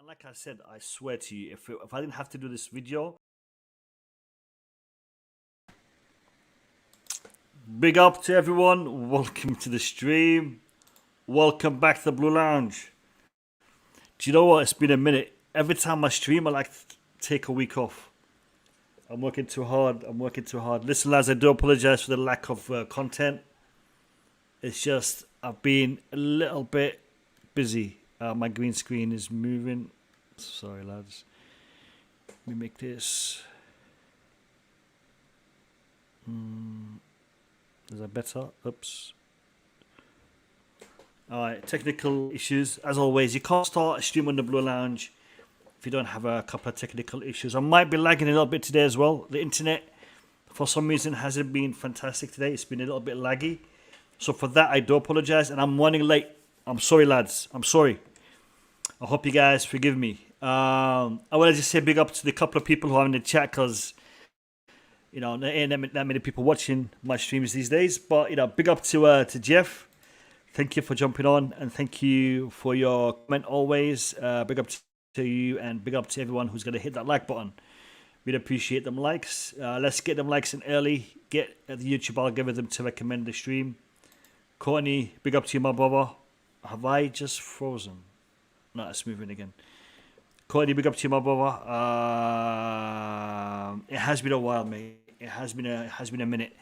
like I said, I swear to you, if I didn't have to do this video, big up to everyone. Welcome to the stream. Welcome back to the Blue Lounge. Do you know what? It's been a minute. Every time I stream, I like to take a week off. I'm working too hard. Listen, lads, I do apologize for the lack of content. It's just I've been a little bit busy. My green screen is moving. Sorry, lads. Let me make this. Is that better? Oops. Alright, technical issues. As always, you can't start a stream on the Blue Lounge if you don't have a couple of technical issues. I might be lagging a little bit today as well. The internet, for some reason, hasn't been fantastic today. It's been a little bit laggy. So for that, I do apologize. And I'm running late. I'm sorry, lads. I'm sorry. I hope you guys forgive me. I want to just say big up to the couple of people who are in the chat because, you know, there ain't that many people watching my streams these days. But, you know, big up to Jeff. Thank you for jumping on and thank you for your comment always. Big up to you and big up to everyone who's going to hit that like button. We'd appreciate them likes. Let's get them likes in early. Get the YouTube algorithm to recommend the stream. Courtney, big up to you, my brother. Have I just frozen? No, it's moving again. Courtney, big up to you, my brother. It has been a while, mate. It has been a minute.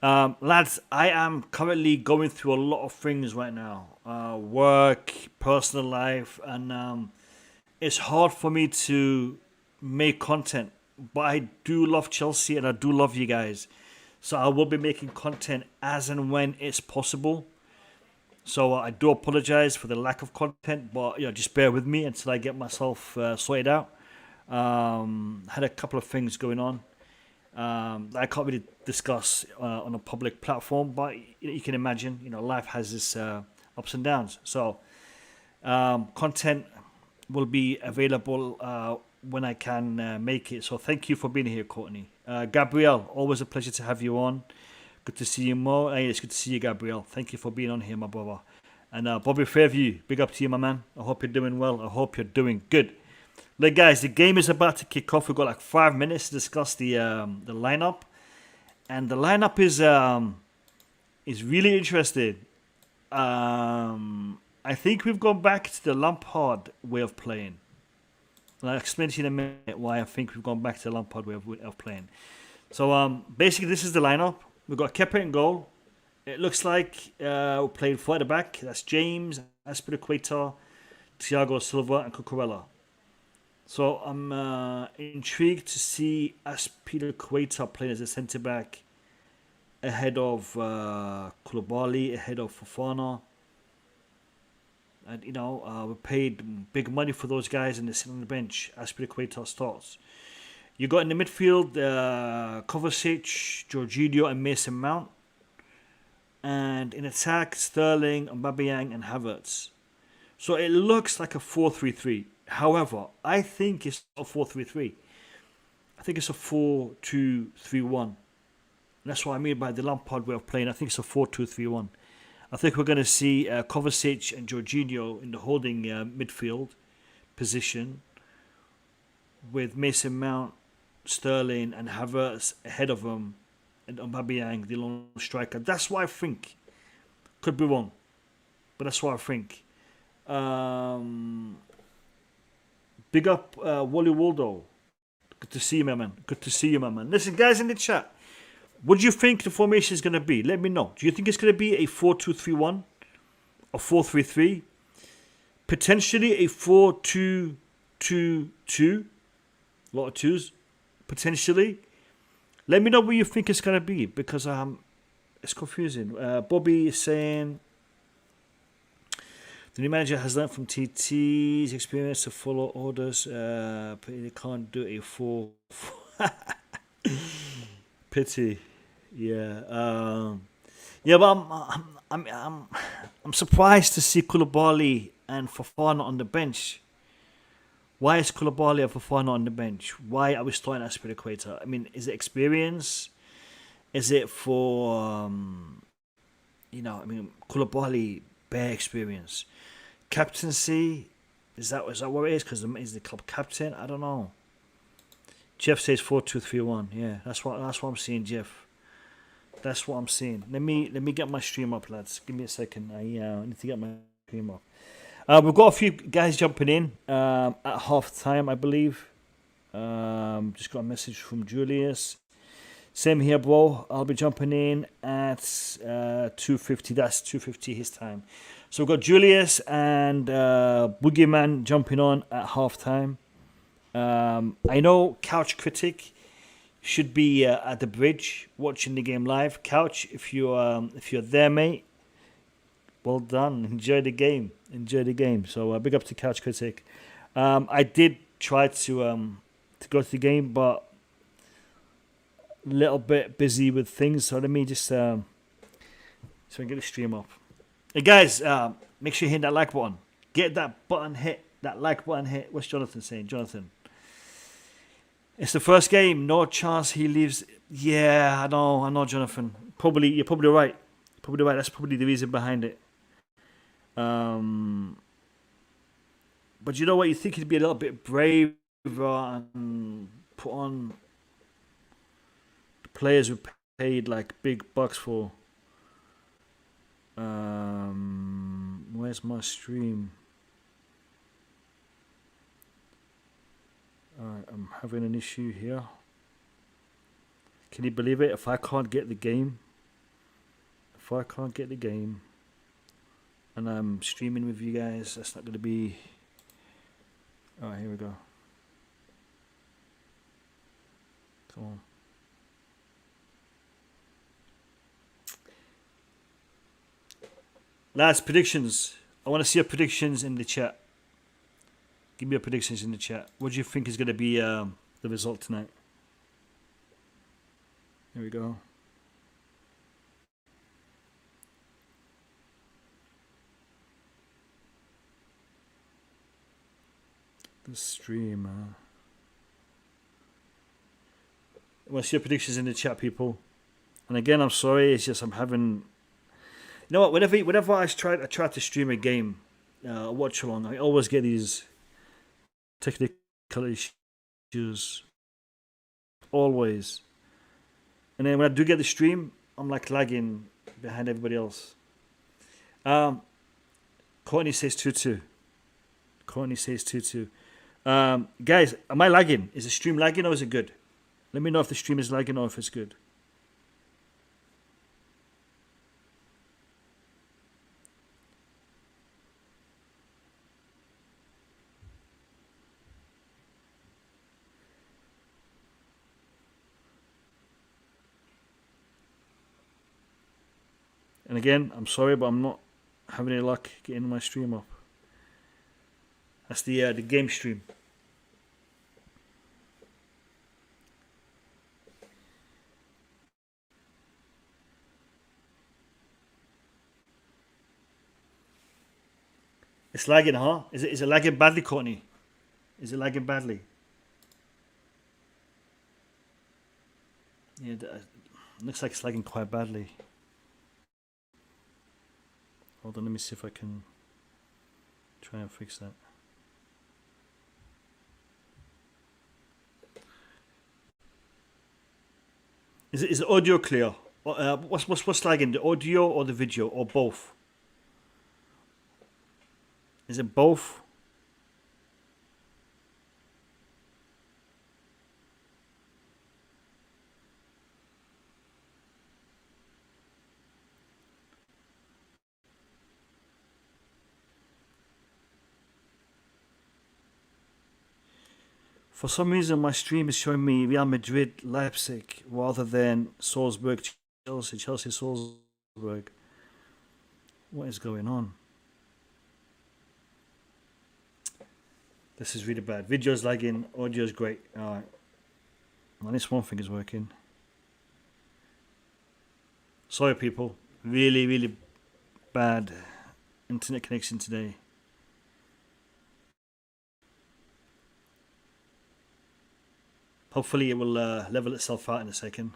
Lads, I am currently going through a lot of things right now. Work, personal life, and it's hard for me to make content. But I do love Chelsea and I do love you guys. So I will be making content as and when it's possible. So I do apologize for the lack of content, but you know, just bear with me until I get myself sorted out. Had a couple of things going on that I can't really discuss on a public platform, but you can imagine, you know, life has its ups and downs. So content will be available when I can make it. So thank you for being here, Courtney. Gabrielle, always a pleasure to have you on. Good to see you, Mo. Hey, it's good to see you, Gabrielle. Thank you for being on here, my brother. And Bobby Fairview, big up to you, my man. I hope you're doing well. I hope you're doing good. Look, guys, the game is about to kick off. We've got like 5 minutes to discuss the lineup, and the lineup is really interesting. I think we've gone back to the Lampard way of playing. And I'll explain to you in a minute why I think we've gone back to the Lampard way of playing. So basically, this is the lineup. We've got Kepa in goal. It looks like we're playing 4 at the back. That's James, Aspilicueta, Thiago Silva, and Cucurella. So I'm intrigued to see Aspilicueta playing as a centre back ahead of Koulibaly, ahead of Fofana. And you know, we paid big money for those guys, and they're sitting on the bench. Aspilicueta starts. You got in the midfield Kovacic, Jorginho, and Mason Mount. And in attack, Sterling, Aubameyang, and Havertz. So it looks like a 4-3-3. However, I think it's a 4-3-3. I think it's a 4-2-3-1. That's what I mean by the Lampard way of playing. I think it's a 4-2-3-1. I think we're going to see Kovacic and Jorginho in the holding midfield position with Mason Mount, Sterling, and Havertz ahead of them, and Aubameyang, the lone striker. That's what I think. Could be wrong, but that's what I think. Big up Wally Waldo. Good to see you, my man. Good to see you, my man. Listen, guys in the chat, what do you think the formation is going to be? Let me know. Do you think it's going to be a 4-2-3-1? A 4-3-3? Potentially a 4-2-2-2? A lot of twos. Potentially. Let me know what you think it's going to be, because it's confusing. Bobby is saying the new manager has learned from TT's experience to follow orders, but they can't do a 4. Pity. Yeah. Yeah, but I'm surprised to see Koulibaly and Fofana on the bench. Why is Koulibaly and Fofana on the bench? Why are we starting Aspilicueta? I mean, is it experience? Is it for Koulibaly, bare experience. Captaincy, Is that what it is? Because he's the club captain. I don't know. Jeff says 4-2-3-1. Yeah, that's what I'm seeing, Jeff. That's what I'm seeing. Let me get my stream up, lads. Give me a second. I need to get my stream up. We've got a few guys jumping in at half time, I believe. Just got a message from Julius. Same here, bro. I'll be jumping in at 2:50. That's 2:50 his time. So we've got Julius and Boogeyman jumping on at half time. I know Couch Critic should be at the bridge watching the game live. Couch, if you're there, mate, well done. Enjoy the game. So big up to Couch Critic. I did try to go to the game, but a little bit busy with things. So let me just so I can get the stream up. Hey guys, make sure you hit that like button. Get that button hit. That like button hit. What's Jonathan saying? Jonathan. It's the first game. No chance he leaves. Yeah, I know, Jonathan. You're probably right. That's probably the reason behind it. But you know what? You think he'd be a little bit braver and put on the players who paid like big bucks for. Where's my stream? I'm having an issue here. Can you believe it? If I can't get the game, and I'm streaming with you guys, that's not going to be... Alright, here we go. Come on. Last predictions. I want to see your predictions in the chat. Give me your predictions in the chat. What do you think is going to be the result tonight? Here we go. The stream. I want to see your predictions in the chat, people. And again, I'm sorry. It's just I'm having... You know what? Whenever I try to stream a game, watch along, I always get these technical issues. Always. And then when I do get the stream, I'm like lagging behind everybody else. Courtney says 2-2. Guys, am I lagging? Is the stream lagging or is it good? Let me know if the stream is lagging or if it's good. And again, I'm sorry, but I'm not having any luck getting my stream up. That's the game stream. It's lagging, huh? Is it lagging badly, Courtney? Is it lagging badly? Yeah, it looks like it's lagging quite badly. Hold on, let me see if I can try and fix that. Is the audio clear? What's lagging? The audio or the video or both? Is it both? For some reason, my stream is showing me Real Madrid, Leipzig, rather than Salzburg, Chelsea, Salzburg. What is going on? This is really bad. Video's lagging, audio's great. Alright. At least one thing is working. Sorry, people. Really, really bad internet connection today. Hopefully it will level itself out in a second.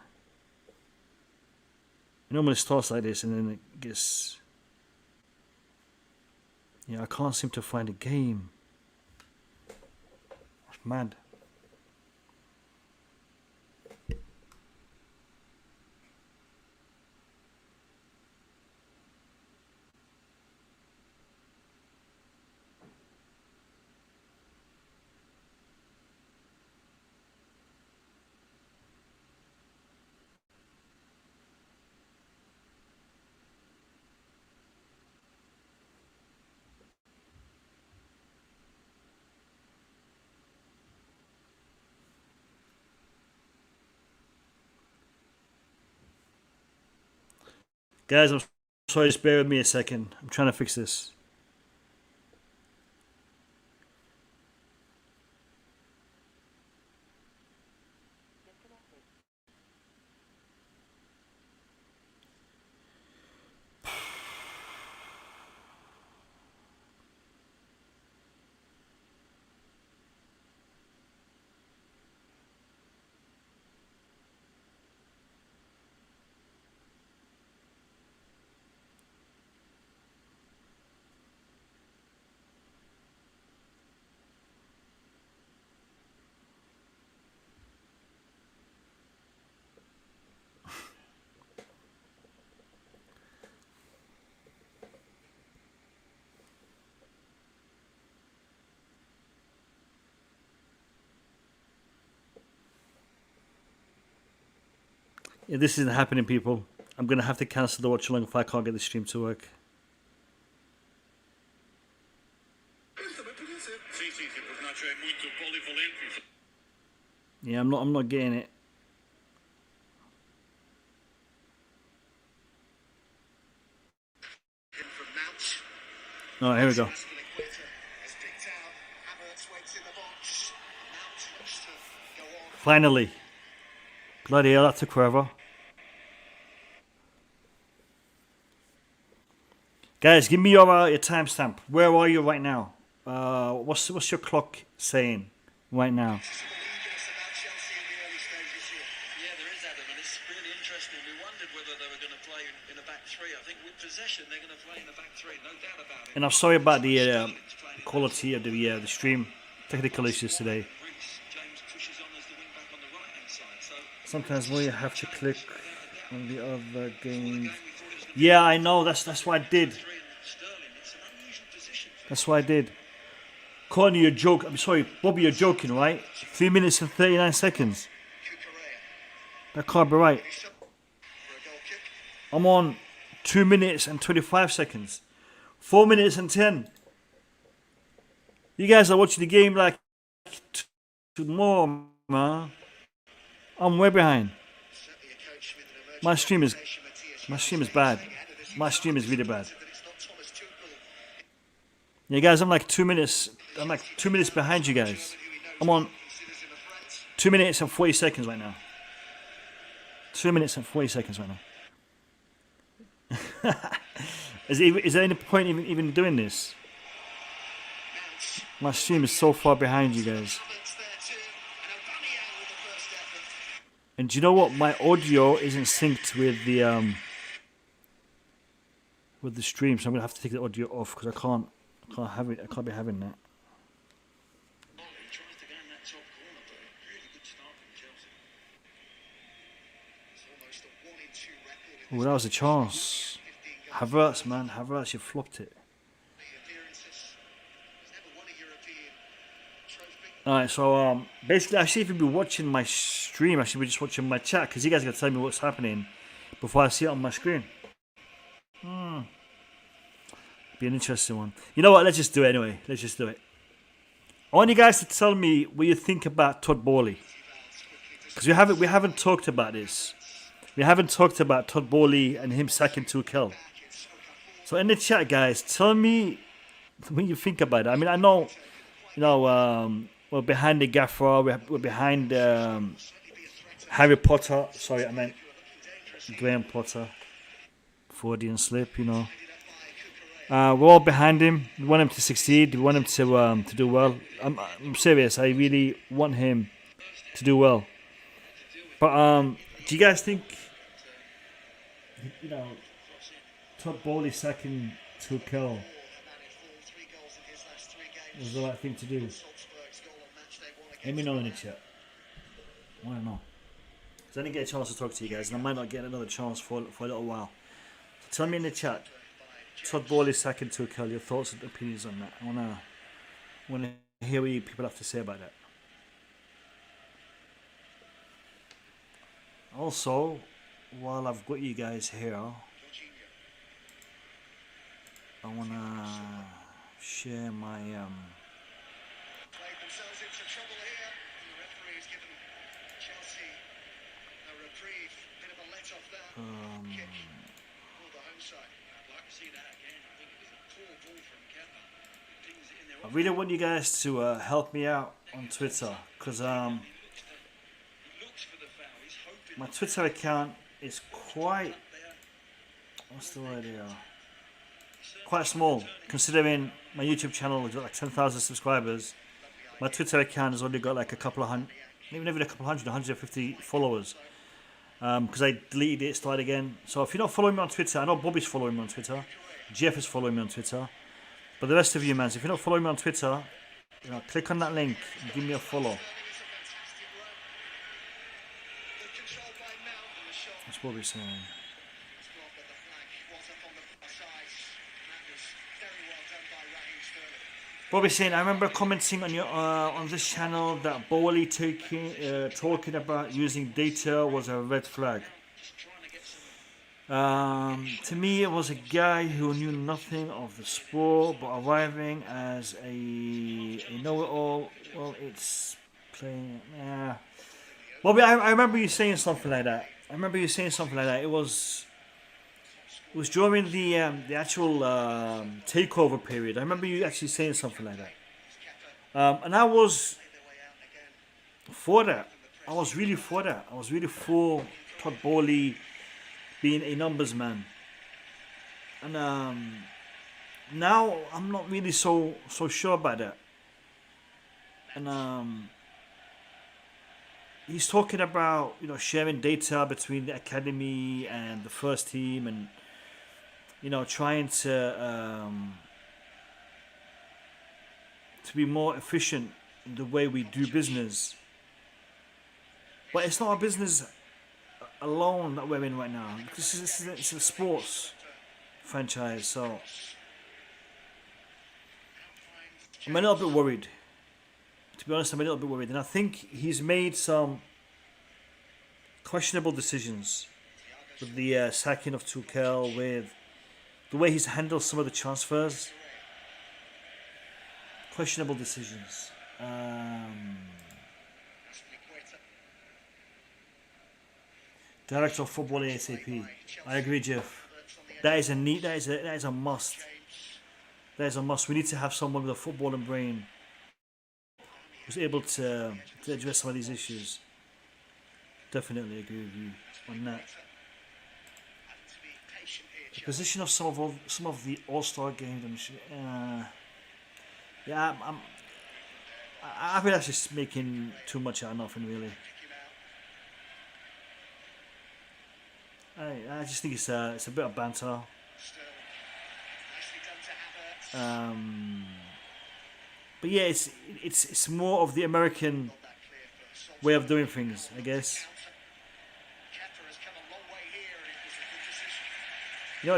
It normally starts like this and then it gets... Yeah, I can't seem to find a game. Mad. Guys, I'm sorry, just bear with me a second. I'm trying to fix this. Yeah, this isn't happening, people. I'm gonna have to cancel the watch along if I can't get the stream to work. Yeah, I'm not getting it. Oh, here we go. Finally. Bloody hell, that took forever. Guys, give me your timestamp. Where are you right now? What's your clock saying right now? Yeah, there is, Adam, and it's really interesting. We wondered whether they were going to play in a back three. I think with possession, they're going to play in a back three, no doubt about it. And I'm sorry about the quality of the stream. Technical issues today. Sometimes we have to click on the other game. Yeah, I know. That's what I did. That's what I did. Corny, you're joking. I'm sorry, Bobby, you're joking, right? 3 minutes and 39 seconds. That can't be right. I'm on 2 minutes and 25 seconds. 4 minutes and 10. You guys are watching the game like tomorrow, man. I'm way behind. My stream is bad. My stream is really bad. Yeah, guys, I'm like 2 minutes. I'm like 2 minutes behind you guys. I'm on 2 minutes and 40 seconds right now. 2 minutes and 40 seconds right now. Is there any point even doing this? My stream is so far behind you guys. And do you know what? My audio isn't synced with the stream, so I'm gonna have to take the audio off because I can't have it. I can't be having that. Oh, that was a chance. Havertz, man, Havertz, you flopped it. Alright, so basically, I should even be watching my stream. I should be just watching my chat because you guys gotta tell me what's happening before I see it on my screen. Be an interesting one. You know what? Let's just do it anyway. Let's just do it. I want you guys to tell me what you think about Todd Boehly, because we haven't talked about this. We haven't talked about Todd Boehly and him sacking Tuchel. So in the chat, guys, tell me what you think about it. I mean, I know, we're behind the gaffer. We're behind Harry Potter. Sorry, I meant Graham Potter. Freudian slip, We're all behind him. We want him to succeed. We want him to do well. I'm serious. I really want him to do well. But do you guys think Todd Boehly sacking Tuchel was the right thing to do? Let me know in the chat. I want to know. Because I didn't get a chance to talk to you guys, and I might not get another chance for a little while. So tell me in the chat, Todd Bowley sacking Tuchel, your thoughts and opinions on that. I wanna hear what you people have to say about that. Also, while I've got you guys here, I wanna share my Played themselves into trouble here. And the referee has given Chelsea a reprieve. Bit of a let off there. Kick for the home side. I'd like to see that again. I think it was a poor ball from Kepa. It pings it in there. I really want you guys to help me out on Twitter, because He looks for the foul. He's hoping my Twitter account is quite, what's the word here? Quite small, considering my YouTube channel has got like 10,000 subscribers. My Twitter account has only got like a couple of hundred, even a couple hundred, 150 followers. Because I deleted it, started again. So if you're not following me on Twitter, I know Bobby's following me on Twitter, Jeff is following me on Twitter, but the rest of you, man, if you're not following me on Twitter, click on that link and give me a follow. That's Bobby's saying. Bobby saying, I remember commenting on your on this channel that Bowley talking about using data was a red flag. To me, it was a guy who knew nothing of the sport, but arriving as a know-it-all. Well, it's playing. Yeah, Bobby, I remember you saying something like that. It was during the actual takeover period. I remember you actually saying something like that. And I was for that. I was really for that. I was really for Todd Bowley being a numbers man. And now I'm not really so sure about that. And he's talking about sharing data between the academy and the first team, and trying to be more efficient in the way we do business. But it's not a business alone that we're in right now. It's a sports franchise, so I'm a little bit worried. To be honest, I'm a little bit worried. And I think he's made some questionable decisions with the sacking of Tuchel, with the way he's handled some of the transfers. Questionable decisions. Director of Football ASAP. I agree, Jeff. That is a need. That is a must. That is a must. We need to have someone with a footballing brain who's able to address some of these issues. Definitely agree with you on that. The position of some of the All-Star games and shit. Yeah, I think that's just making too much out of nothing, really. I just think it's a bit of banter. But yeah, it's more of the American way of doing things, I guess.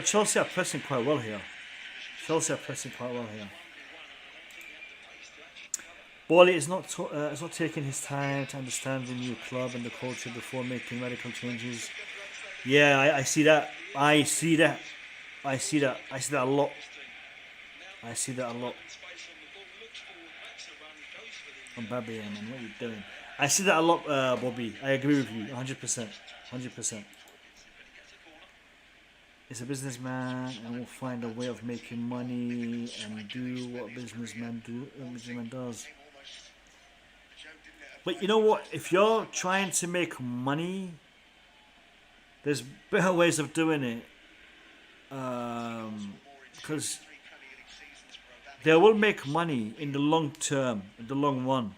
Chelsea are pressing quite well here. Bowley is not taking his time to understand the new club and the culture before making radical changes. Yeah, I see that. I see that a lot. I'm Babby, man. What are you doing? I see that a lot, Bobby. I agree with you, 100%. 100%. He's a businessman and will find a way of making money and do what businessman does. But you know what? If you're trying to make money, there's better ways of doing it. Because they will make money in the long term, in the long run.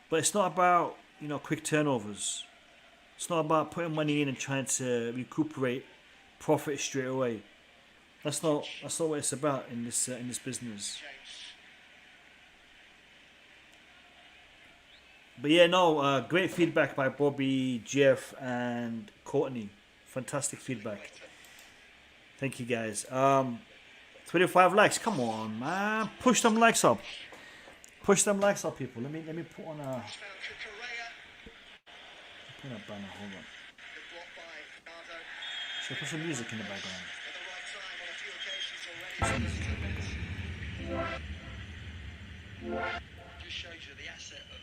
But it's not about quick turnovers. It's not about putting money in and trying to recuperate profit straight away. That's not what it's about in this business. But yeah, no, great feedback by Bobby, Jeff, and Courtney. Fantastic feedback. Thank you guys. 25 likes. Come on, man. Push them likes up. Push them likes up, people. Let me put on a banner. Hold on. Should I put some music in the background? Put some music in the background. Just shows you the asset of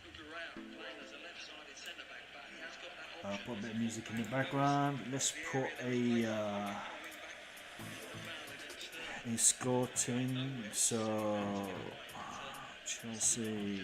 Cucurella playing as a left-sided centre-back, but he has got that option. Put a bit of music in the background. Let's put a score team. So Chelsea.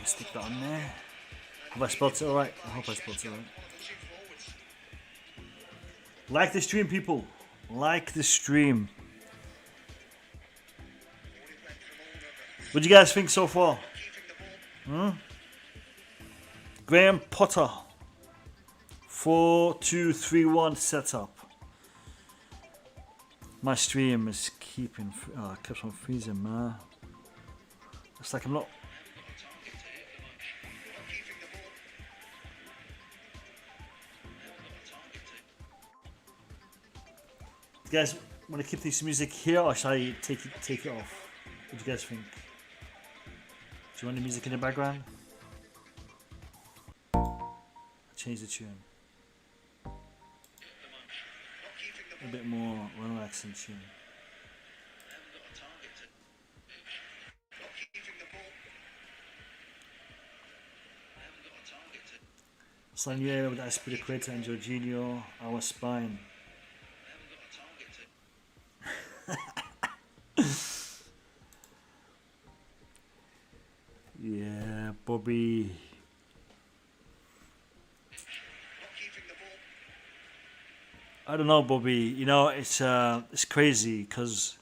Stick that on there. Have I spelled it alright? I hope I spelled it alright. Like the stream, people. Like the stream. What do you guys think so far? Graham Potter. 4-2-3-1 setup. My stream is keeping. Keeps on freezing, man. It's like I'm not. You guys want to keep this music here, or shall I take it off? What do you guys think? Do you want the music in the background? I'll change the tune. A bit more relaxing tune. Sanya with Aspilicueta and Jorginho, our spine. Yeah, Bobby. I don't know, Bobby. You know, it's crazy because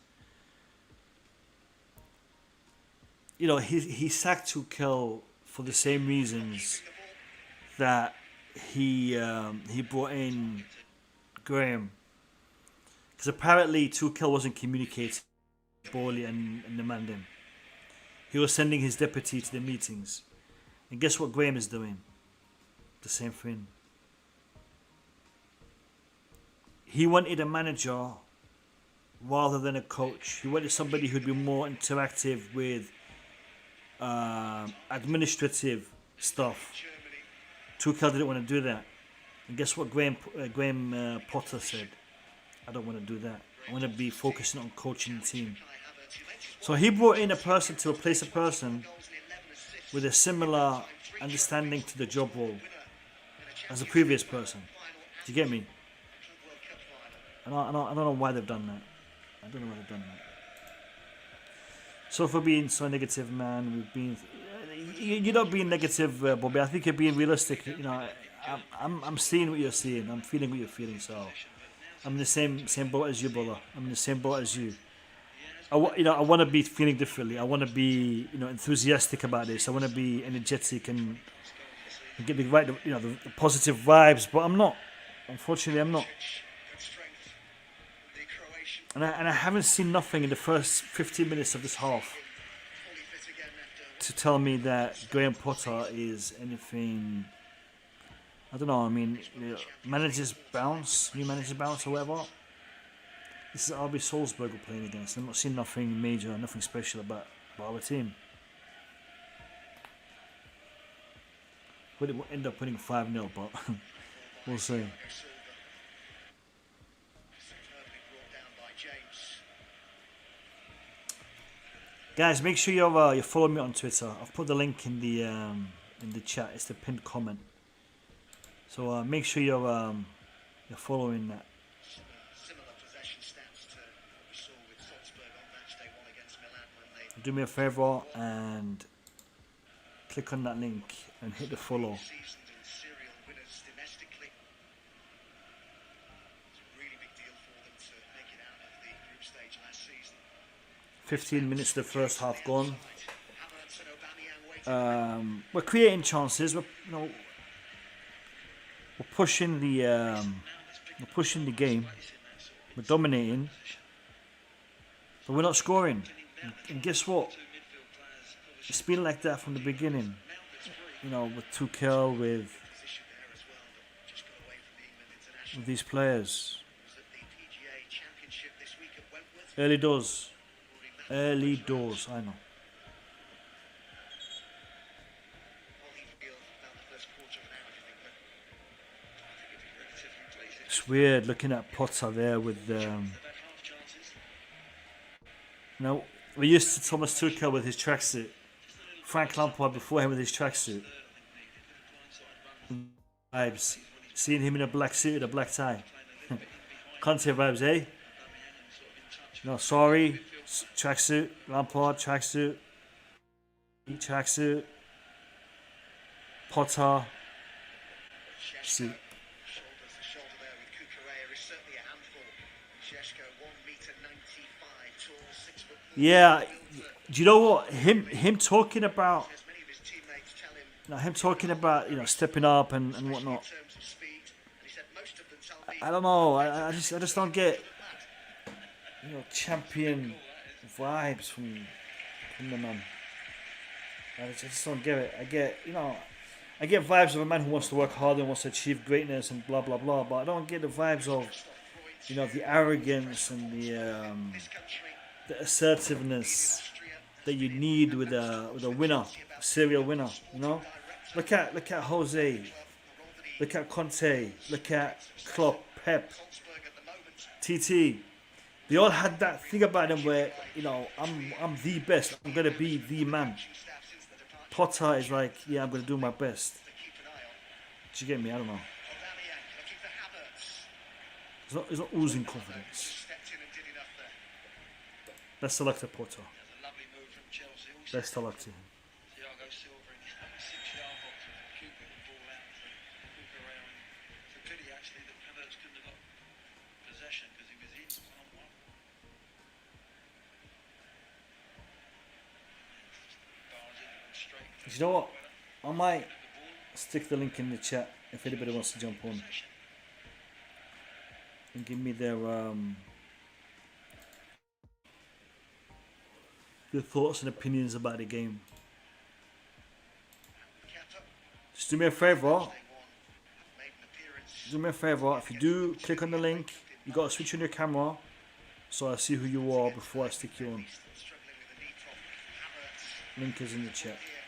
you know he sacked Tuchel for the same reasons that he brought in Graham, because apparently Tuchel wasn't communicating with Bowley and the man them. He was sending his deputy to the meetings. And guess what Graham is doing? The same thing. He wanted a manager rather than a coach. He wanted somebody who'd be more interactive with administrative stuff. Tuchel didn't want to do that. And guess what Graham Potter said? I don't want to do that. I want to be focusing on coaching the team. So he brought in a person to replace a person with a similar understanding to the job role as the previous person. Do you get me? I don't know why they've done that. I don't know why they've done that. So for being so negative, man, we've been. You're not being negative, Bobby. I think you're being realistic. You know, I'm seeing what you're seeing. I'm feeling what you're feeling. So I'm in the same boat as you, brother. I'm in the same boat as you. I want to be feeling differently. I want to be, enthusiastic about this. I want to be energetic and get the right, the positive vibes. But I'm not. Unfortunately, I'm not. And I haven't seen nothing in the first 15 minutes of this half to tell me that Graham Potter is anything. I don't know. I mean, managers bounce, new managers bounce, or whatever. This is RB Salzburg we're playing against. I'm not seeing nothing major, nothing special about our team. We'll end up winning 5-0, but we'll see. Guys, make sure you follow me on Twitter. I've put the link in the chat. It's the pinned comment. So make sure you're following that. Do me a favor and click on that link and hit the follow. stage last season. 15 minutes of the first half gone. Havertz and Aubameyang waiting. We're creating chances. We're pushing the game. We're dominating, but we're not scoring. And guess what? It's been like that from the beginning. You know, with Tuchel, with Position there as well, but just got away from the England international. these players. Was at the PGA Championship this week at Wentworth. Early doors. Early doors, I know. All he feel about the first quarter of an hour, do you think? But I think it'd be relatively pleasing. It's weird looking at Potter there with They've had half chances. you know, we're used to Thomas Tuchel with his tracksuit. Frank Lampard before him with his tracksuit. Vibes. Seeing him in a black suit and a black tie. Conte vibes, eh? No, sorry. Tracksuit. Lampard, tracksuit. Tracksuit. Potter. Suit. Shoulder to shoulder there with Kukurea is certainly a handful. Šeško, 1 metre 95 tall, 6 foot 4. Yeah. Do you know what? Him talking about, As many of his teammates tell him him talking about, stepping up and whatnot. in terms of speed, and he said most of them tell me I don't know. I just don't get champion vibes from the man. I just don't get it. I get vibes of a man who wants to work hard and wants to achieve greatness and blah blah blah. But I don't get the vibes of the arrogance and the assertiveness that you need with a winner, a serial winner. Look at Jose. Look at Conte. Look at Klopp, Pep, Salzburg at the moment. TT. They all had that thing about them where I'm the best. I'm gonna be the man. Staff since the departure Potter is like, yeah, I'm gonna do my best. to keep an eye on. Do you get me? I don't know. Aubameyang looking for Havertz. It's not oozing confidence. Stepped in and did enough there. Best of luck to Potter. There's a lovely move from Chelsea. Also, Best of luck to him. Thiago Silva in his 6-yard box with Cooper the ball out to Kukurea. It's a pity actually that Havertz couldn't have got possession because he was in one-on-one. Bars it straight Do you know what? I might stick the link in the chat if anybody wants to jump on and give me their thoughts and opinions about the game. Kepa, Just do me a favour. they won. Made an appearance. Do me a favour. If you do click on the link, you gotta switch on your camera so I see who you are before I stick you on. Still struggling with the knee problem. Havertz Link is in the chat. here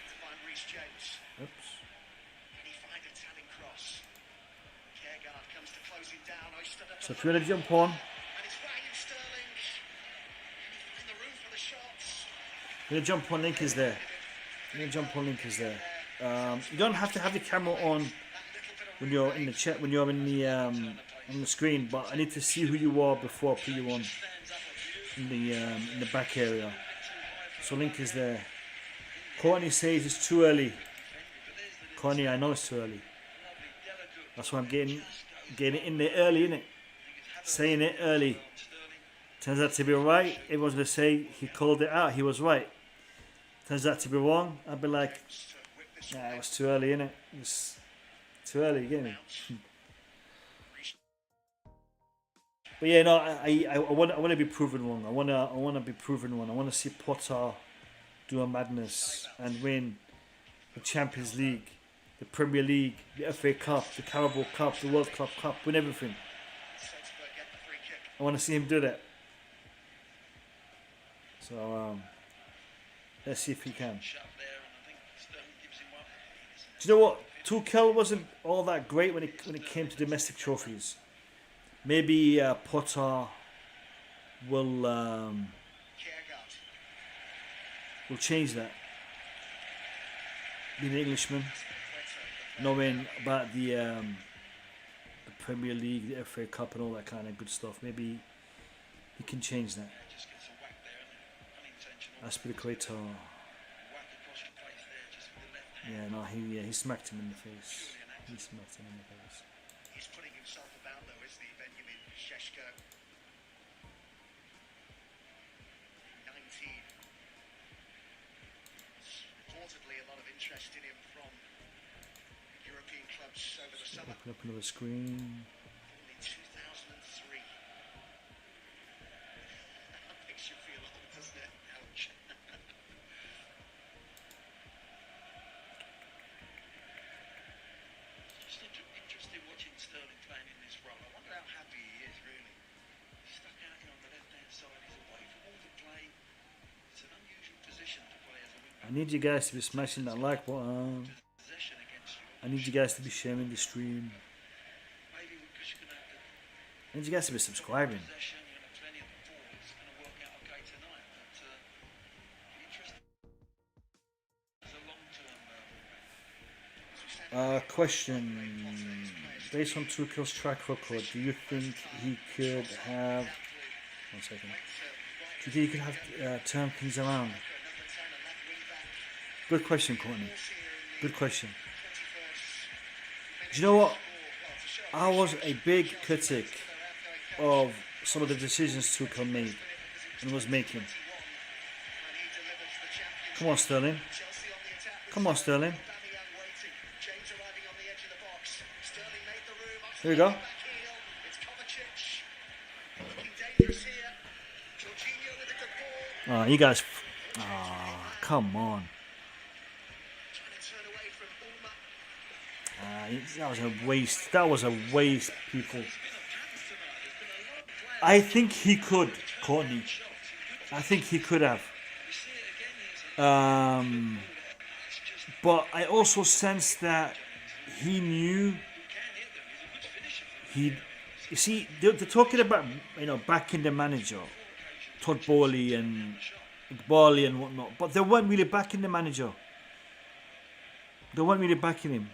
to find Reece James. Oops. Can he find a telling cross? Kjærgaard comes to close him down. Hoisted up So a if you wanna jump on, and it's Raheem Sterling. Can he find the room for the shots? the jump on link is there. The jump on link is there. You don't have to have the camera on when you're in the chat, when you're in the on the screen, but I need to see who you are before I put you on in the back area. So link is there. Courtney says it's too early. Courtney, I know it's too early. That's why I'm getting it in there early, innit? Saying it early. Turns out to be right. Everyone's gonna say he called it out. He was right. Turns out to be wrong. I'd be like, nah, it was too early, innit? It's too early, you get me? But yeah, no, I want to be proven wrong. I want to be proven wrong. I want to see Potter do a madness and win the Champions League, the Premier League, the FA Cup, the Carabao Cup, the World Club Cup, win everything. Salzburg get the free kick. I want to see him do that. So let's see if he can. Shut there, and I think Sterling gives him one. Do you know what? Tuchel wasn't all that great when it came to domestic trophies. Maybe Potter will Kjærgaard. change that. Being an Englishman, knowing about the Premier League, the FA Cup, and all that kind of good stuff. Maybe he can change that. Just gets a whack there, and unintentional Aspilicueta. whack across your face there, just with the left hand. Yeah, no, he smacked him in the face. He smacked him in the face. He's putting himself about though, isn't he, Benjamin Šeško? interest in him from European clubs over the summer. Open up another screen. Born in 2003. That makes you feel old, doesn't it? Ouch. Just interesting watching Sterling playing in this role. I wonder how happy he is, really. He's stuck out here on the left-hand side. He's away from all the play. It's an unusual position to play as a wing. I need you guys to be smashing that like button. Possession against you. I need you guys to be sharing the stream. Maybe because you're going to have the I need you guys to be subscribing. possession, you're going to have plenty of the ball. It's going to work out okay tonight. But interesting. It's a long-term. Question. Based on Tuchel's track record, do you think he could have... 1 second. Do you think he could have turned things around? Good question, Courtney. Good question. Do you know what? I was a big critic of some of the decisions Tuchel made and was making. Come on, Sterling. Come on, Sterling. Here we go. Oh, you guys. Oh, come on. That was a waste. That was a waste, people. I think he could, Courtney. I think he could have. But I also sense that he knew you see, they're talking about, backing the manager, Todd Bowley and Iqbali and whatnot, but they weren't really backing the manager. They weren't really backing him.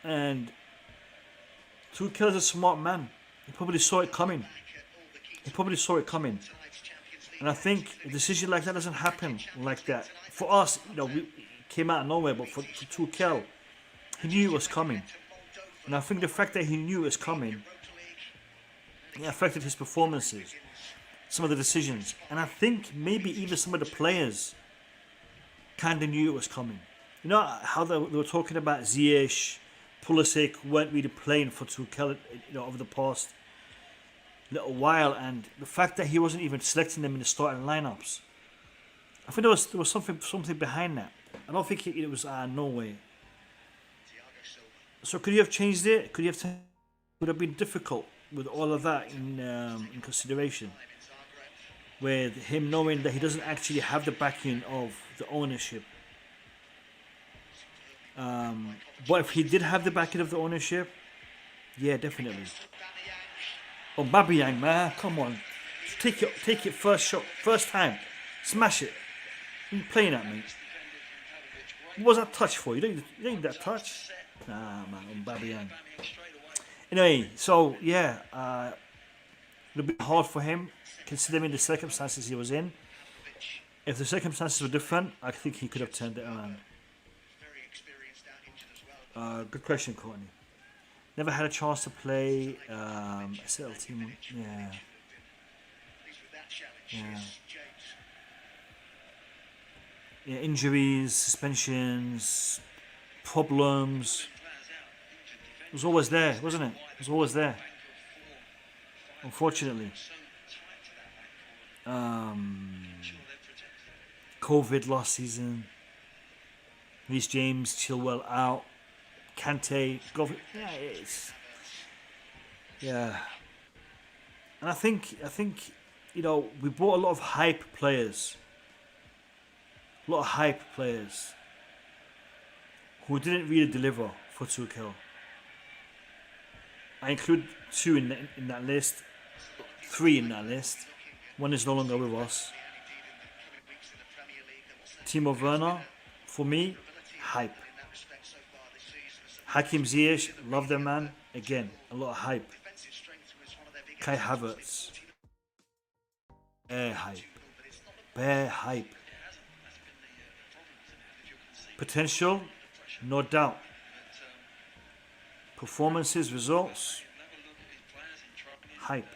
And Tuchel is a smart man. He probably saw it coming. And I think a decision like that doesn't happen like that. For us, we came out of nowhere, but for Tuchel, he knew it was coming. And I think the fact that he knew it was coming, it affected his performances, some of the decisions. And I think maybe even some of the players kind of knew it was coming. You know how they were talking about Ziyech, Pulisic weren't really playing for Tuchel, over the past little while, and the fact that he wasn't even selecting them in the starting lineups. I think there was something behind that. I don't think it was no way. So could you have changed it? Would have been difficult with all of that in consideration, with him knowing that he doesn't actually have the backing of the ownership. But if he did have the backing of the ownership, yeah, definitely. Oh, Babiyang, man, come on, take it first shot, first time, smash it. What are you playing at, mate? What was that touch for? You don't need that touch. Nah, man, Babiyang. Anyway, so yeah, it'll be hard for him considering the circumstances he was in. If the circumstances were different, I think he could have turned it around. Good question, Courtney. Never had a chance to play SL team. Yeah. Yeah, injuries, suspensions, problems. It was always there, wasn't it? It was always there. Unfortunately. COVID last season. Reece James, Chilwell out. Kante, yeah. And I think we bought a lot of hype players. Who didn't really deliver for Tuchel. I include 2 in that list, 3 in that list. One is no longer with us. Timo Werner, for me, hype. Hakim Ziyech, love the man. Again, a lot of hype. Kai Havertz, bare hype. Potential, no doubt. Performances, results, hype.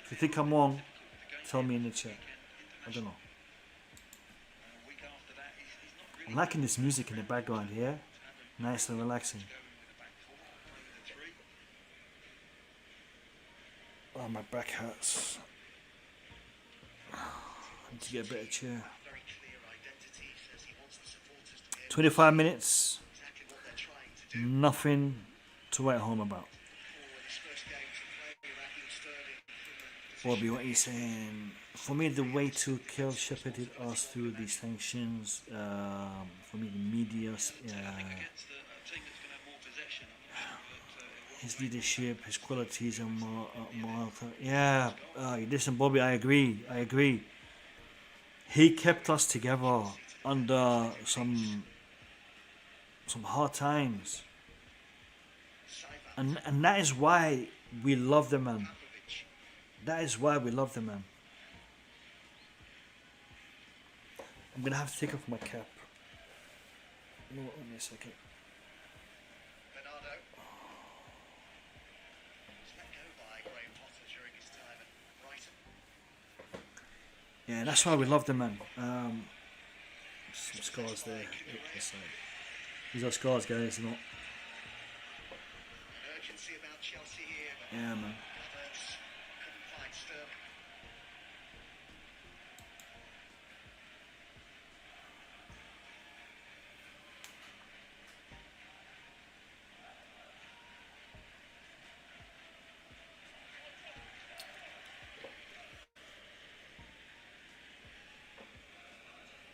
If you think I'm wrong, tell me in the chat. I don't know. I'm liking this music in the background here. Nice and relaxing. Oh, my back hurts. I need to get a better chair. 25 minutes. Nothing to write home about. Bobby, what are you saying? For me, the way to kill shepherded us through these sanctions. For me, the media. His leadership, his qualities, and more. Yeah, listen, Bobby. I agree. He kept us together under some hard times, and that is why we love the man. That is why we love the man. I'm gonna have to take off my cap. No, wait me a second. Bernardo was let go by Graham Potter during his time at Brighton. Yeah, that's why we love the man. Some scars there. These are scars, guys. Not. Urgency about Chelsea here, but Yeah, man. Havertz couldn't find Sterling.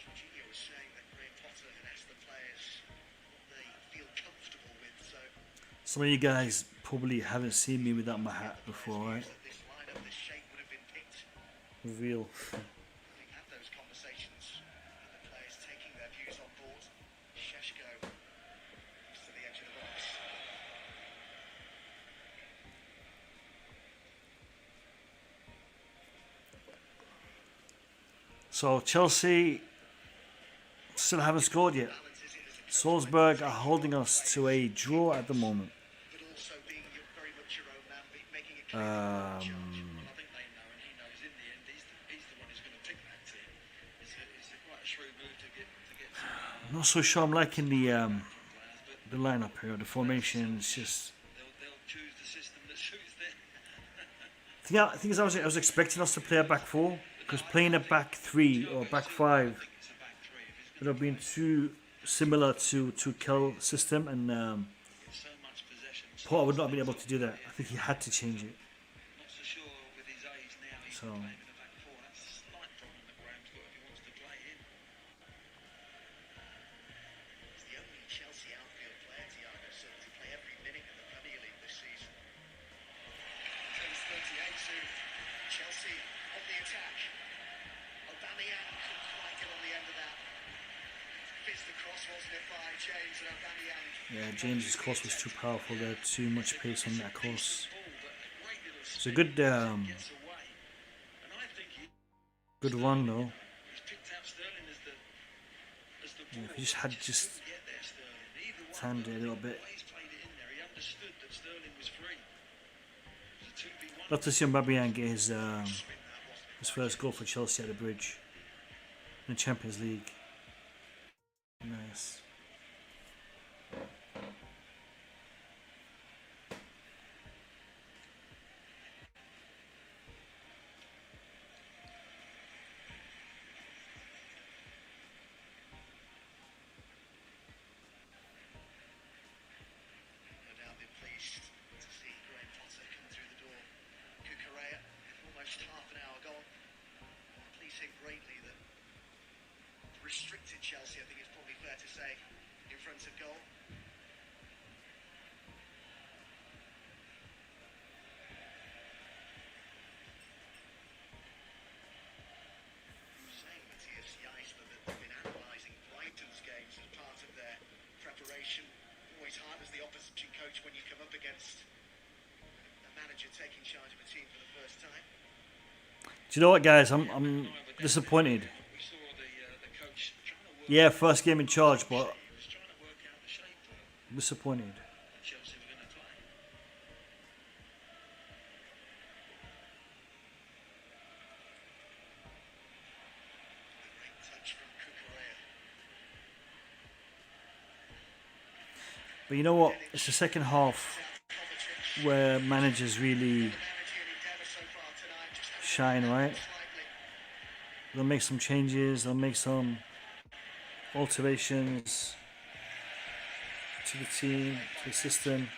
Jorginho was saying that Graham Potter had asked the players what they feel comfortable with, so Some of you guys probably haven't seen me without my hat before, right? that this lineup, this shape would have been picked. Reveal. Having had those conversations with the players taking their views on board, Sheshko moves to the edge of the box. So Chelsea still haven't scored yet. Balances it as a Salzburg are holding us to a draw at the moment. but also being very much your own man, making it clear that you're in charge. Well, I think they know, and he knows in the end he's the one who's going to pick that team. It's a quite a shrewd move to get. I'm not so sure I'm liking the lineup here. The formation is just. They'll choose the system that suits them. The thing is, I was expecting us to play a back four, because playing a back three or back five It's a back three. If he's would have been too similar to Kel system, and got so much possession, Potter would not have been able to do that. I think he had to change it. not so sure with his age now. He's So- playing in a back four. That's a slight problem that Graham's got if he wants to play in. He's the only Chelsea outfield player, Thiago Silva, to play every minute in the Premier League this season. Turns 38 soon. Chelsea on the attack. Aubameyang couldn't quite get on the end of that. Fizzed the cross, wasn't it, by James, and Aubameyang. Yeah, James's course was too powerful there. Too much pace on that course. Ball, but a great deal of It's a good gets away. And I think good run though. he's picked out Sterling as the Yeah, if he just had just get there, Sterling. Either one. timed it a little bit. The way he's played it in there, he understood that Sterling was free. It was a 2v1 Love to see Aubameyang get his spin that, wasn't it? his first goal for Chelsea at the Bridge in the Champions League. Nice. No doubt been pleased to see Graham Potter come through the door. Cucurella, almost half an hour gone. Pleased him greatly that restricted Chelsea, I think it's probably fair to say, in front of goal. Saying Matthias Geisler that they've been analysing Brighton's games as part of their preparation. Always hard as the opposition coach when you come up against a manager taking charge of a team for the first time. Do you know what, guys? I'm disappointed. We saw the coach trying to work. Yeah, first game in charge, but He was trying to work out the shape that disappointed. Chelsea were going to play. Great touch from Cucurella. But you know what? It's the second half where managers really shine, right? They'll make some changes, they'll make some alterations to the team, to the system,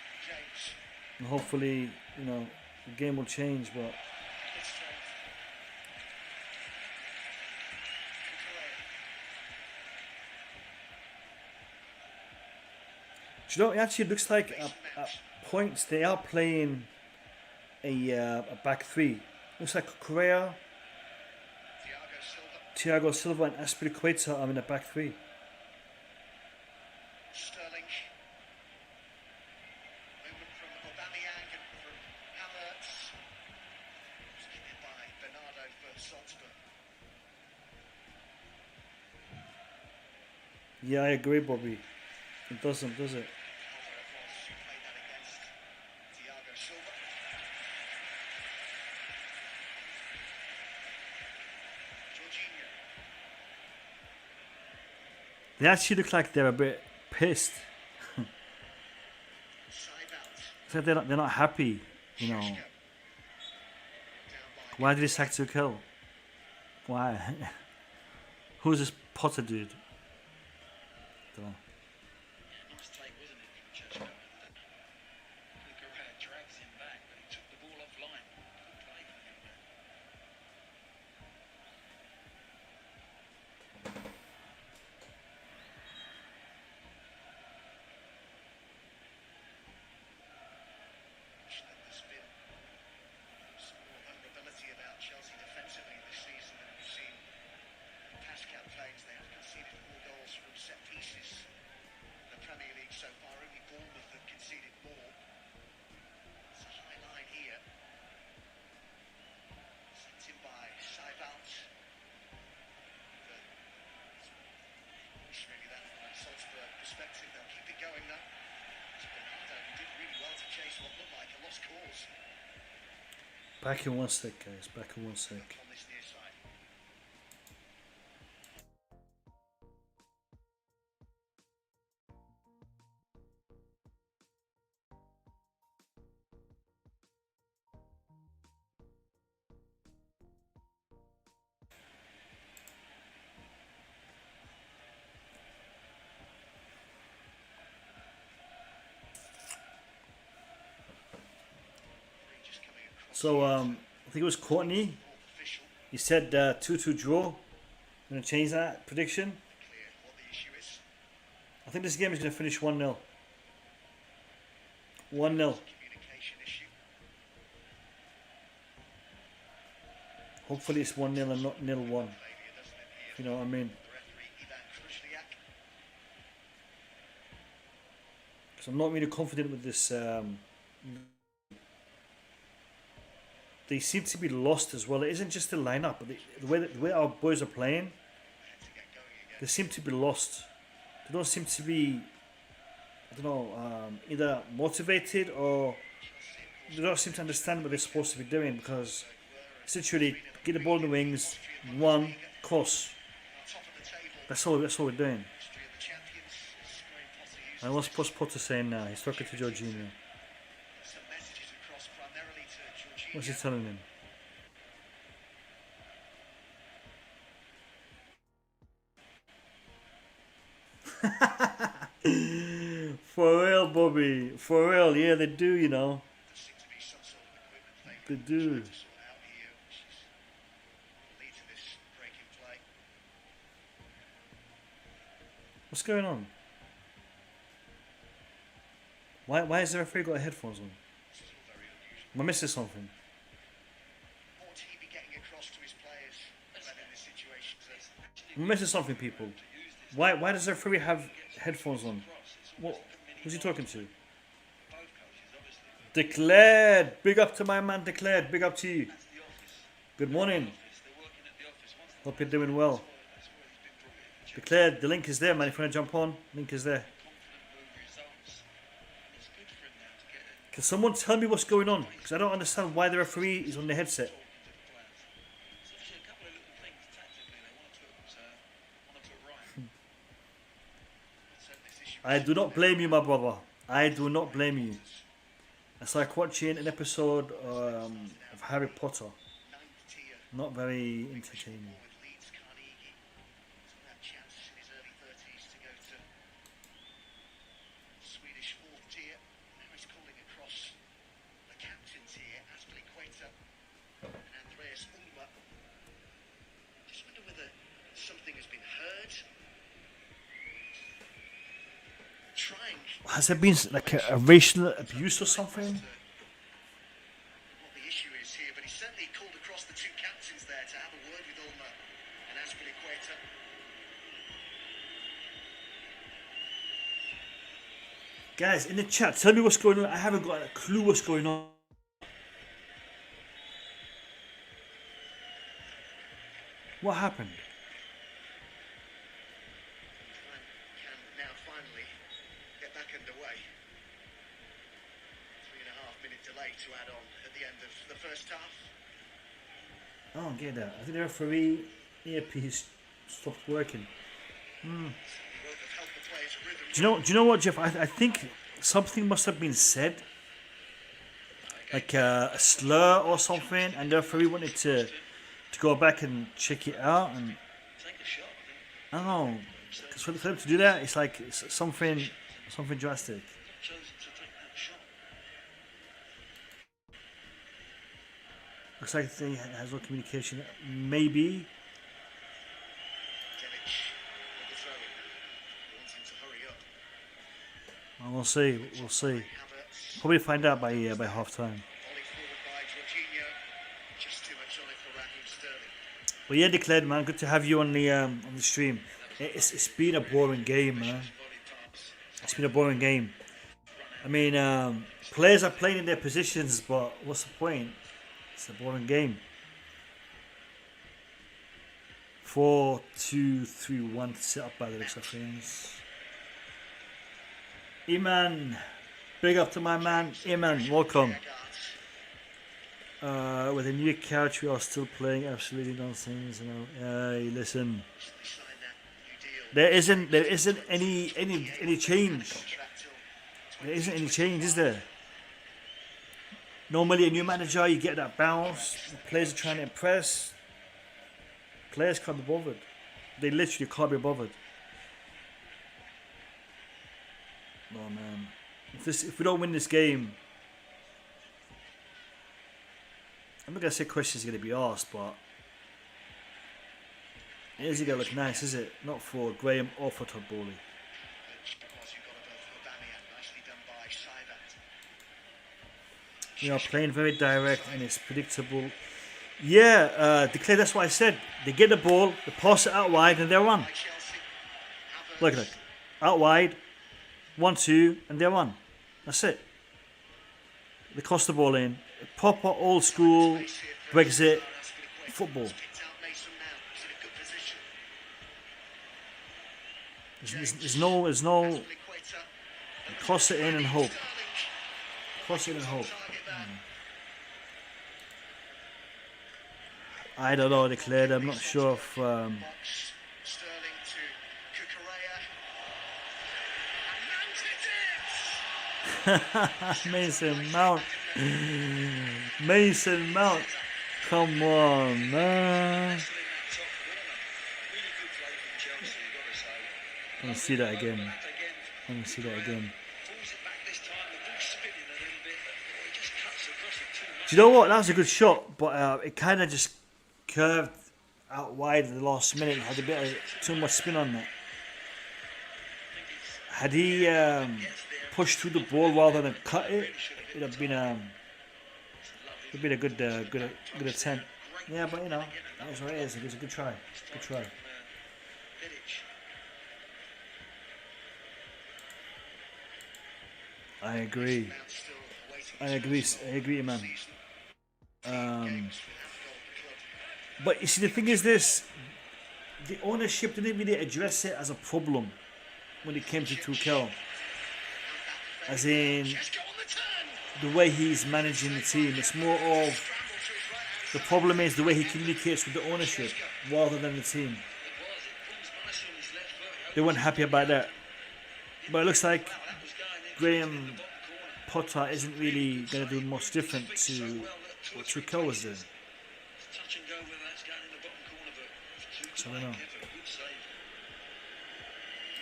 and hopefully, you know, the game will change. But do you know, it actually looks like at points they are playing a back three. Looks like Correa, Thiago Silva, and Aspilicueta are in a back three. Sterling. Movement from Aubameyang and from Havertz. It's given by Bernardo for Salzburg. Yeah, I agree, Bobby. It doesn't, does it? However, it was who played that against Thiago Silva. Jorginho. They actually look like they're a bit pissed. Side out. It's like they're not happy, you know. Down by Why did he sack to kill? Why? Who's this Potter dude? Dunno. Nice take, wasn't it, from Cheshire? Correa drags him back, but he took the ball offline. Good play from him there. There's been some more vulnerability about Chelsea defensively this season than we've seen in past campaigns. They have conceded 4 goals from set pieces in the Premier League so far. Only Bournemouth have conceded more. It's a high line here. Sent in by Seibold. It's really that from a Salzburg perspective. They'll keep it going though. It's Bernardo who did really well to chase what looked like a lost cause Back in one sec, guys. Back in one sec. on this near side. Just coming across. So, I think it was Courtney. Fourth official. He said 2-2 draw. I'm going to change that prediction. Clear what the issue is. I think this game is going to finish 1-0. 1-0. Communication issue. Hopefully it's 1-0 and not 0-1. Failure, doesn't it, here? You know what I mean? The referee Ivan Krusliak. Because I'm not really confident with this. They seem to be lost as well. It isn't just the lineup, but the way our boys are playing, Had to get going again. they seem to be lost. They don't seem to be, I don't know, either motivated or they don't seem to understand what they're supposed to be doing, because it's literally get the ball in the wings, one, cross. On top of the table, That's all we're doing. history of the champions. As Graham Potter used And what's Potter saying now? He's talking to Jorginho. some messages across primarily to Jorginho. What's he telling him? For real, Bobby. For real, yeah, they do, you know. There seems to be some sort of equipment thing They they're do. trying to sort out here, which is will lead to this break in play. What's going on? Why has the referee got headphones on? This is all very unusual. Am I missing something? What would he be getting across to his players when in this situation? Am I missing something, people? Why does the referee have headphones on? What? Who's he talking to? Both coaches, obviously. Declared! Big up to my man, Declared. Big up to you. That's the office. Good morning. They're working at the office. Once Hope you're doing well. that's where he's been brought in. Declared, the link is there, man. If you want to jump on, link is there. Confident with results. And it's good for him now to get it. Can someone tell me what's going on? Because I don't understand why the referee is on the headset. Talking to the players. It's obviously a couple of little things tactically they want to put right. So this issue I do not blame you, my brother. I do not blame you. It's like watching an episode of Harry Potter. Ninth tier. Not very entertaining. With Leeds Carnegie. He's had a chance in his early 30s to go to Swedish fourth tier. Now he's calling across the captain's here, Aspilicueta and Andreas Ulmer. Just wonder whether something has been heard. Trying Has there been like a racial abuse or something? what the issue is here, but he certainly called across the two captains there to have a word with Ulmer and Aspilicueta. Guys, in the chat, tell me what's going on. I haven't got a clue what's going on. What happened? Can now finally get back underway. 3.5-minute delay to add on at the end of the first half. I don't get that. I think the referee earpiece stopped working. He won't have helped the players' rhythm. Do you know what, Jeff? I think something must have been said, like a slur or something, and the referee wanted to go back and check it out. And Take a shot, I think. I don't know, because for them to do that, it's like it's something drastic. Chosen to take that shot. Looks like they has no communication. Maybe. Delic with the throw-in. He wants him to hurry up. Well, we'll see. We'll see. Havertz, Probably find out by half time. volley forward by Jorginho. Just too much on it for Raheem Sterling. But yeah, declared, man. Good to have you on the stream. It's been a boring game, man. Volley pass. It's been a boring game. I mean, players are playing in their positions, but what's the point? It's a boring game. 4-2-3-1 to set up by the looks of things. Iman, big up to my man. Iman, welcome. With a new couch, we are still playing absolutely nonsense. You know, listen. There isn't any change. There isn't any change, is there? Normally, a new manager, you get that bounce. The players are trying to impress. Players can't be bothered. They literally can't be bothered. Oh man, if we don't win this game, I'm not gonna say questions are gonna be asked, but it isn't gonna look nice, is it? Not for Graham or for Todd Bowley. You know, playing very direct and it's predictable. Yeah, Declare, that's what I said. They get the ball, they pass it out wide, and they run. Look at that. Out wide, 1-2, and they run. That's it. They cross the ball in. Proper old school Brexit football. There's no cross it in and hope. Cross it and hope. I don't know, Declared. I'm not sure if Sterling to Cucurella. Mason Mount. Mason Mount. Come on, man. Let me see that again. Let me see that again. Do you know what? That was a good shot, but it kind of just curved out wide at the last minute. Had a bit of too much spin on it. Had he pushed through the ball rather than cut it, it'd have been a good attempt. Yeah, but you know, that was what it is. It was a good try. Good try. I agree, man. But you see, the thing is this: the ownership didn't really address it as a problem when it came to Tuchel, as in the way he's managing the team. It's more of the problem is the way he communicates with the ownership rather than the team. They weren't happy about that, but it looks like Graham Potter isn't really going to do much different to what Tuchel was doing. Touch and go whether that's going in the bottom corner, but So I don't know. good save.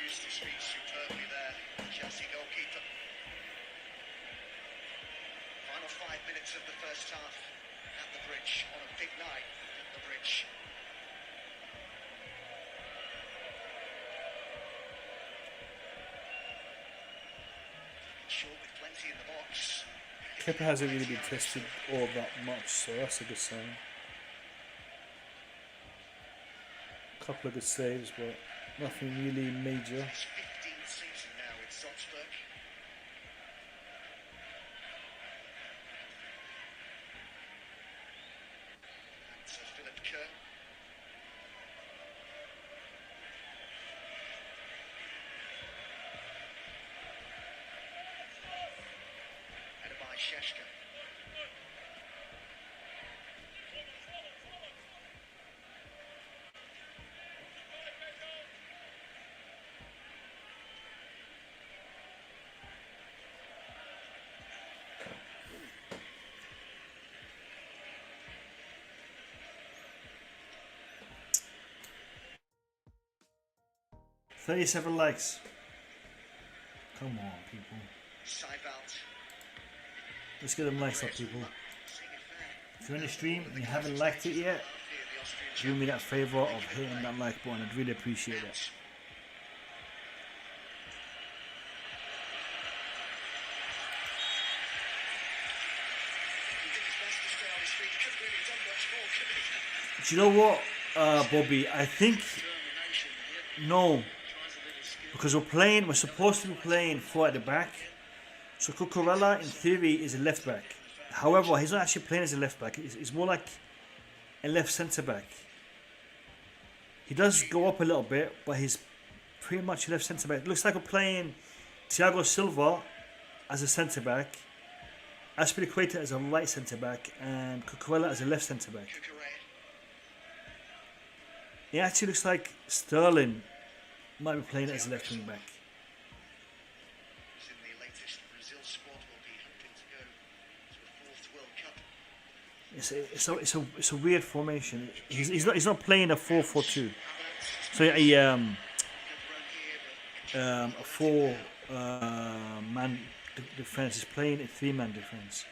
Used his feet superbly there, Chelsea goalkeeper. Final 5 minutes of the first half at the bridge, on a big night at the bridge. Short with plenty in the box. Kepa hasn't really been tested all that much, so that's a good sign. A couple of good saves, but nothing really major. His 15th season now with Salzburg. That's Philip Kerr. Headed by Sheshka. $37 likes. Come on, people. Seibelt. Let's get them likes up, people. If you're in the stream and you haven't liked it yet, do me that favor of hitting that like button. I'd really appreciate it. Do you know what, Bobby? I think no, because we're supposed to be playing 4 at the back. So Cucurella, in theory, is a left back. However, he's not actually playing as a left back. He's more like a left centre back. He does go up a little bit, but he's pretty much a left centre back. It looks like we're playing Thiago Silva as a centre back, Aspilicueta as a right centre back, and Cucurella as a left centre back. It actually looks like Sterling might be playing as a left wing back. In the latest Brazil squad will be hoping to go to a 4th World Cup. It's a weird formation. He's not playing a 4-4-2. So a 4-man defense. He's playing a 3-man defense.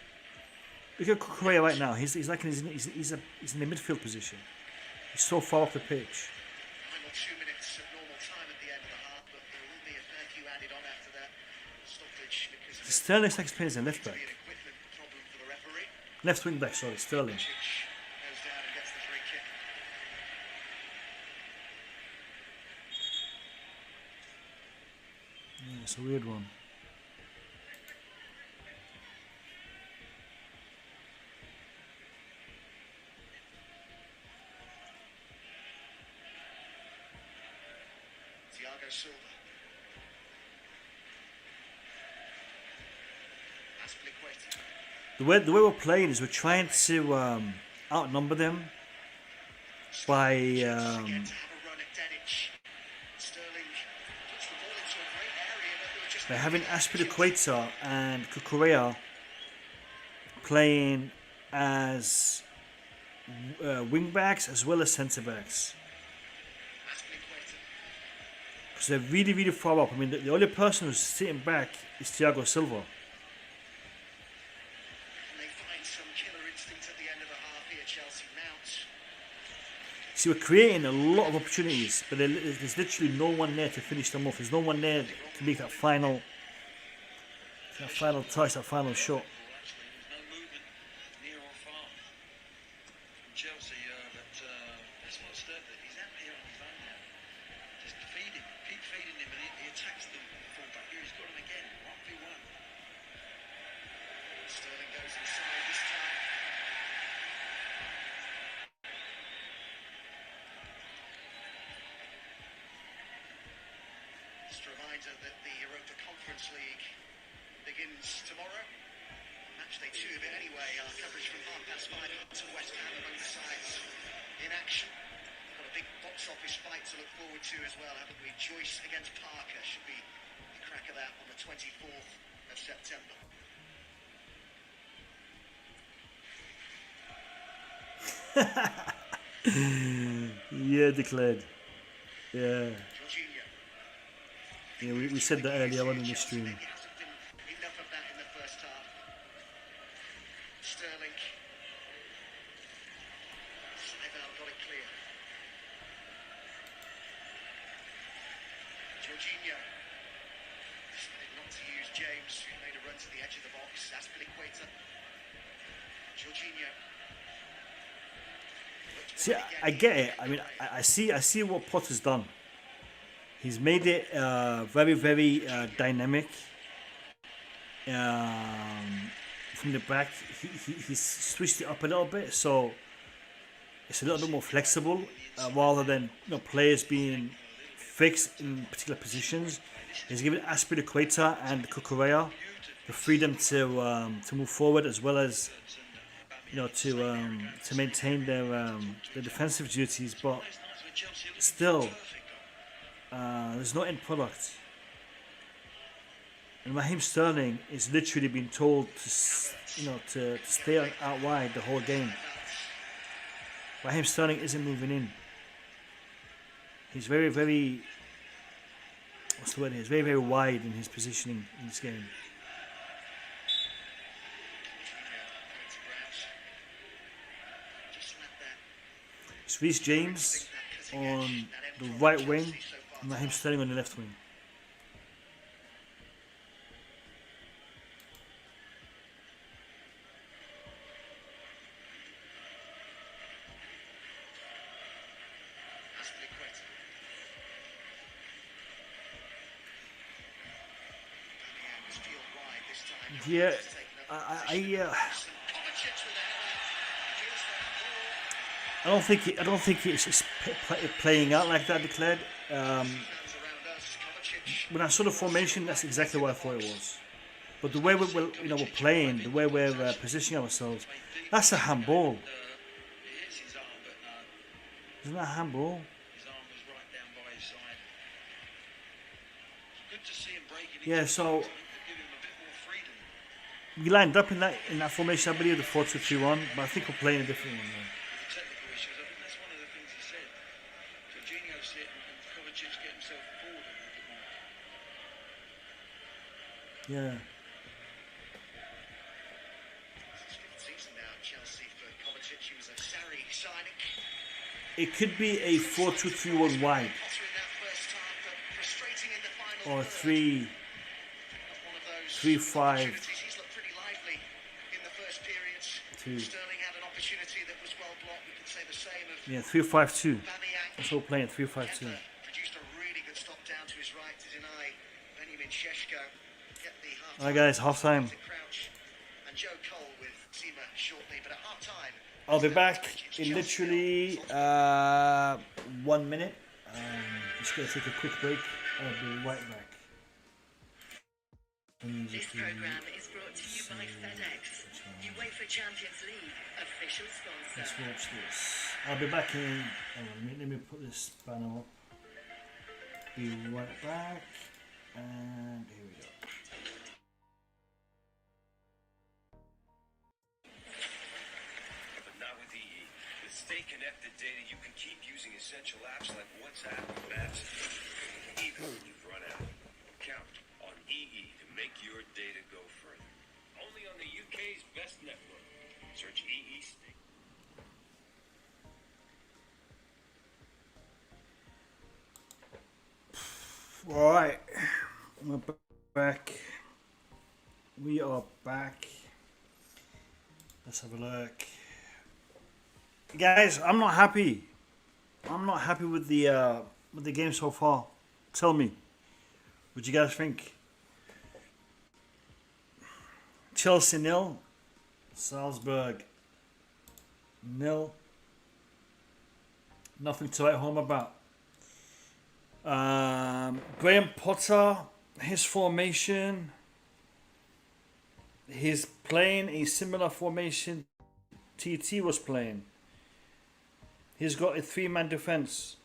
Look at Cucurella right now. He's in the midfield position. He's so far off the pitch. Final 2 minutes of normal time at the end of the half, but there will be a fair few added on after that stoppage because of Sterling looks like he's playing as a left back. an equipment problem for the referee. Left wing back, sorry, Sterling. Goes down and gets the free kick. Yeah, it's a weird one. Thiago Silva. Aspilicueta. The way we're playing is we're trying to outnumber them by Again to have a run at Dedic. Sterling puts the ball into a great area, but there were just by having Aspilicueta and Cucurella playing as wing backs as well as centre backs. Aspilicueta. Because they're really, really far up. I mean, the only person who's sitting back is Thiago Silva. And they find some killer instinct at the end of the half here, Chelsea. Mount. See, we're creating a lot of opportunities, but there's literally no one there to finish them off. There's no one there to make that final touch, that final shot. Actually, there's no movement near or far from Chelsea. That's what Sterling. He's out here on his own now. Just feed him, keep feeding him, and he attacks the fullback. Here he's got him again. 1v1. Sterling goes inside this time. Just a reminder that the Europa Conference League begins tomorrow. Match day 2 of it anyway. Our coverage from 5:30 to West Ham among the sides in action. Got a big box office fight to look forward to as well, haven't we? Joyce against Parker should be the crack of that on the 24th of September. Yeah, declared. Yeah. Jorginho. Yeah, we said that earlier on in the stream. Maybe hasn't been enough of that in the first half. Sterling. Saival got it clear. Jorginho. Decided not to use James, who made a run to the edge of the box. Aspilicueta. Jorginho. See, I get it. I mean, I see what Potter's done. He's made it very, very dynamic. From the back, he's switched it up a little bit, so it's a little bit more flexible, rather than players being fixed in particular positions. He's given Aspilicueta and Cucurella the freedom to move forward, as well as to maintain their defensive duties, but still there's no end product. And Raheem Sterling is literally being told to stay out wide the whole game. Raheem Sterling isn't moving in. He's very, very, what's the word? He's very, very wide in his positioning in this game. It's Reece James on the right wing and Raheem Sterling on the left wing. Yeah, I don't think it's playing out like that. Declared. When I saw the formation, that's exactly what I thought it was. But the way we're playing, the way we're positioning ourselves, that's a handball. Isn't that a handball? Yeah, so we lined up in that formation, I believe, the 4-2-3-1, but I think we're playing a different one now. Yeah. It could be a 4-2-3-1 wide, or 3-5. Yeah, 3-5-2. That's all playing 3-5-2. Alright guys, half time. I'll be back in literally 1 minute. Just gonna take a quick break. I'll be right back. This program is brought to you by FedEx, UEFA Champions League official sponsor. Let's watch this. I'll be back in. Let me put this banner up. Be right back. And here we go. But not with EE. With Stay Connected data, you can keep using essential apps like WhatsApp and Maps, even when you've run out. Count on EE to make your data go further. Only on the UK's best network. Search EE Stay. Alright, we're back. We are back. Let's have a look. Guys, I'm not happy. I'm not happy with the game so far. Tell me, what you guys think? Chelsea 0, Salzburg 0. Nothing to write home about. Graham Potter, his formation, he's playing a similar formation TT was playing. He's got a 3-man defense.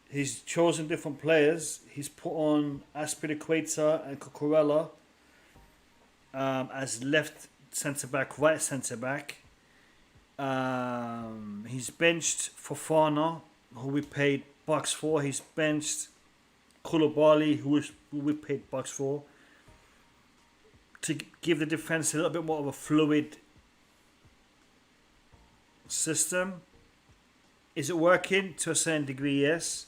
He's chosen different players. He's put on Aspilicueta and Cucurella as left centre back, right centre back. He's benched Fofana, who we paid bucks for. He's benched Koulibaly, who we paid bucks for, to give the defence a little bit more of a fluid system. Is it working? To a certain degree, yes.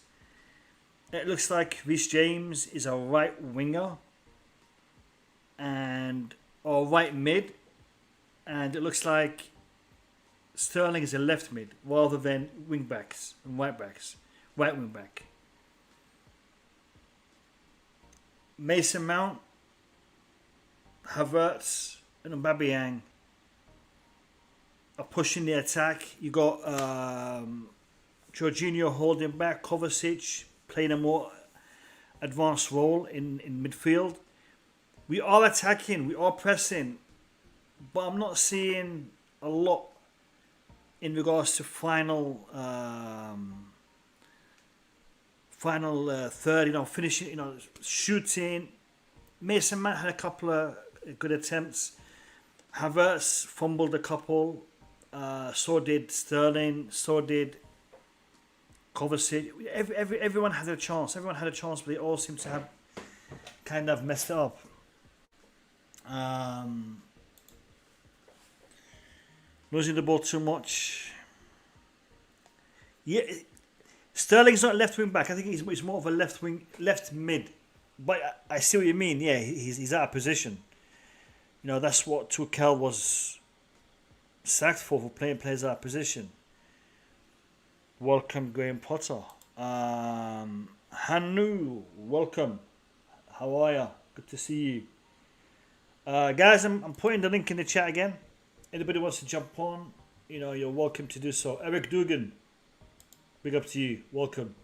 It looks like Reece James is a right winger or right mid, and it looks like Sterling is a left mid rather than wing backs and right backs. Right wing back. Mason Mount, Havertz, and Aubameyang are pushing the attack. You got Jorginho holding back, Kovacic playing a more advanced role in midfield. We are attacking, we are pressing, but I'm not seeing a lot in regards to final third, finishing, shooting. Mason Mount had a couple of good attempts. Havertz fumbled a couple. So did Sterling. So did Kovacic. Everyone had a chance. Everyone had a chance, but they all seem to have kind of messed it up. Losing the ball too much. Yeah, Sterling's not left wing back. I think he's more of a left mid. But I see what you mean. Yeah, he's out of position. That's what Tuchel was sacked for playing players out of position. Welcome, Graham Potter. Hanu, welcome. How are ya? Good to see you. Guys, I'm putting the link in the chat again. Anybody wants to jump on, you're welcome to do so. Eric Dugan, big up to you. Welcome.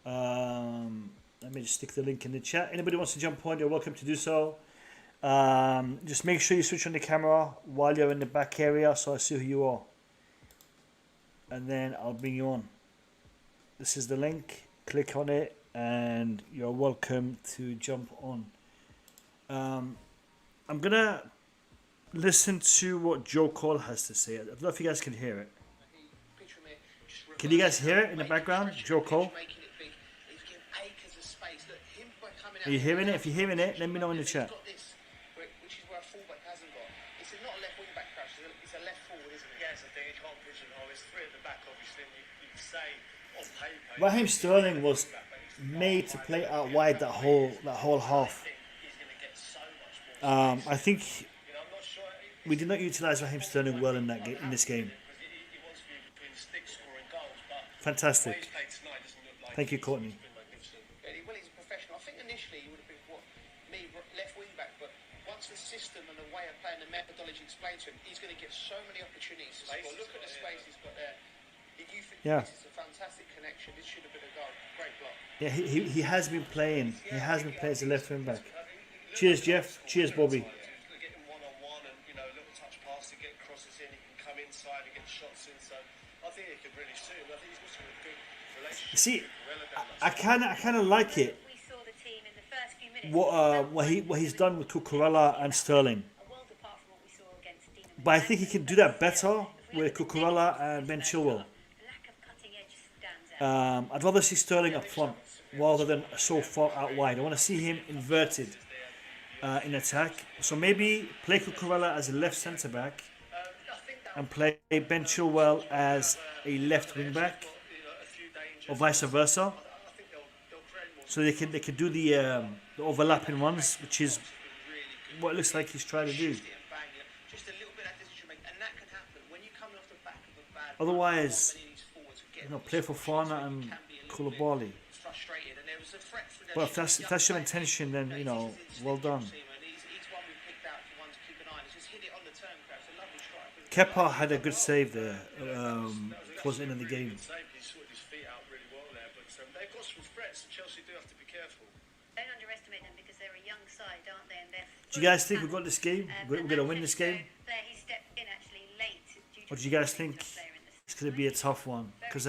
Let me just stick the link in the chat. Anybody wants to jump on, you're welcome to do so. Just make sure you switch on the camera while you're in the back area so I see who you are. And then I'll bring you on. This is the link. Click on it and you're welcome to jump on. I'm going to listen to what Joe Cole has to say. I don't know if you guys can hear it. Can you guys hear it in the background? Joe Cole? Are you hearing it? If you're hearing it, let me know in the chat. Which is where a fullback hasn't got. It's not a left wing back crash, it's a left forward, isn't it? Yes, I think you can't pigeonhole. There's three at the back, obviously, and you'd say on paper. Raheem Sterling was made to play out wide that whole half. I think we did not utilise Raheem Sterling well in this game. Fantastic. Thank you, Courtney. Well, he's a professional. I think initially he would have been left wing back, but once the system and the way of playing, the methodology explained to him, he's going to get so many opportunities. Look at the space he's got there. Yeah. This is a fantastic connection. This should have been a goal. Great block. Yeah, he has been playing. He has been playing as a left wing back. Cheers, Jeff. Cheers, Bobby. Get him one-on-one and, little touch pass to get crosses in. He can come inside and get shots in. So I think he could really suit him. I think he's got a good relationship. See, I kind of like it. We saw the team in the first few minutes. What he's done with Cucurella and Sterling. A world apart from what we saw against Dinamo. But I think he can do that better with Cucurella and Ben Chilwell. Lack of cutting edge stands out. I'd rather see Sterling up front rather than so far out wide. I want to see him inverted in attack. So maybe play Cucurella as a left centre back and play Ben Chilwell as a left wing back, or vice versa. So they can do the overlapping ones, which is what it looks like he's trying to do. Otherwise, play for Fofana and Koulibaly. But if that's your intention, then well done. Kepa had a good save there towards the end of the game. He's sorted his feet out really well there, but they've got some threats, and Chelsea do have to be careful. Don't underestimate them because they're a young side, aren't they? And Do you guys think we've got this game? We're going to win this game? He stepped in actually late. What do you guys think? It's going to be a tough one because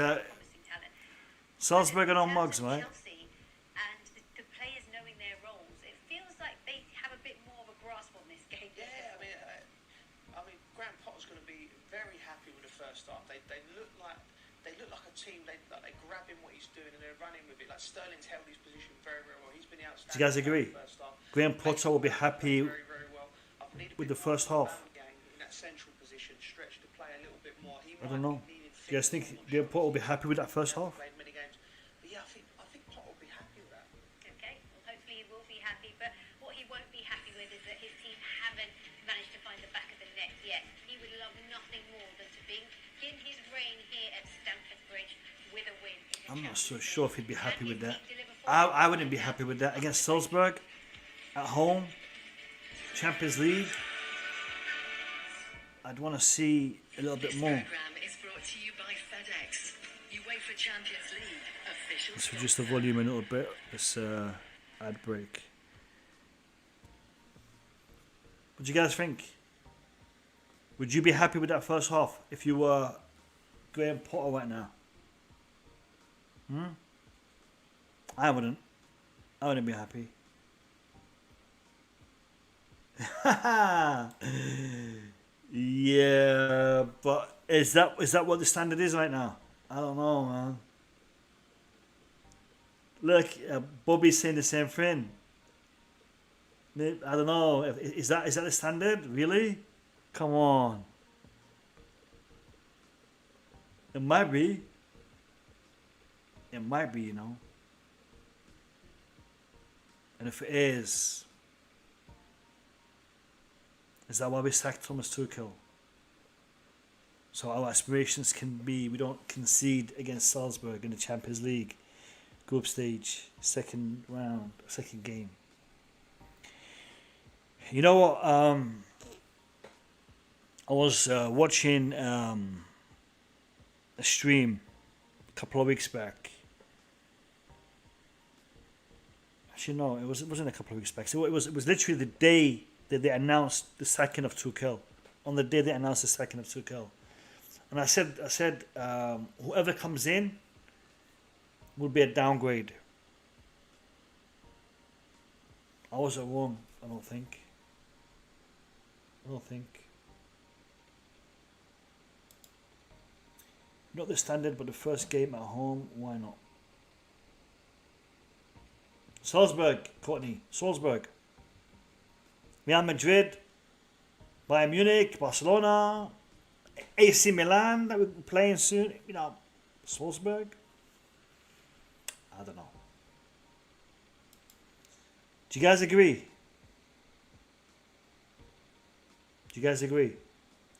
Salzburg are on mugs, right? Chelsea and the players knowing their roles, it feels like they have a bit more of a grasp on this game team, they grab him what he's doing and they're running with it. Like Sterling's held his position very, very well. He's been outstanding. Do you guys agree? in the first half. Graham Potter will be happy Very, very well. I need a with bit the more first from half. Aubameyang in that central position, stretch to play a little bit more. He I don't might know. be needing Do you guys fitness, think I'm not Graham sure. Potter will be happy with that first half? Played many games. But yeah, I think Potter will be happy with that. Okay, well hopefully he will be happy, but what he won't be happy with is that his team haven't managed to find the back of the net yet. He would love nothing more than to begin his reign here at Stamford Bridge with a win. I'm not so sure if he'd be happy with that. I wouldn't be happy with that. Against Salzburg, at home, Champions League, I'd want to see a little bit This more. program is brought to you by FedEx, UEFA Champions League official. Let's reduce the volume a little bit. This ad break. What do you guys think? Would you be happy with that first half if you were Graham Potter right now? I wouldn't. I wouldn't be happy. Yeah, but is that what the standard is right now? I don't know, man. Look, Bobby's saying the same thing. I don't know. Is that the standard? Really? Come on. It might be. It might be, you know. And if it is that why we sacked Thomas Tuchel? So our aspirations can be we don't concede against Salzburg in the Champions League group stage, second round, second game. You know what? I was watching a stream a couple of weeks back. Actually, no, it wasn't a couple of weeks back. So it was literally the day that they announced the sacking of Tuchel. On the day they announced the sacking of Tuchel, and I said, whoever comes in will be a downgrade. I was wrong. I don't think. Not the standard, but the first game at home. Why not? Salzburg, Courtney. Salzburg. Real Madrid, Bayern Munich, Barcelona, AC Milan that we're playing soon. You know, Salzburg. I don't know. Do you guys agree?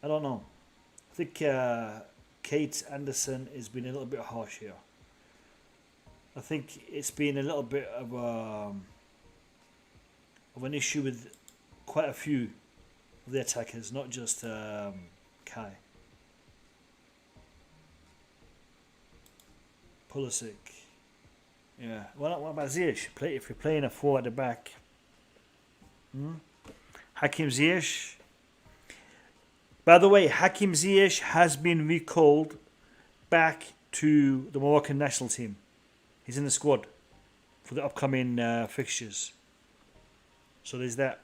I don't know. I think Kate Anderson has been a little bit harsh here. I think it's been a little bit of an issue with quite a few of the attackers, not just Kai. Pulisic. Yeah. What about Ziyech? If you're playing a 4 at the back. Hakim Ziyech. By the way, Hakim Ziyech has been recalled back to the Moroccan national team. He's in the squad for the upcoming fixtures. So there's that.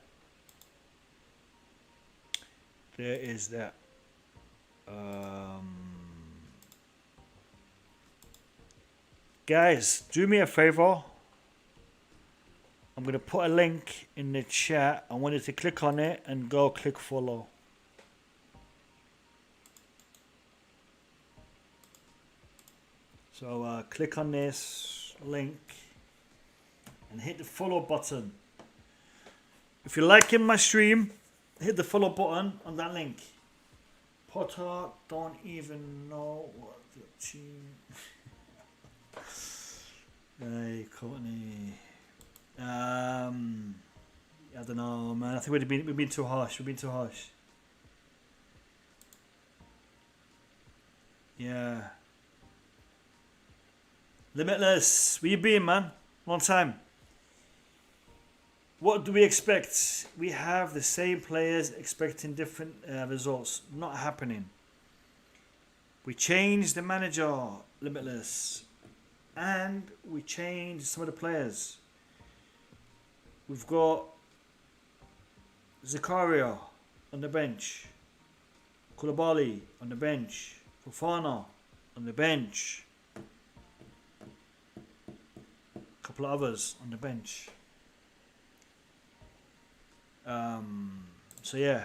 There is that. Guys, do me a favor. I'm going to put a link in the chat. I want you to click on it and go click follow. So click on this link and hit the follow button. If you're liking my stream, hit the follow button on that link. Potter don't even know what the team. Hey, Courtney. I don't know, man. I think we've been too harsh. Yeah. Limitless, where you been, man? Long time. What do we expect? We have the same players expecting different results. Not happening. We changed the manager, Limitless. And we changed some of the players. We've got Zakaria on the bench. Koulibaly on the bench. Fofana on the bench. couple of others on the bench. So yeah,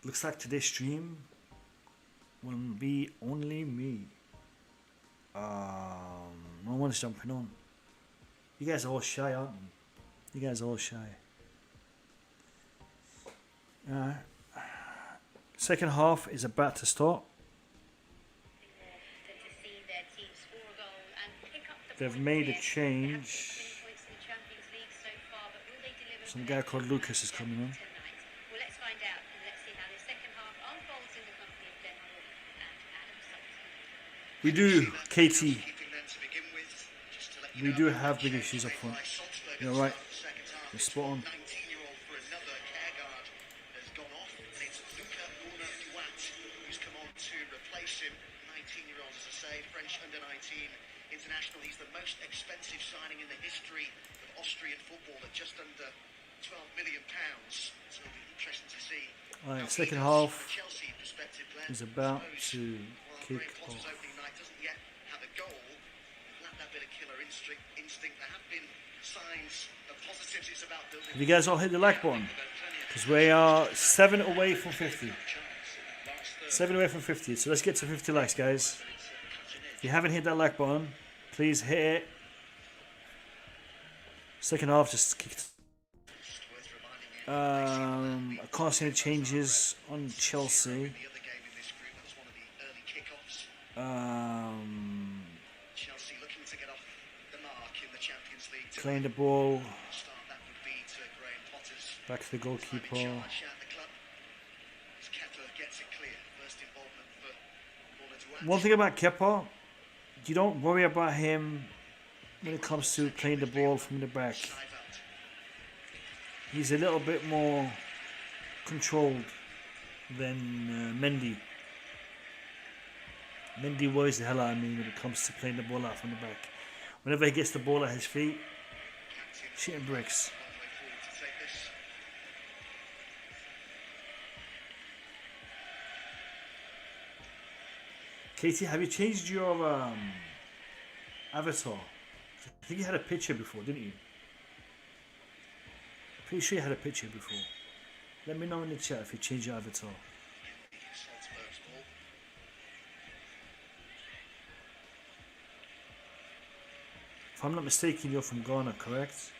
looks like today's stream will be only me. No one's jumping on. You guys are all shy, aren't you? You guys are all shy. Second half is about to start. They've made a change. Some guy called Lucas is coming on. Well, let's find out and let's see how the second half unfolds in the company of Denmark and Adam Salzburg. We do, Katie. We do have big issues up front. You're right. You're spot on. 19-year-old for another care guard has gone off, and it's Luca who's come on to replace him. 19-year-old, as I say, French under-19 international. He's the most expensive signing in the history of Austrian football at just under £12 million. So it'll be interesting to see. Alright, second half is about to kick off. Opening night doesn't yet have a goal. Lack that bit of killer instinct. There have been signs of positives. It's about building. Have you guys all hit the like button? Because we are 7 away from 50. 7 away from 50. So let's get to 50 likes, guys. If you haven't hit that like button, please hit it. Second half just kicked. I can't see any changes on Chelsea. Chelsea looking to get off the mark in the Champions League. Playing the ball. Start that would be to Graham Potter's Back to the goalkeeper. charge at the club. As Kepa gets it clear. First involvement for Paula Duarte. One thing about Kepa, you don't worry about him when it comes to playing the ball from the back. He's a little bit more controlled than Mendy. Mendy worries the hell out of me when it comes to playing the ball out from the back. Whenever he gets the ball at his feet, shitting bricks. Katie, have you changed your avatar? I think you had a picture before, didn't you? Pretty sure you had a picture before. Let me know in the chat if you changed your avatar. If I'm not mistaken, you're from Ghana, correct?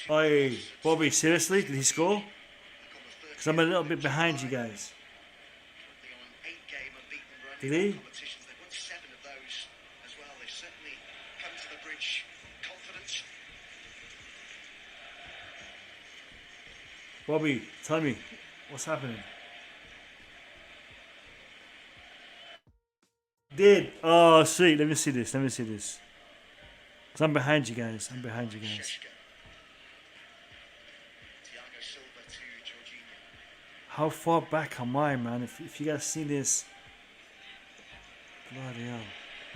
Oi, Bobby, seriously? Did he score? Because I'm a little bit behind you guys. Did he? Bobby, tell me, what's happening? Did? Oh, sweet. Let me see this. Let me see this. Because I'm behind you guys. I'm behind you guys. How far back am I, man? If you guys see this. Bloody hell.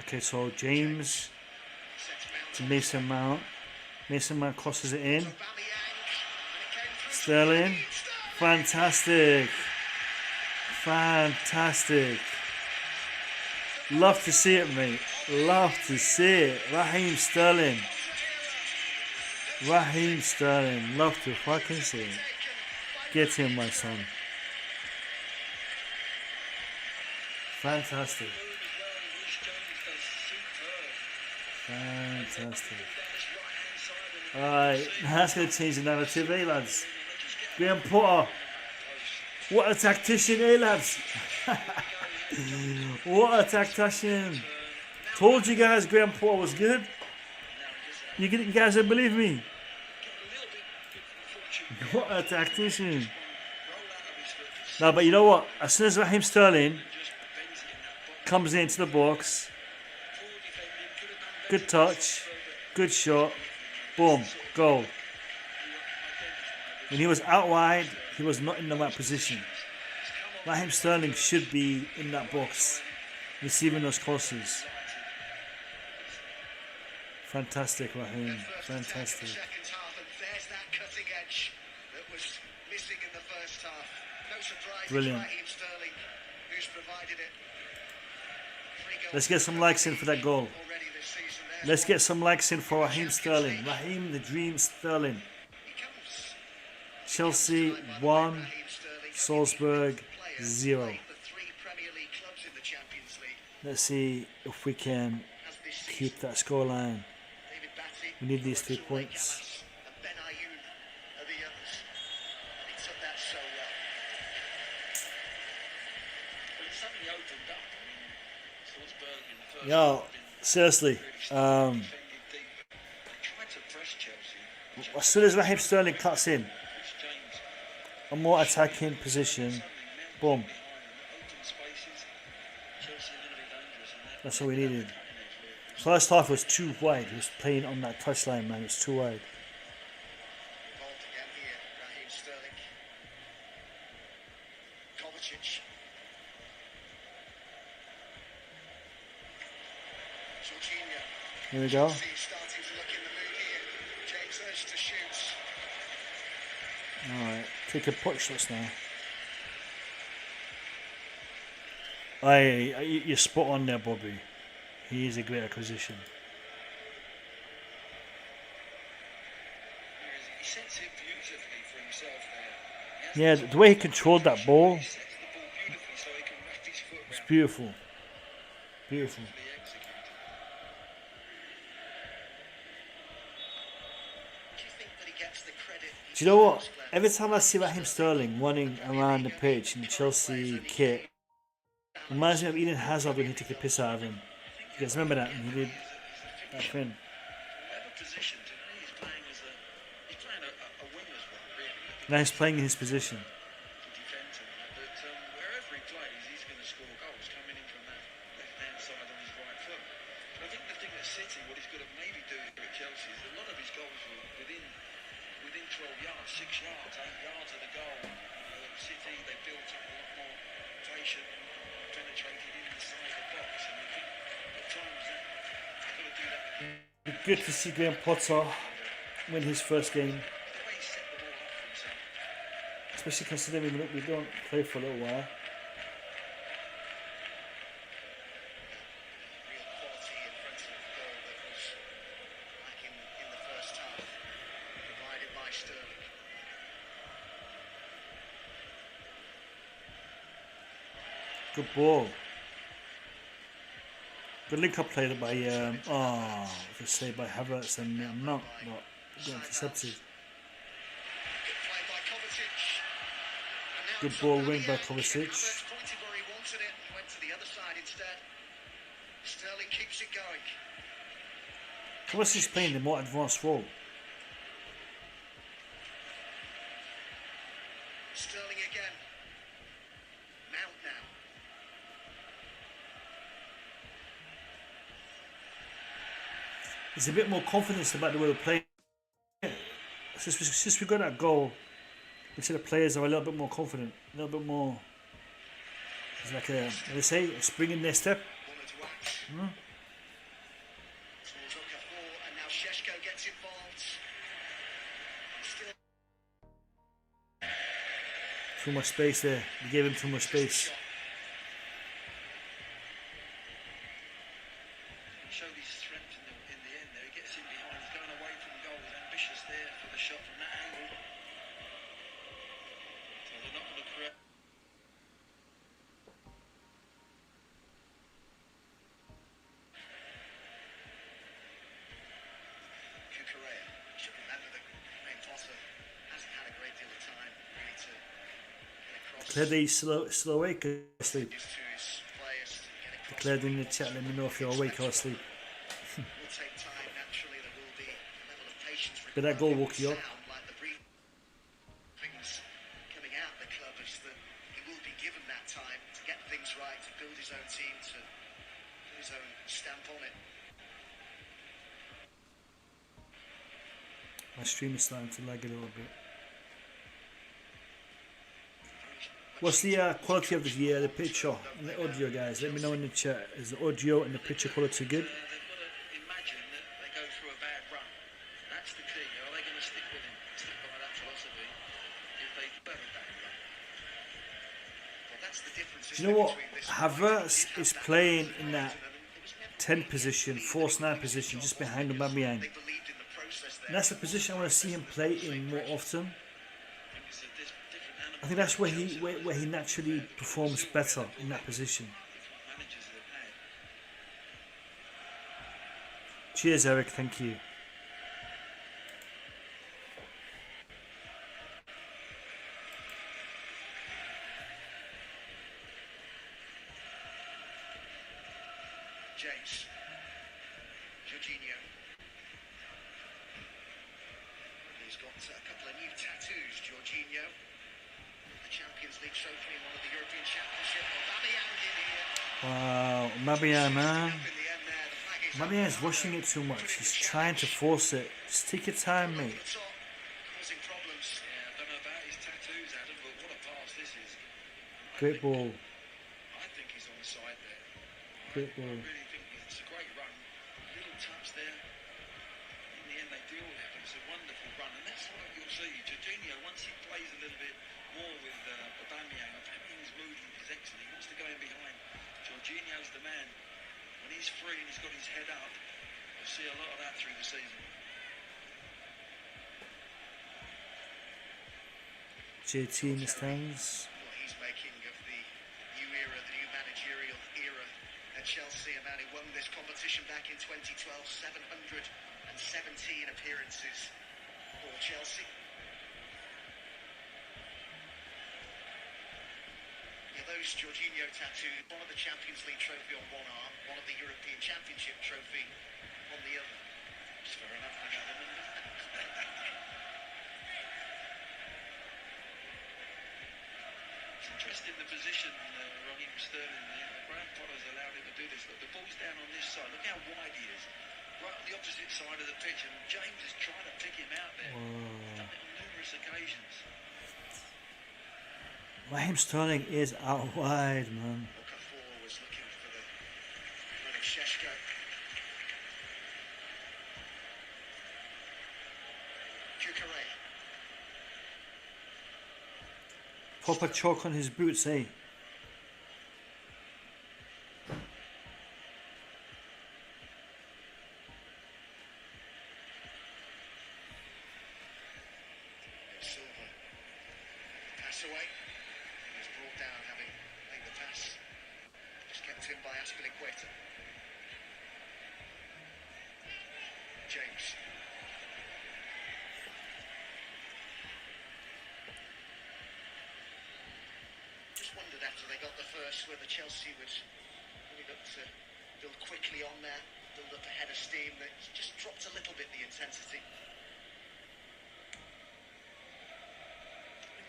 Okay, so James to Mason Mount. Mason Mount crosses it in. Sterling. Fantastic. Fantastic. Love to see it, mate. Love to see it. Raheem Sterling. Raheem Sterling. Love to fucking see it. Get him, my son. Fantastic. Fantastic. Alright, that's going to change the narrative, eh, lads? Graham Potter. What a tactician, eh, lads? What a tactician. Told you guys Graham Potter was good. You guys don't believe me. What a tactician. No, but you know what? As soon as Raheem Sterling comes into the box, good touch, good shot, boom, goal. When he was out wide, he was not in the right position. Raheem Sterling should be in that box, receiving those crosses. Fantastic, Raheem. Fantastic. Second half, and there's that cutting edge that was missing in the first half. No surprise, Brilliant. it's Raheem Sterling who's provided it. Three goals Let's get some likes in for that goal. already this season. There's Let's one. get some likes in for Raheem Sterling. Raheem the Dream Sterling. He comes Chelsea tonight, by the way, 1, Raheem Sterling, Salzburg player to 0. play for 3 Premier League clubs in the Champions League. Let's see if we can As this season, keep that scoreline. David Batty, We need these 3 Lorenzo points. Gallas, and Ben Ayoub are the others. And he took that so well. Well, it suddenly opened up. I mean, Salzburg in the first Yo, half have been seriously, defended deep. They tried to press Chelsea. as soon as Raheem Sterling cuts in, Chris James a more attacking position, boom. behind them, open spaces. Chelsea are going to be dangerous, and That's all we needed. cutting edge really. First half was too wide. He was playing on that touchline, man. It's too wide. Involved again here, Raheem Sterling. Kovacic. Jorginho. Here we go. See, starting to look in the mood here. James urged to shoot. Alright, take a pot shots now. You're spot on there, Bobby. He is a great acquisition. He sets it beautifully for himself there. Yeah, the way he controlled that ball, He sets the ball beautifully so he can wrap his foot it's around beautiful. Beautiful. it, executed. Do you think that he gets the credit? Do you know what? Every time I see Raheem Sterling running around the pitch in the Chelsea kit, reminds me of Eden Hazard when he took the piss out of him. You guys remember that? When he did that thing. Whatever position today he's playing he's playing a winger's role really. Now he's playing in his position. To defend him, but wherever he plays, he's going to score goals coming in from that left-hand side on his right foot. But I think the thing at City, what he's got to maybe do here at Chelsea, is a lot of his goals were within 12 yards, 6 yards, 8 yards of the goal. City, they built up a lot more rotation and penetrated inside the box, and I think at times they've got to do that again. Good to see Graham Potter win his first game, The way he set the ball up for himself. especially considering we don't play for a little while. Real quality in front of the goal that was lacking in the first half. Provided by Sterling. Good ball. Good link-up play by let's say by Havertz and Mount, but got intercepted. Good play by Kovacic. And now Good it's ball up win by Havertz. Kovacic. Havertz pointed where he wanted it and went to the other side instead. Sterling keeps it going. Kovacic is playing the more advanced role. Sterling again. Mount now. There's a bit more confidence about the way we're playing. Since we got that goal, we see the players are a little bit more confident, a little bit more. It's like they say, a spring in their step. Corner to Wax. Towards Okafor, and now Šeško gets involved. Still Too much space there. We gave him too much space. He showed his strength in the end there. He gets in behind, he's going away from goal, he's ambitious there for the shot from that angle. So they're not going to create. Cucurella. You should remember that Graham Potter hasn't had a great deal of time really to get across. Declare the still awake or asleep. Used to his players to get across. Declare in the chat, let me know if you're awake or asleep. Will take time. Naturally, there will be a level of patience But that goal required. woke you up. Sound like the brief things coming out the club is that he will be given that time to get things right, to build his own team, to put his own stamp on it. My stream is starting to lag a little bit. What's the quality of the picture and the audio, guys? Let me know in the chat. Is the audio and the picture quality good? They've got to imagine that they go through a bad run. That's the key. Are they going to stick with him? Stick by that philosophy? If they do have a bad run, Do you know what? Havertz is playing in that 10 position, false 9 position, just behind Aubameyang. They believed in the process there. And that's the position I want to see him play in more often. It's a different animal. I think that's where he naturally performs better, in that position. Different managers they've had. Cheers, Eric. Thank you. James. Jorginho. He's got a couple of new tattoos, Jorginho. The Champions League trophy and one of the European Championship. Aubameyang in here. Wow, Aubameyang, man. Up in the end there. The flag is Aubameyang's rushing it too much. He's trying to force it. Just take your time, over mate. the top, causing problems. Yeah, I don't know about his tattoos, Adam, but what a pass this is. Great ball. I think he's on the side there. Great I ball. really think it's a great run. Little touch there. In the end, they deal with it. It's a wonderful run, and that's what you'll see. Jorginho, once he plays a little bit more with Aubameyang, Aubameyang's movement is excellent. He wants to go in behind. Jorginho's the man. When he's free and he's got his head up, you'll see a lot of that through the season. JT in the stands. What he's making of the new era, the new managerial era at Chelsea. A man who won this competition back in 2012, 717 appearances for Chelsea. Yeah, those Jorginho tattoos, one of the Champions League trophy on one arm, one of the European Championship trophy on the other. It's fair enough. I got them. It's interesting the position Raheem Sterling. Graham Potter's allowed him to do this. Look, the ball's down on this side. Look how wide he is. Right on the opposite side of the pitch, and James is trying to pick him out there. He's done it on numerous occasions. Raheem Sterling is out wide, man. Okafor was looking for the run of Sheshko. Cucurella. Proper chalk on his boots, eh? Silva. Pass away. He was brought down having made the pass. Just kept in by Aspilicueta. James. Just wondered after they got the first whether Chelsea would really look to build quickly on there, build up a head of steam. That just dropped a little bit the intensity.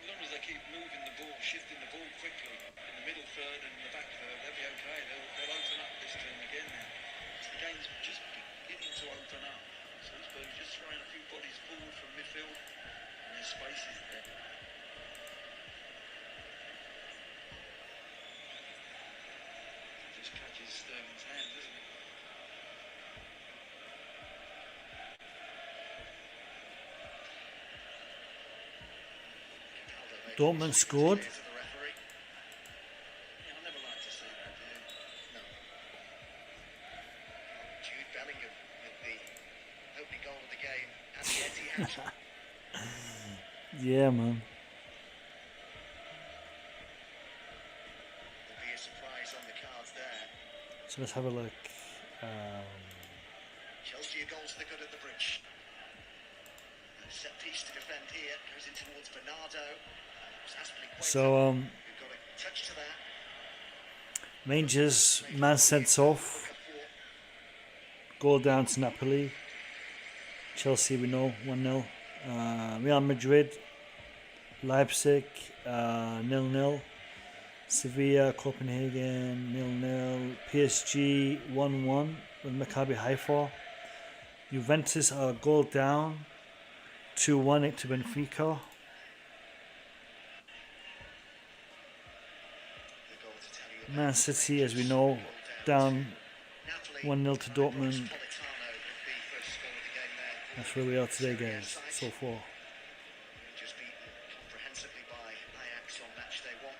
As long as they keep moving the ball, shifting the ball quickly in the middle third and the back third, they'll be okay. They'll open up this term again now. The game's just beginning to open up. Salzburg's just throwing a few bodies forward from midfield, and there's spaces there. Just catches Sterling's hand, doesn't it? Dortmund scored. To the referee. Yeah, I never like to see that, do you? No. Jude Bellingham with the opening goal of the game at the Etihad. Yeah, man. There'll be a surprise on the cards there. So let's have a look. Chelsea a goal to the good at the bridge. A set piece to defend here. Goes in towards Bernardo. It's Aspilicueta So, who got a touch to that. Rangers, man sent off. Okafor. Goal down to Napoli. Chelsea, we know, 1-0. Real Madrid, Leipzig, 0-0. Sevilla, Copenhagen, 0-0. PSG, 1-1 with Maccabi Haifa. Juventus are a goal down, 2-1 to Benfica. The goal to tell you about Man City, as we know, down Napoli. 1-0 to Dortmund. Politano with the first goal of the game there. That's where we are today, guys, so far. Just beaten comprehensively by Ajax on match day one.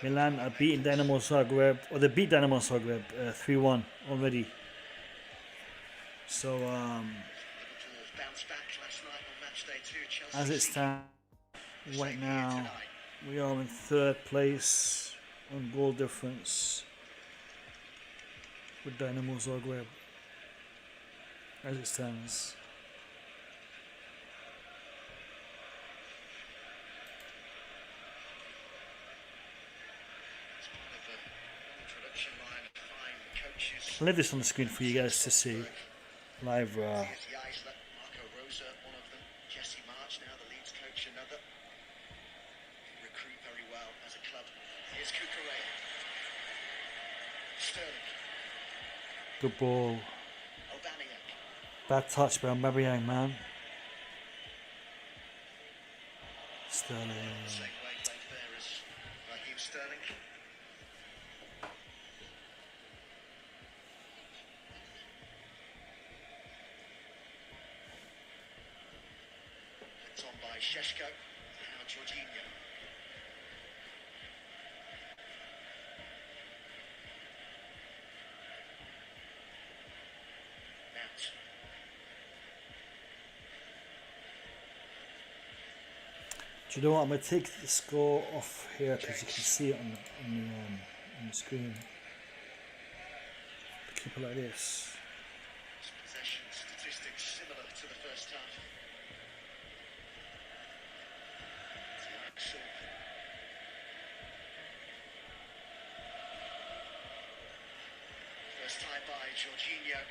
Milan are beating Dynamo Zagreb, or they beat Dynamo Zagreb 3-1 already. So Liverpool bounced back last night on match day 2. Chelsea as it seeking stands the right same here now, tonight. we are in third place on goal difference with Dynamo Zagreb. As it stands. It's part of a long production line of fine coaches. I'll leave this on the screen for you guys to see live. Here's Geisler, Marco Rosa, one of them. Jesse March, now the Leeds coach, another. Recruit very well as a club. Here's Kukurea. Sterling. Good ball. Aubameyang. Bad touch by Aubameyang, man. Sterling. Same wavelength there as Raheem Sterling. It's on by Šeško. Now Jorginho. Mount. Do you know what? I'm going to take the score off here because you can see it on the screen. Keep it like this. Possession statistics similar to the first half. Axel. First time by Jorginho.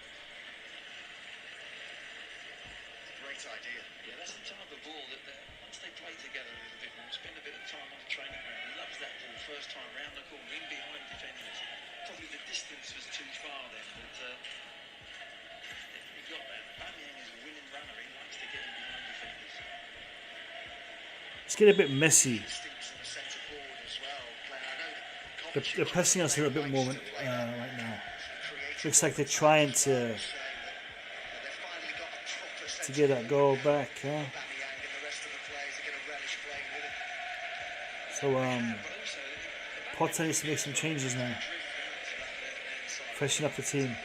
Great idea. Yeah, that's the type of ball that once they play together a little bit more, spend a bit of time on the training ground, he loves that ball first time round the corner, in behind defenders. Probably the distance was too far then, but he got that. Aubameyang is a winning runner, he likes to get in behind defenders. It's getting a bit messy. Instincts in the centre forward as well. Glenn, I know that They're pressing us a little bit more right now. Looks like they're trying to get that goal back. Yeah. So Potter needs to make some changes now. Freshen up the team.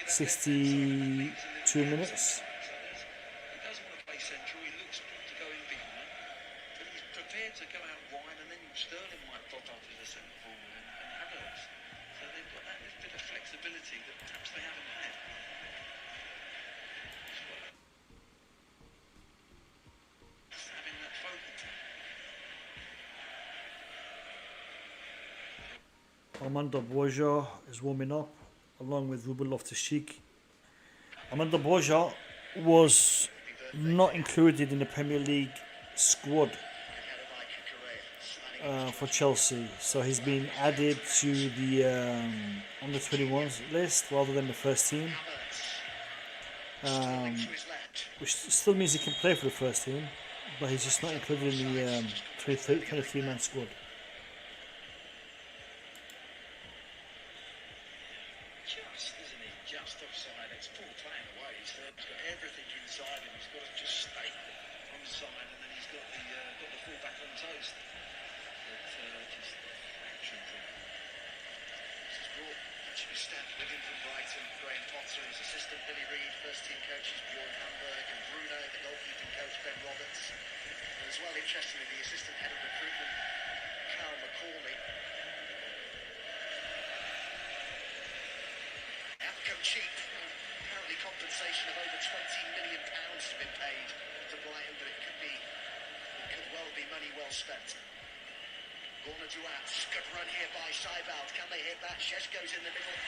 62 minutes. He doesn't want to play central, he looks to go in behind, but he's prepared to go out wide, and then Sterling might pop up as a centre forward and Havertz. So they've got that little bit of flexibility that perhaps they haven't had. Just having that focal point. Armando Broja is warming up along with Ruben Loftus-Cheek. Armando Broja was not included in the Premier League squad for Chelsea, so he's been added to the under 21s list rather than the first team, which still means he can play for the first team, but he's just not included in the 23-man squad. Just, isn't he? Just offside. It's poor playing away. He's got everything inside him. He's got to just stay onside, and then he's got the fullback on toast. But just action from him. This is brought actually stamped with him from Brighton. Graham Potter, his assistant Billy Reid, first team coaches Bjorn Hamburg and Bruno, the goalkeeping coach Ben Roberts. And as well, interestingly, the assistant head of recruitment, Carl McCauley. Outcome cheap. Apparently compensation of over £20 million has been paid to Brighton, but it could well be money well spent. Corner to Ants. Good run here by Seibald. Can they hit that? Šeško's in the middle.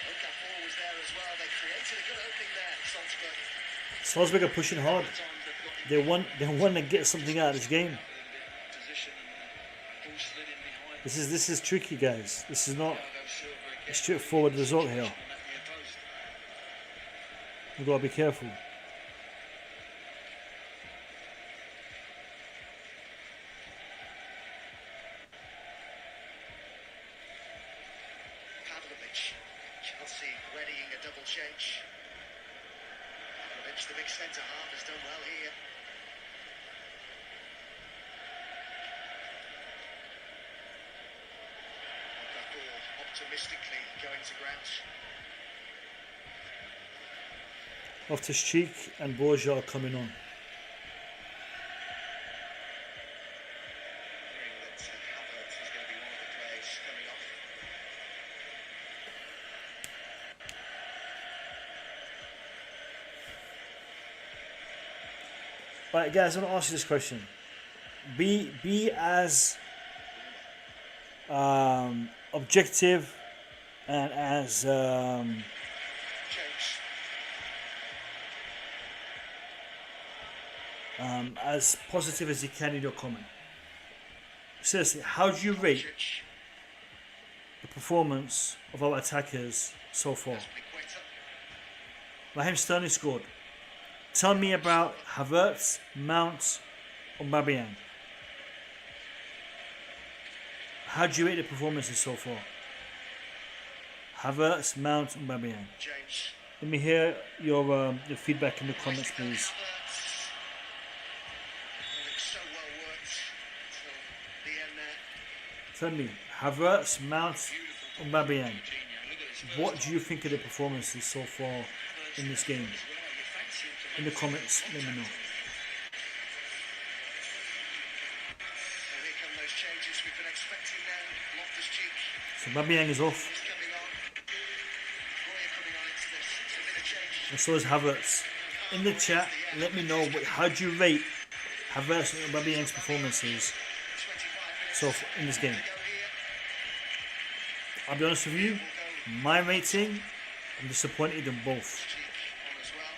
Okafor was there as well. They created a good opening there, Salzburg. Salzburg are pushing hard. They want to get something out of this game. This is tricky, guys. This is not a straightforward result here. We've got to be careful. Pavlovic. Chelsea readying a double change. Pavlovic, the big centre half, has done well here. optimistically going to ground. Loftus Cheek and Borja are coming on. Hearing that Havertz is going to be one of the players coming off. Right, guys, I want to ask you this question. Be as objective and as James. as positive as you can in your comment. Seriously, how do you rate Kovacic. the performance of our attackers so far? Azpilicueta. Raheem Sterling scored. Tell me about Havertz, Mount, or Aubameyang. How do you rate the performances so far? Havertz, Mount, and Aubameyang. James. Let me hear your feedback in the comments, Havertz. please. And it's so well worked till the end there. Tell me, Havertz, Mount, and Aubameyang. What do you think of the performances so far in this game? In the comments, let me know. Well, here come those changes we've been expecting now. Loftus Cheek So Aubameyang is off, is coming on. Roy coming on into this. It's a bit of change. and so is Havertz. In the chat, let me know how do you rate Havertz and Aubameyang's performances 25 minutes so in this game. to go here. I'll be honest with you, my rating, I'm disappointed in both. Cheek on as well.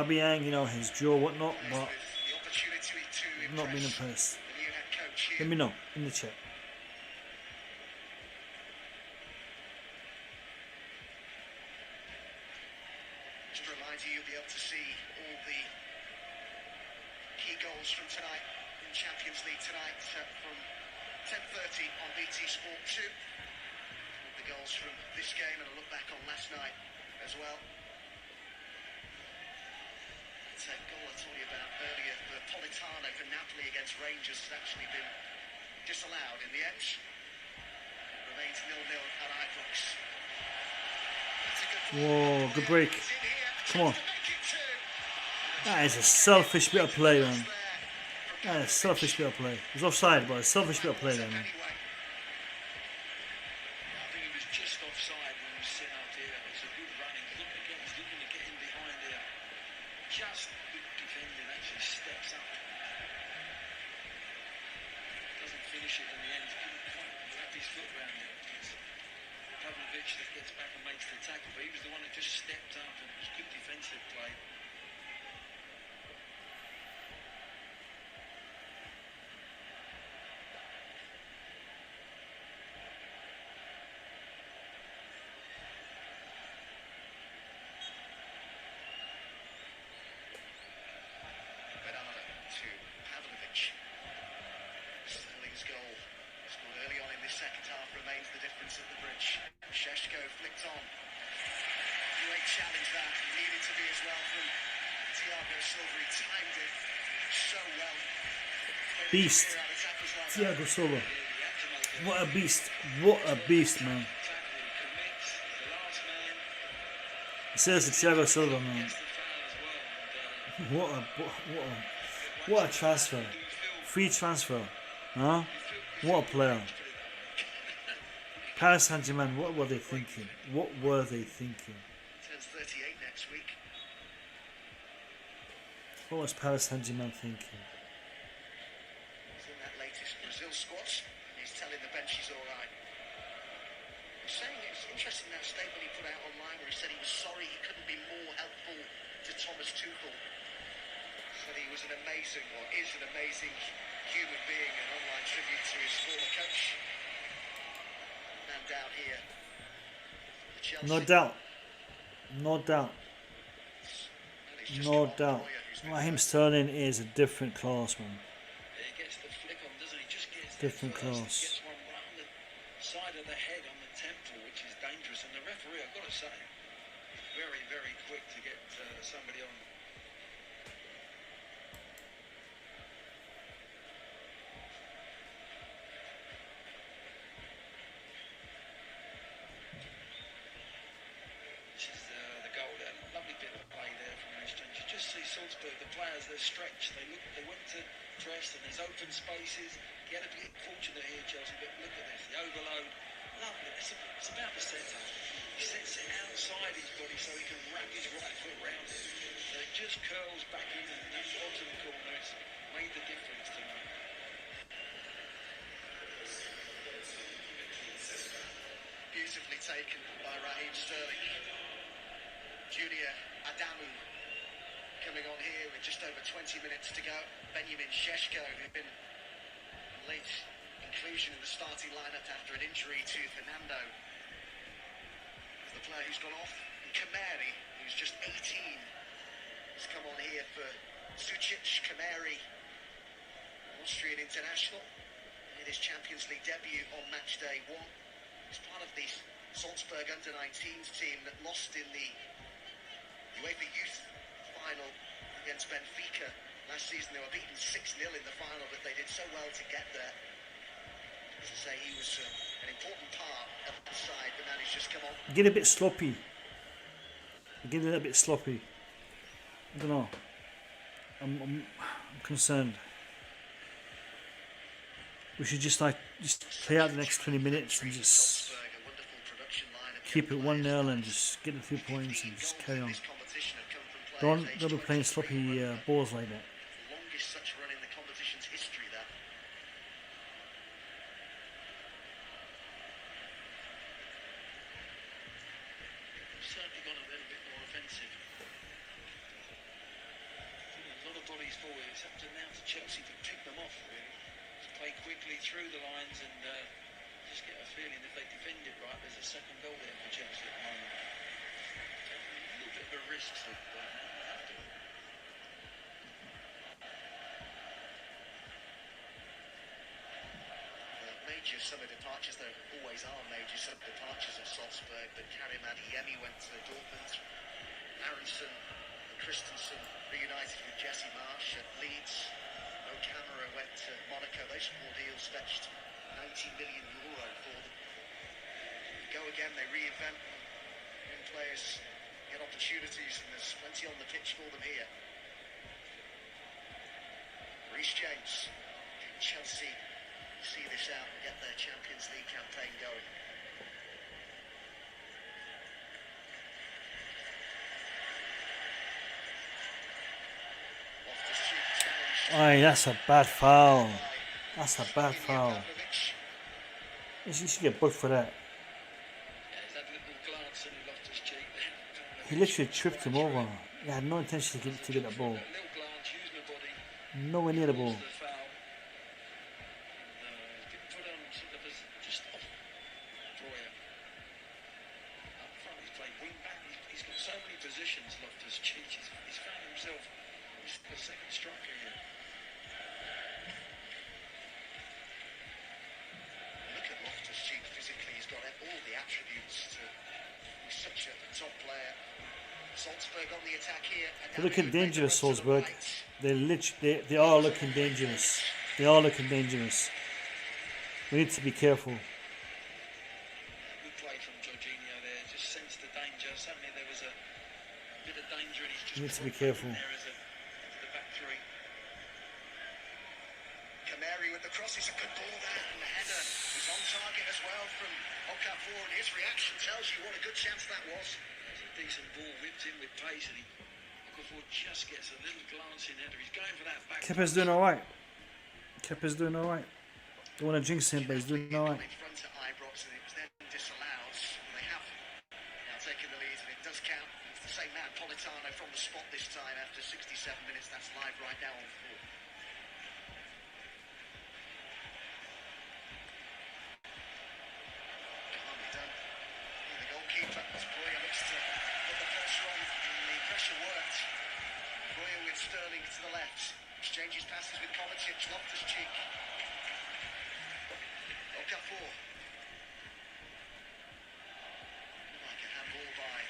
Aubameyang, you know, his jaw, whatnot, but With the opportunity to I've not been impress impressed. the new head coach here. Let me know in the chat. Just a reminder, you'll be able to see all the key goals from tonight in Champions League tonight from 10:30 on BT Sport 2. The goals from this game and a look back on last night as well. That goal I told you about earlier, the Politano for Napoli against Rangers has actually been disallowed in the end. Remains 0-0 at Ibrox. That's a good ball. Whoa, good break. It's in here. Come on. To make it two. That is a selfish bit of play, man. There from That is a selfish bit of play. It was offside, but a selfish bit of play there, man. Anyway, I think he was just offside when he was sitting out here. It's a good running. Look again, he's looking to get in behind here. Just good defending, actually steps up. Doesn't finish it in the end. Couldn't quite wrap his foot around it. It's Pavlovic that gets back and makes the tackle, but he was the one that just stepped up and it was good defensive play. Bernardo to Pavlovic. Sterling's goal, scored early on in this second half, remains the difference at the bridge. Šeško flicked on. Great challenge that, needed to be as well from Thiago Silva. He timed it so well. Beast. Clear out attackers like that. Thiago Silva. What a beast. What a beast, man. Tackle, commits, the last man, Seriously, Thiago Silva, man. gets the foul as well. And, What a transfer. Free transfer. Huh? What a player. Paris Saint-Germain, what were they thinking? What were they thinking? Turns 38 next week. What was Paris Saint-Germain thinking? He's in that latest Brazil squad. He's telling the bench he's all right. He's saying it's interesting that statement he put out online where he said he was sorry he couldn't be more helpful to Thomas Tuchel. Said he was an amazing, or is an amazing human being, an online tribute to his former coach. And down here, the Chelsea. No doubt. No doubt. And it's just No Mark doubt. Neuer who's been Raheem Sterling is a different class, man. He gets the flick on, doesn't he? Just gets Different there first. class. He gets one right on the side of the head, on the temple, which is dangerous. And the referee, I've got to say, is very, very quick to get somebody on. Salzburg, the players, they're stretched. They went to press, and there's open spaces. He had a bit fortunate here, Chelsea, but look at this, the overload. Lovely. It's about the centre. He sets it outside his body so he can wrap his right foot round it. So it just curls back in, and that bottom corner, it's made the difference tonight. Beautifully taken by Raheem Sterling. Junior Adamu coming on here with just over 20 minutes to go. Benjamin Šeško, who'd been a late inclusion in the starting lineup after an injury to Fernando, is the player who's gone off. And Kamari, who's just 18, has come on here for Sucic. Kamari, Austrian international, made his Champions League debut on match day 1. He's part of the Salzburg under-19s team that lost in the UEFA Youth final against Benfica last season. They were beaten 6-0 in the final, but they did so well to get there. As I say, he was an important part of the side. The man who's just come on. Get a bit sloppy. Get a little bit sloppy. I don't know. I'm concerned. We should just play out the next 20 minutes and just keep it 1-0 and just get the 3 points and just carry on. Don't be playing sloppy balls like that. Longest such run in the competition's history there. Certainly gone a little bit more offensive. A lot of bodies forward. It's up to now to Chelsea to pick them off, really. To play quickly through the lines and just get a feeling if they defend it right, there's a second goal there for Chelsea at the moment. A little bit of a risk so right now. They have to. Major summer departures, there always are major summer departures at Salzburg, but Karim Adeyemi went to Dortmund, Aronson and Christensen reunited with Jesse Marsh at Leeds, O'Camara went to Monaco. Those 4 deals fetched €90 million for them. They go again, they reinvent, young players get opportunities, and there's plenty on the pitch for them here. Reece James, Chelsea see this out and get their Champions League campaign going. Aye, that's a bad foul. That's a bad foul. You should get booked for that. Yeah, that little glance and he lost his cheek there. He literally tripped him over. He had no intention to get that ball. Little glance, use my body. Nowhere near the ball. The foul. Put on sort of as just off Breuer. Up front, he's played wing back. He's got so many positions, Loftus-Cheek. He's found himself a second striker here. Look at Loftus-Cheek physically. He's got all the attributes to be such a top player. Salzburg on the attack here. They're looking dangerous, Salzburg. They are looking dangerous. They are looking dangerous. We need to be careful. Good play from Jorginho there. Just sensed the danger. Suddenly there was a bit of danger, and he's just We need to be careful. there as into the back three. Kamari with the cross. It's a good ball there, and the header was on target as well from Okafor, and his reaction tells you what a good chance that was. There's a decent ball whipped in with pace, and Okafor just gets a little glance in header. He's going for that back. Kepa's doing alright. Kepa's doing alright. Don't want to jinx him, but he's doing alright. In front of Ibrox, and it was then disallowed. They have now taken the lead, and it does count. It's the same man, Politano, from the spot this time after 67 minutes. That's live right now on 4. Calmly done. And the goalkeeper, as Breuer looks to put the first wrong, and the pressure worked. Breuer with Sterling to the left. Exchanges passes with Kovacic, Loftus-Cheek. Okafor. Like a handball by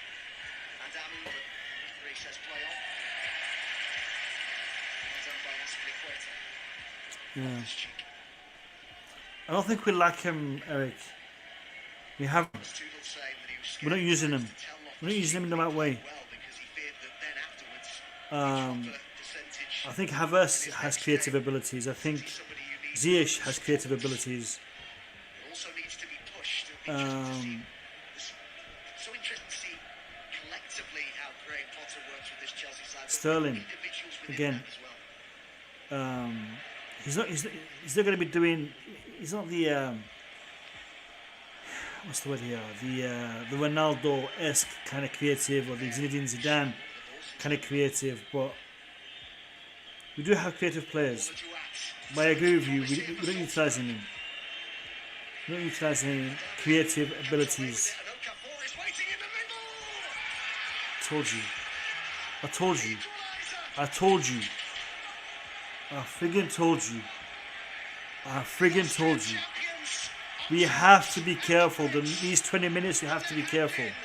Adamu, but the referee says play on. Well done by Aspilicueta. Yeah. Loftus-Cheek. I don't think we lack him, Eric. We have. Studel saying that he was We're not using him. to tell We're not using him in the right way. well because he feared that then afterwards I I think Havertz has creative abilities. I think Ziyech has creative abilities. Also needs to be pushed. It'll be so interesting to see collectively how Graham Potter works with this Chelsea side. Sterling, Individuals within again. that as well. He's not going to be doing. He's not the what's the word here? The Ronaldo-esque kind of creative, or the Zinedine Zidane kind of creative. But we do have creative players. But I agree with you. We don't utilise them. We don't utilise any creative abilities. And Okafor is waiting in the middle. Told you. I told you. Equaliser. I told you. I friggin' told you. I friggin' told you. Champions. We have to be careful. These 20 minutes, we have to be careful. 1 or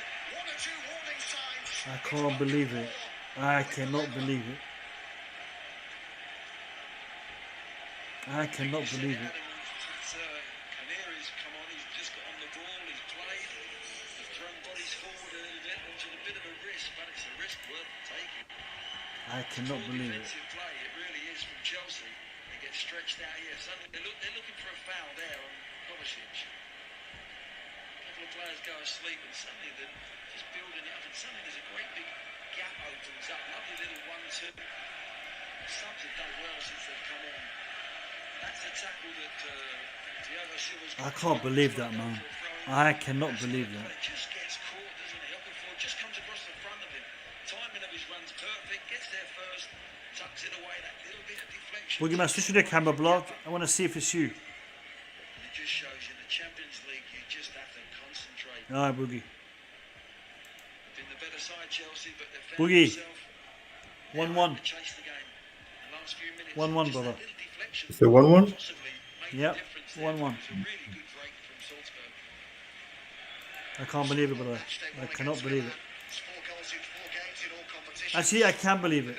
2 warning signs. I can't believe it. I cannot believe it. I cannot believe it. Canari's come on, he's just got on the ball, he's played, he's thrown bodies forward a little bit, which is a bit of a risk, but it's a risk worth taking. I cannot believe it. Defensive play, it really is from Chelsea. They get stretched out here. Suddenly they're looking for a foul there on Kovacic. A couple of players go asleep and suddenly they're just building it up and suddenly there's a great big gap opens up. Lovely little 1-2. Subs have done well since they've come on. That's a tackle that Thiago Silva's I can't believe that, man. I cannot believe that. It just gets caught, doesn't it? Okafor just comes across the front of him. Timing of his run's perfect. Gets there first. Tucks it away. That little bit of deflection. Boogeyman, switch to the camera blog. I want to see if it's you. And it just shows you in the Champions League, you just have to concentrate. Alright, Boogie. Been the better side, Chelsea, but they've found Boogie. themselves 1-1. to chase the game. The last few minutes, 1-1, just brother. that little deflection Is it 1-1? possibly made Yep, the difference there. 1-1. It was a really good break from Salzburg. I can't believe it, brother. I cannot believe it. It's 4 goals in 4 games in all competitions. Actually, I can believe it.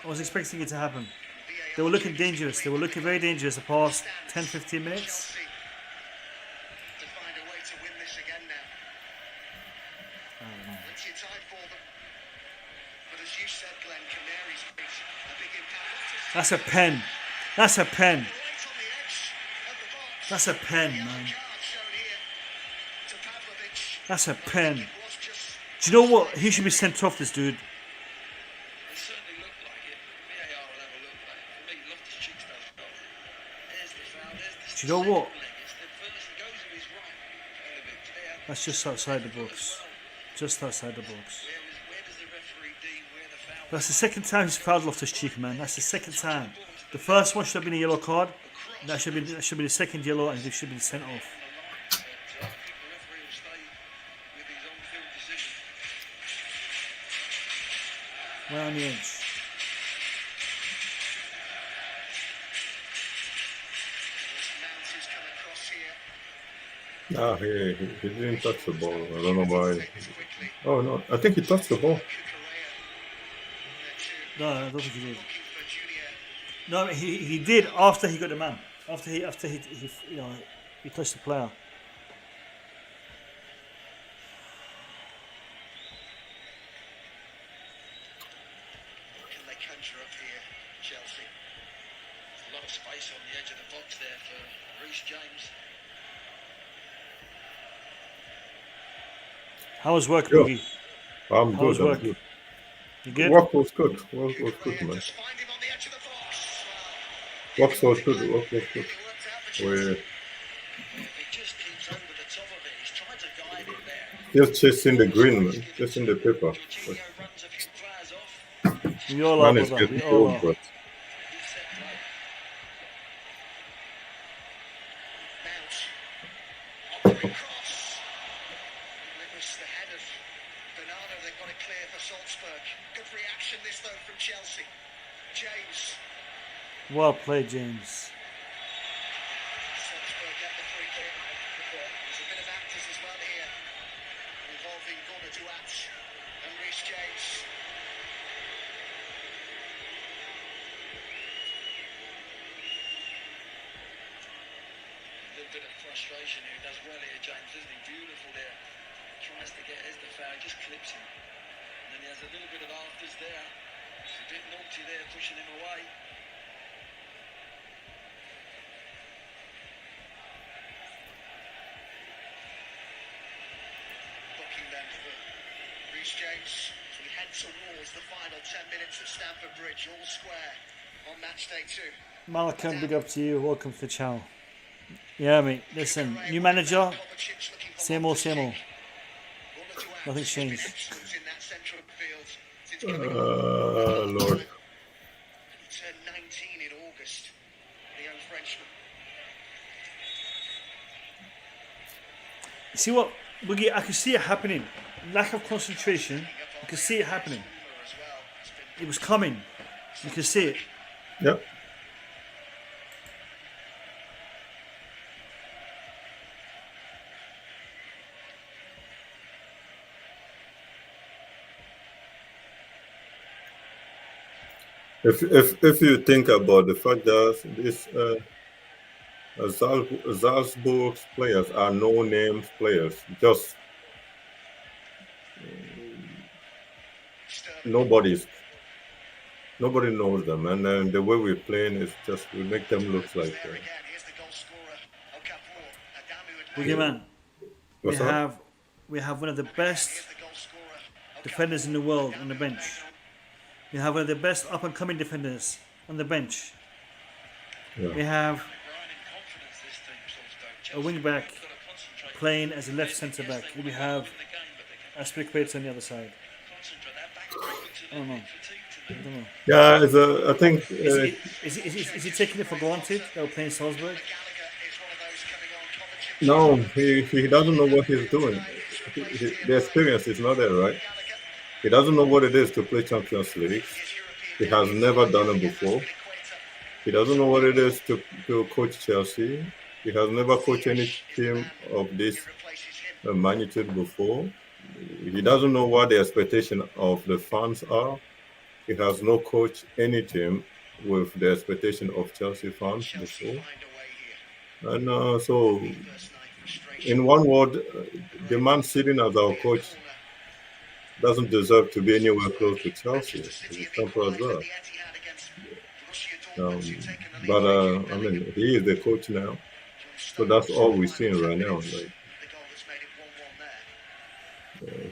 I was expecting it to happen. They were looking dangerous. They were looking very dangerous the past 10-15 minutes. Chelsea to find a way to win this again now. Plenty of time for them. But as you said, Glenn, Canaries made a big impact. That's a pen. That's a pen. Right on the edge of the box. That's a pen, Yellow man. card shown here to Pavlovic. That's a pen. It was just Do you know what? He should be sent off, this dude. It certainly looked like it. VAR will have a look at it. For me, Loftus-Cheek's does well. There's the foul. There's the Do you know what? second leg. It's the first that goes with his right. Pavlovic there. That's just outside the box. Just outside the box. Where does the referee deem where the foul That's the second time he's fouled Loftus-Cheek, man. That's the second time. The first one should have been a yellow card. That should be the second yellow, and he should have been sent off. I think the referee will stay with his on-field decision. Right on the edge. Mount has come across here. He didn't touch the ball. I don't know why. Seconds quickly. Oh no, I think he touched the ball. Kukurea. No, I don't think he did. Looking for Junior. No, he did after he got the man. After he he touched the player. Can they conjure up here, Chelsea? A lot of space on the edge of the box there for Reece James. How was work, Yo. Boogie? I'm How was good. I'm work? good. You good? Work was good. Work was good, man. Just find him on the edge of the box. Work was good. Work was good. It worked out for Chelsea. We If he just keeps over the top of it, he's trying to guide him there. just chasing the green, man. Chasing the paper. Jorginho runs a few players off. We all are, Man is brother. We getting all old, are. but Good set play. Mount. Offering cross. And it was the head of Bernardo that got it clear for Salzburg. Good reaction this though from Chelsea. James. Well played, James. Salzburg get the free kick. There's a bit of actors as well here. Involving Gordon Duat and Reece James. A little bit of frustration here. He does well here, James, isn't he? Beautiful there. Tries to get, there's the foul, just clips him. And then he has a little bit of afters there. bit naughty there, pushing him away. Booking then for Reece James. So we head towards the final 10 minutes at Stamford Bridge, all square on match day 2. Malcolm, big up to you. Welcome to the channel. Yeah, mate. Listen, new manager, same old, same old. Nothing's changed. In that central field since Lord. he turned 19 in August, the young Frenchman. See what, Boogie? I can see it happening. Lack of concentration. You can see it happening. As well. It's been It was coming. You can see it. Yep. If you think about the fact that this Salzburg's players are no name players, just Sterling. nobody knows them, and then the way we're playing is just we make them look like. There again. Here's the goal scorer, Okafor. Adamu had Boogie man, What's up? we have one of the best Here's the goal scorer, defenders in the world on the bench. We have one of the best up and coming defenders on the bench. Yeah. We have Brian in confidence this team, Salzburg. a wing back Got to concentrate. playing as a left centre back. They We will have win the game, but they can Aspilicueta on the other side. concentrate. That back three looks a I don't little know. bit fatigued I to me. don't know. Yeah, I think Is he taking it for granted that we're playing Salzburg? Gallagher is one of those coming on. Kovacic. no, he doesn't know what he's doing. The experience is not there, right? He doesn't know what it is to play Champions League. He has never done it before. He doesn't know what it is to coach Chelsea. He has never coached any team of this magnitude before. He doesn't know what the expectation of the fans are. He has no coach any team with the expectation of Chelsea fans before. Find a way here. And so, First night frustration. in one word, the man sitting as our coach doesn't deserve to be anywhere close to Chelsea. It's as simple as that. But I mean, he is the coach now, so that's all we're seeing right now. Like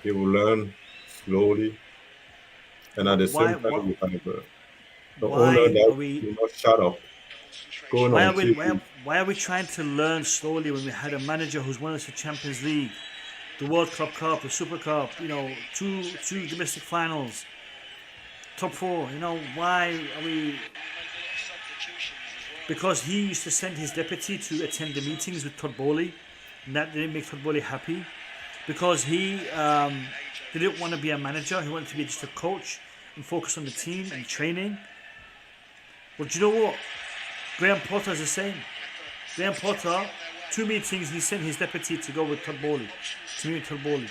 he will learn slowly, and at the same time, we have the owner that will not shut up. Going on TV. Why are we trying to learn slowly when we had a manager who's won us the Champions League, the World Cup, the Super Cup, two domestic finals, top 4? Why are we? Because he used to send his deputy to attend the meetings with Todd Bowley, and that didn't make Todd Bowley happy. Because he didn't want to be a manager, he wanted to be just a coach and focus on the team and training. Well, do you know what? Graham Potter is the same. Graham Potter, 2 meetings, he sent his deputy to go with Todd Bowley, to meet with Todd Bowley.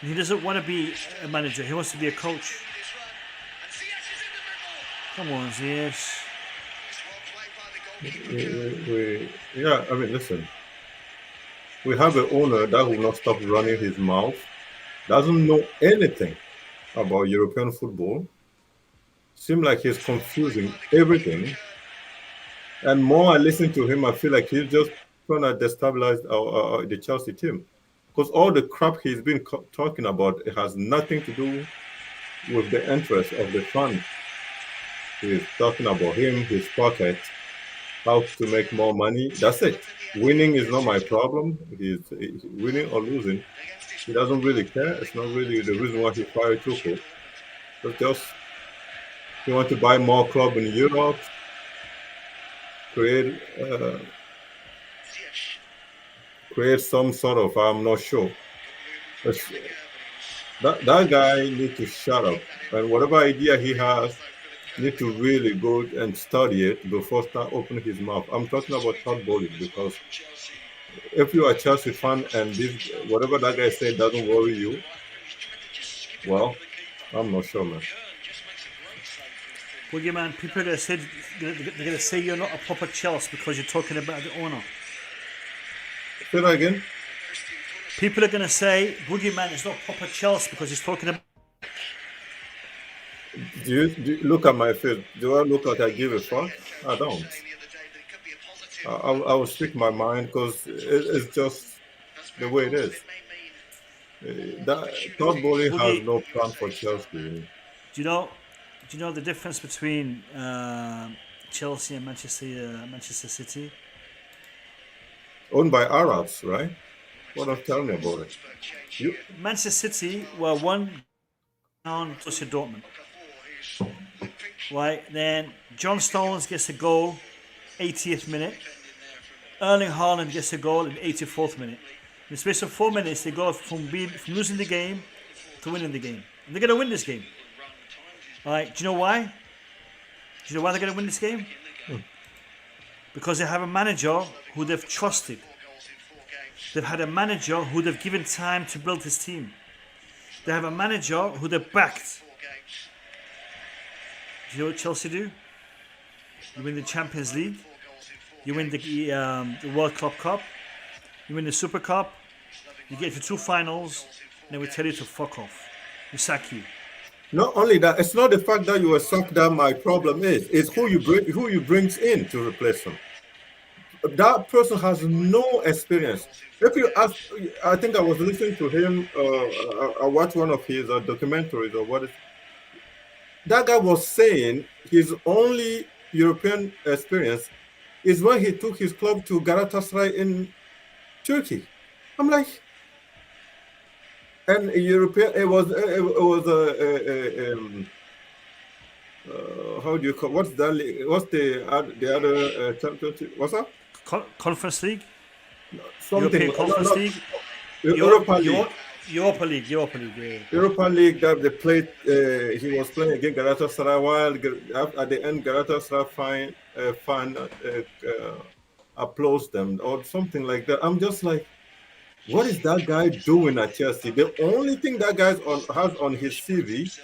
And he doesn't want to be a manager, he wants to be a coach. Come on, Ziyech. Yeah, I mean, listen. We have an owner that will not stop running his mouth, doesn't know anything about European football. Seems like he's confusing everything. And more I listen to him, I feel like he's just trying to destabilize the Chelsea team. Because all the crap he's been talking about, it has nothing to do with the interest of the fans. He's talking about him, his pocket, how to make more money. That's it. Winning is not my problem. He's winning or losing. He doesn't really care. It's not really the reason why he fired Tuchel. But just he wants to buy more club in Europe, create some sort of, I'm not sure. That guy needs to shut up. And whatever idea he has, need to really go and study it before start opening his mouth. I'm talking about Todd Bowley, because if you are a Chelsea fan and this whatever that guy said doesn't worry you, well, I'm not sure, man. Well, yeah, man, people are they're gonna say you're not a proper Chelsea because you're talking about the owner. Say that again. People are gonna say Boogeyman is not proper Chelsea because he's talking about. Do you look at my face? Do I look like I give a fuck? I don't. saying the other day that it could be a positive. I will speak my mind because it's just That's the very way it positive. is. It may mean more That Todd Bowley opportunities has Boogie, no at group plan for stage start. Chelsea. do you know the difference between Chelsea and Manchester City? Owned by Arabs, right? What don't tell me about it. Salzburg change You here. Manchester City were one down to Dortmund. Okafor, who's limping. Right, then John Stones gets a goal, 80th minute. Erling Haaland gets a goal in the 84th minute. In the space of 4 minutes, they go from losing the game to winning the game. And they're going to win this game. Right, do you know why? Do you know why they're going to win this game? Because they have a manager who they've trusted. 4 goals in 4 games. They've had a manager who they've given time to build his team. They have a manager who they've backed. 4 games. Do you know what Chelsea do? You win the Champions League. 4 goals in 4 You win games. the World Club Cup. You win the Super Cup. You get to 2 finals. And then we tell you to fuck off. We sack you. not only that, it's not the fact that you were sucked that my problem is. It's who you brings in to replace him. That person has no experience. If you ask, I think I was listening to him. I watched one of his documentaries or what is. That guy was saying his only European experience is when he took his club to Galatasaray in Turkey. I'm like, and European. It was how do you call what's that league? What's the other championship? What's that? Conference League. Something European Conference League. Europa League. Europa League. Europa League. Yeah. Europa League that they played. He was playing against Galatasaray. While at the end, Galatasaray fan applauds them or something like that. I'm just like, what is that guy doing at Chelsea? The only thing that guy has on his CV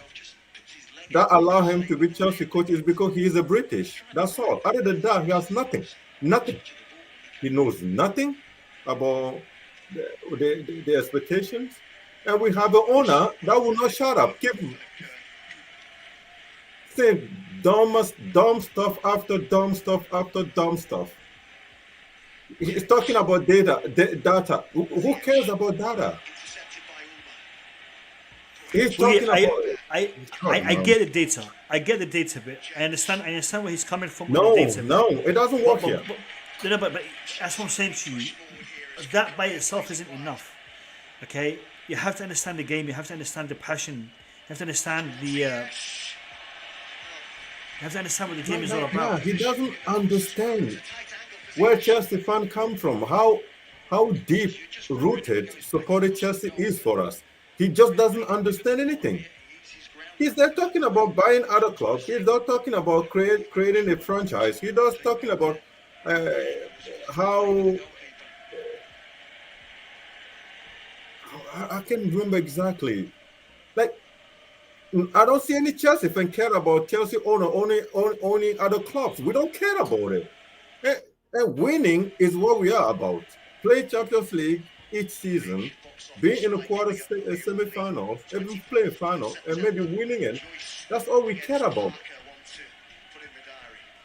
that allow him to be Chelsea coach is because he is a British. That's all. Other than that, he has nothing. Nothing. He knows nothing about the expectations. And we have an owner that will not shut up. Keep saying dumb stuff after dumb stuff after dumb stuff. He's talking about data. Who cares about data? Intercepted by Ulmer. He's talking about. I get the data. I get the data bit. I understand where he's coming from No, with the data. no, it doesn't work here. But that's what I'm saying to you. That by itself isn't enough. Okay, you have to understand the game. You have to understand the passion. You have to understand the. You have to understand what the game is all Yeah, about. he doesn't understand where Chelsea fan come from, how deep rooted supported Chelsea is for us. He just doesn't understand anything. He's not talking about buying other clubs. He's not talking about creating a franchise. He's just talking about how I can't remember exactly. Like, I don't see any Chelsea fan care about Chelsea owning other clubs. We don't care about it. And winning is what we are about. Play Champions League each season, being in a semi-finals, even playing final, and maybe winning it. That's all we care about.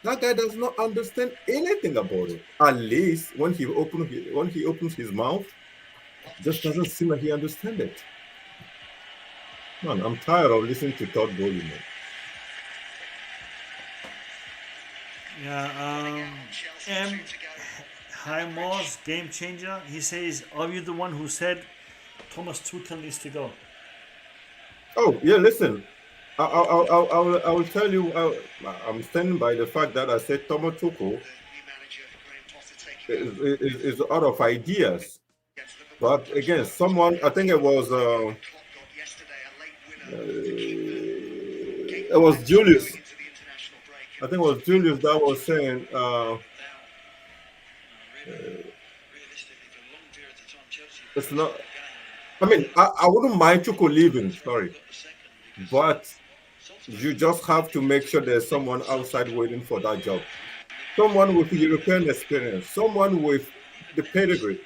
That guy does not understand anything about it. At least when he opens his mouth, just doesn't seem like he understands it. Man, I'm tired of listening to Todd Bowley, man. Yeah. Hi Moss, game changer. He says, "Are you the one who said Thomas Tuchel needs to go?" Oh yeah, listen. I will tell you. I'm standing by the fact that I said Thomas Tuchel is out of ideas. But again, someone, I think it was Julius. I think it was Julius that was saying. It's not. I mean, I wouldn't mind Tuchel leaving. Sorry, but you just have to make sure there's someone outside waiting for that job. Someone with European experience. Someone with the pedigree.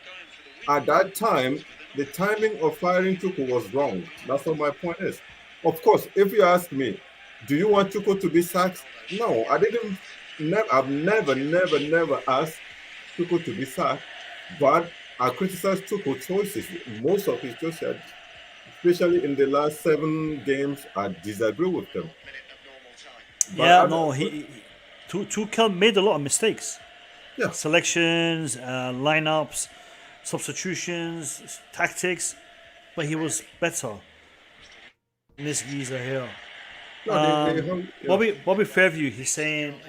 At that time, the timing of firing Tuchel was wrong. That's what my point is. Of course, if you ask me, Do you want Tuchel to be sacked? No, I didn't. I've never asked Tuchel to be sacked, but I criticize Tuchel choices. Most of his choices, especially in the last 7 games, I disagree with them. minute of normal time. But Yeah, no, Tuchel made a lot of mistakes. yeah, Selections, lineups, substitutions, tactics, but he was better. And this geezer here. no, yeah. Bobby Fairview, he's saying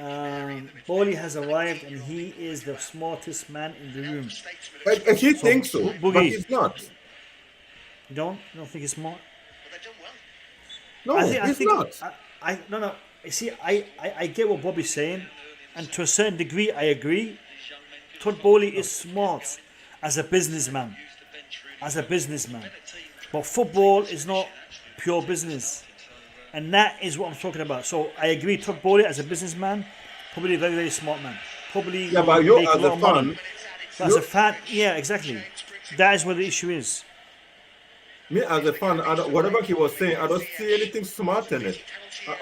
Bowley has arrived and he is the smartest man in the room. And he thinks so, but Boogie. he's not. You don't think he's smart? But they've done well. No, he's not. No. You see, I get what Bobby's saying, and to a certain degree, I agree. Todd Bowley is smart as a businessman. But football is not pure business. And that is what I'm talking about. So I agree, Todd Bowley as a businessman, probably a very, very smart man. Probably Yeah, but you make as a lot a of money. fan, But as a fan, yeah, exactly. That is what the issue is. me as a fan, whatever he was saying, I don't see anything smart in it.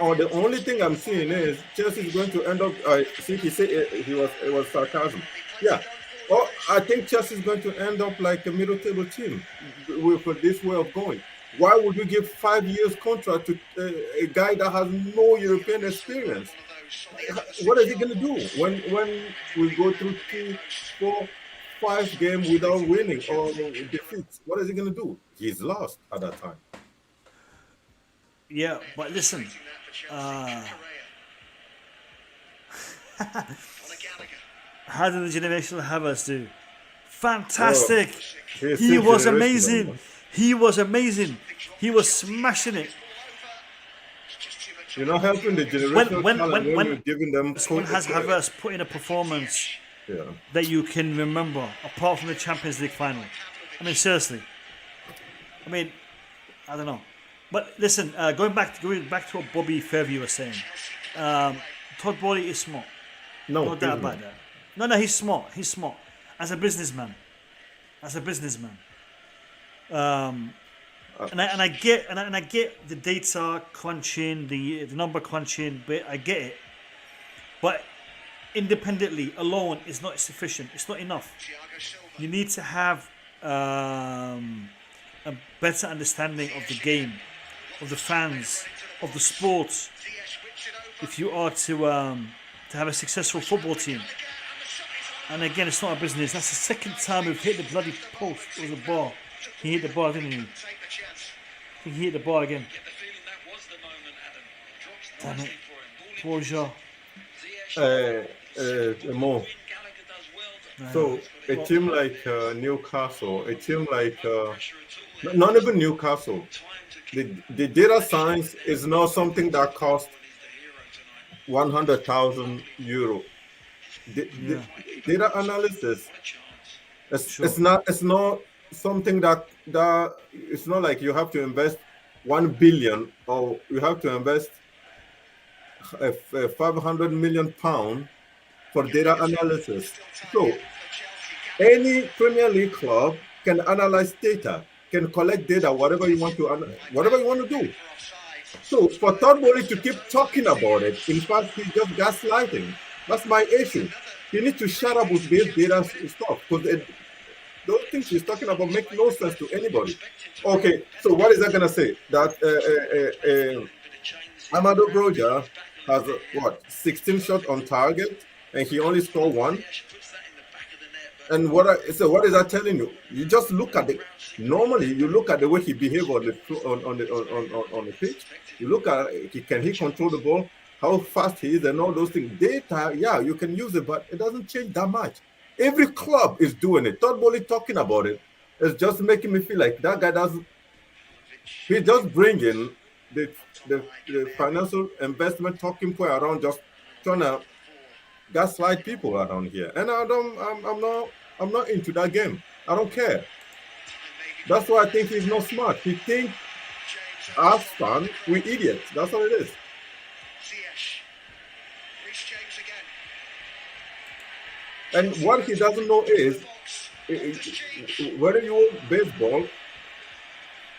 Or the only thing I'm seeing is Chelsea is going to end up. See, he said it was sarcasm. Yeah. Oh, I think Chelsea is going to end up like a middle table team with this way of going. Why would you give 5 years contract to a guy that has no European experience? What is he going to do when we go through 2, 4, 5 games without winning or defeats? What is he going to do? He's lost at that time. Yeah, but listen, how did the generational Havertz do? Fantastic! He was amazing. He was amazing. He was smashing it. You're not helping the generational talent when you're giving them. When has Havertz put in a performance that you can remember, apart from the Champions League final? I mean, seriously. I mean, I don't know. But listen, going back to what Bobby Fairview was saying, Todd Bowley is smart. No doubt about that. No, he's smart. He's smart as a businessman. And I get the data crunching, the number crunching, but I get it. But independently, alone, is not sufficient. It's not enough. You need to have a better understanding of the game, of the fans, of the sport. If you are to have a successful football team. And again, it's not a business. That's the second time we've hit the bloody post. It was a bar. He hit the bar, didn't he? I think he hit the bar again. Damn it. Poor Ja. Mo. So a team like Newcastle, a team like not even Newcastle, the data science is not something that costs 100,000 euro. The data analysis, it's not something that it's not like you have to invest 1 billion or you have to invest 500 million pound for data analysis. So any Premier League club can analyze data, can collect data, whatever you want to do. So for Todd Bowley to keep talking about it, in fact, he's just gaslighting. That's my issue. You need to shut up with this data stuff because those things he's talking about make no sense to anybody. Okay, so what is that going to say? That Amado Broja has 16 shots on target and he only scored 1. And what is that telling you? You just look at it. Normally, you look at the way he behaves on the pitch. You look at can he control the ball, how fast he is, and all those things. Data, yeah, you can use it, but it doesn't change that much. Every club is doing it. Todd Bowley talking about it is just making me feel like that guy doesn't. He's just bringing the financial investment talking point around, just trying to gaslight people around here. And I'm not into that game. I don't care. That's why I think he's not smart. He thinks us fans, we idiots. That's what it is. And what he doesn't know is whether you baseball,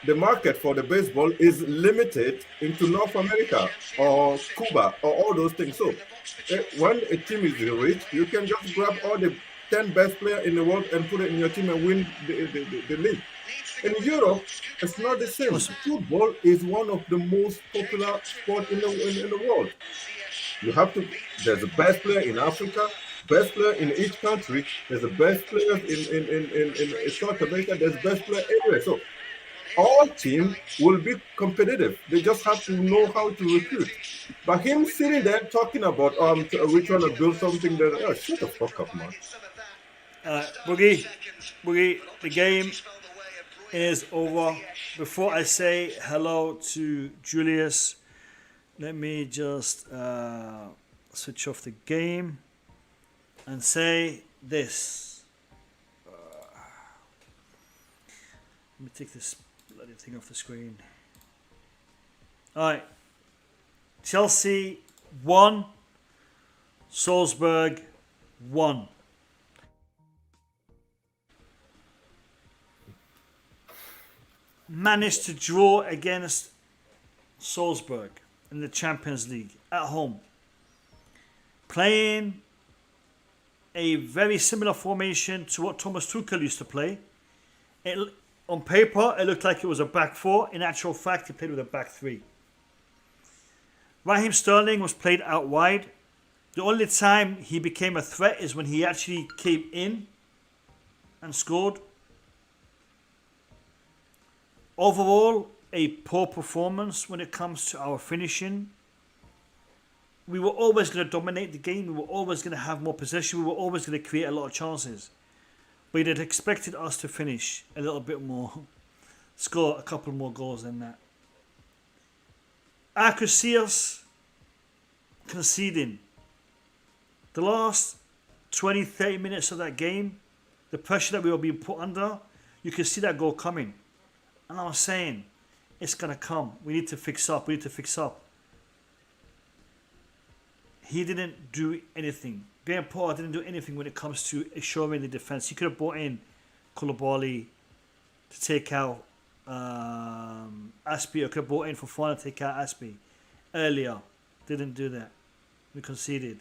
the market for the baseball is limited into North America or Cuba or all those things. So when a team is rich, you can just grab all the 10 best players in the world and put it in your team and win the league. In Europe, it's not the same. Football is one of the most popular sport in the world. You have to. There's the best player in Africa, best player in each country. There's the best players in South America. There's best player everywhere. So all teams will be competitive. They just have to know how to recruit. But him sitting there talking about we're trying to build something that shut the fuck up, man. Boogie, the game is over. Before I say hello to Julius, let me just switch off the game and say this. Let me take this bloody thing off the screen. Alright. Chelsea 1, Salzburg 1. Managed to draw against Salzburg in the Champions League at home. Playing a very similar formation to what Thomas Tuchel used to play. On paper, it looked like it was a back four. In actual fact, he played with a back three. Raheem Sterling was played out wide. The only time he became a threat is when he actually came in and scored. Overall, a poor performance when it comes to our finishing. We were always going to dominate the game. We were always going to have more possession. We were always going to create a lot of chances. But you'd expected us to finish a little bit more, score a couple more goals than that. I could see us conceding. The last 20, 30 minutes of that game, the pressure that we were being put under, you could see that goal coming. And I was saying, it's going to come. We need to fix up. We need to fix up. He didn't do anything. Graham Potter didn't do anything when it comes to assuring the defence. He could have brought in Koulibaly to take out Aspie, or could have brought in Fofana to take out Aspie earlier. Didn't do that. We conceded.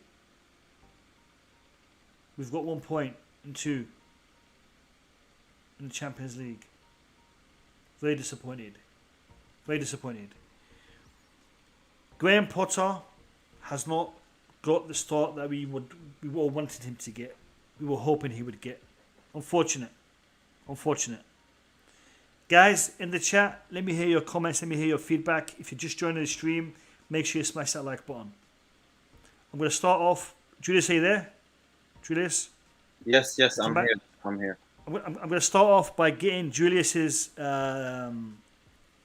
We've got 1 point and 2 in the Champions League. Very disappointed. Very disappointed. Graham Potter has not got the start that we all wanted him to get. We were hoping he would get. Unfortunate. Guys, in the chat, let me hear your comments. Let me hear your feedback. If you're just joining the stream, make sure you smash that like button. I'm going to start off. Julius, are you there? Julius? Yes, I'm here. I'm here. I'm going to start off by getting Julius's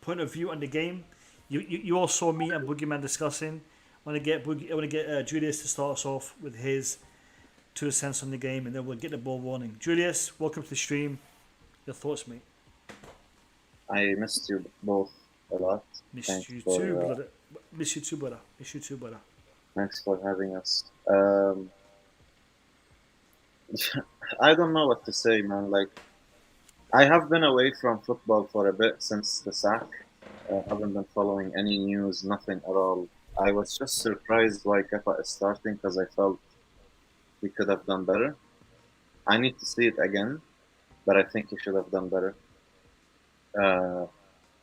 point of view on the game. You all saw me and Boogeyman discussing. I want to get Julius to start us off with his 2 cents on the game, and then we'll get the ball rolling. Julius, welcome to the stream. Your thoughts, mate? I missed you both a lot. Miss you too, brother. Miss you too, brother. Thanks for having us. I don't know what to say, man. Like, I have been away from football for a bit since the sack. I haven't been following any news, nothing at all. I was just surprised why Kepa is starting because I felt we could have done better. I need to see it again, but I think he should have done better.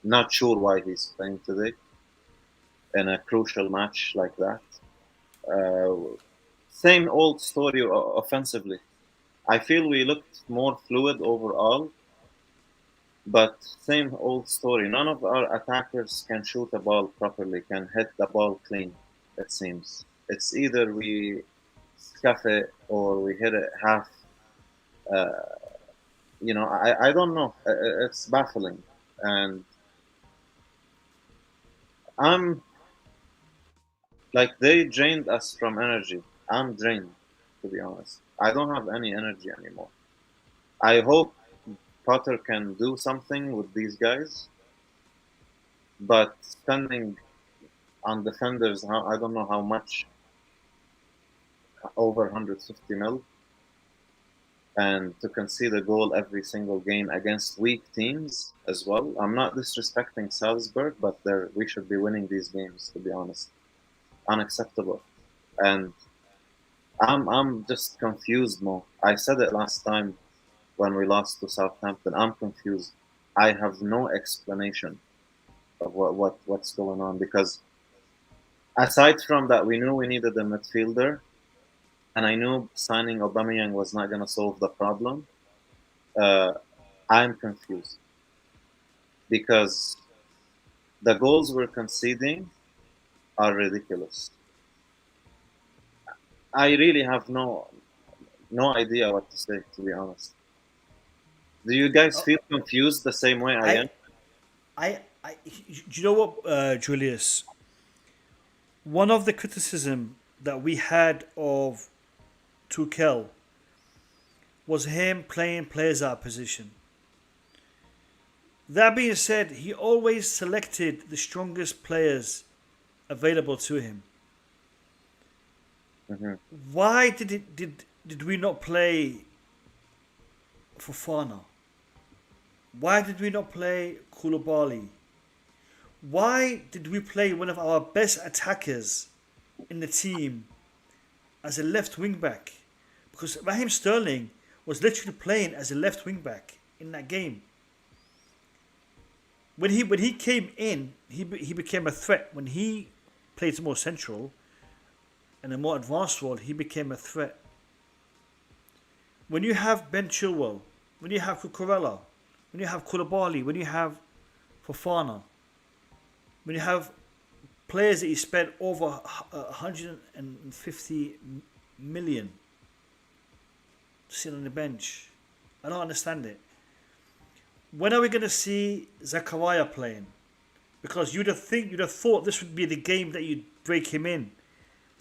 Not sure why he's playing today in a crucial match like that. Same old story offensively. I feel we looked more fluid overall, but same old story. None of our attackers can shoot a ball properly, can hit the ball clean, it seems. It's either we scuff it or we hit it half. I don't know. It's baffling. And I'm like, they drained us from energy. I'm drained, to be honest. I don't have any energy anymore. I hope Potter can do something with these guys, but spending on defenders, I don't know how much, over 150 mil. and to concede a goal every single game against weak teams as well. I'm not disrespecting Salzburg, but we should be winning these games, to be honest. Unacceptable. And I'm just confused, Mo. I said it last time when we lost to Southampton. I'm confused. I have no explanation of what's going on, because aside from that, we knew we needed a midfielder, and I knew signing Aubameyang was not going to solve the problem. I'm confused because the goals we're conceding are ridiculous. I really have no idea what to say, to be honest. Do you guys feel confused the same way I am? Do you know what, Julius? One of the criticism that we had of Tuchel was him playing players out of position. That being said, he always selected the strongest players available to him. Mm-hmm. Why did we not play Fofana? Why did we not play Koulibaly? Why did we play one of our best attackers in the team as a left wing back? Because Raheem Sterling was literally playing as a left wing back in that game. When he came in, he became a threat. When he played more central and a more advanced role, he became a threat. When you have Ben Chilwell, when you have Cucurella, when you have Koulibaly, when you have Fofana, when you have players that you spent over 150 million to sit on the bench, I don't understand it. When are we going to see Zakaria playing? Because you'd have thought this would be the game that you'd break him in,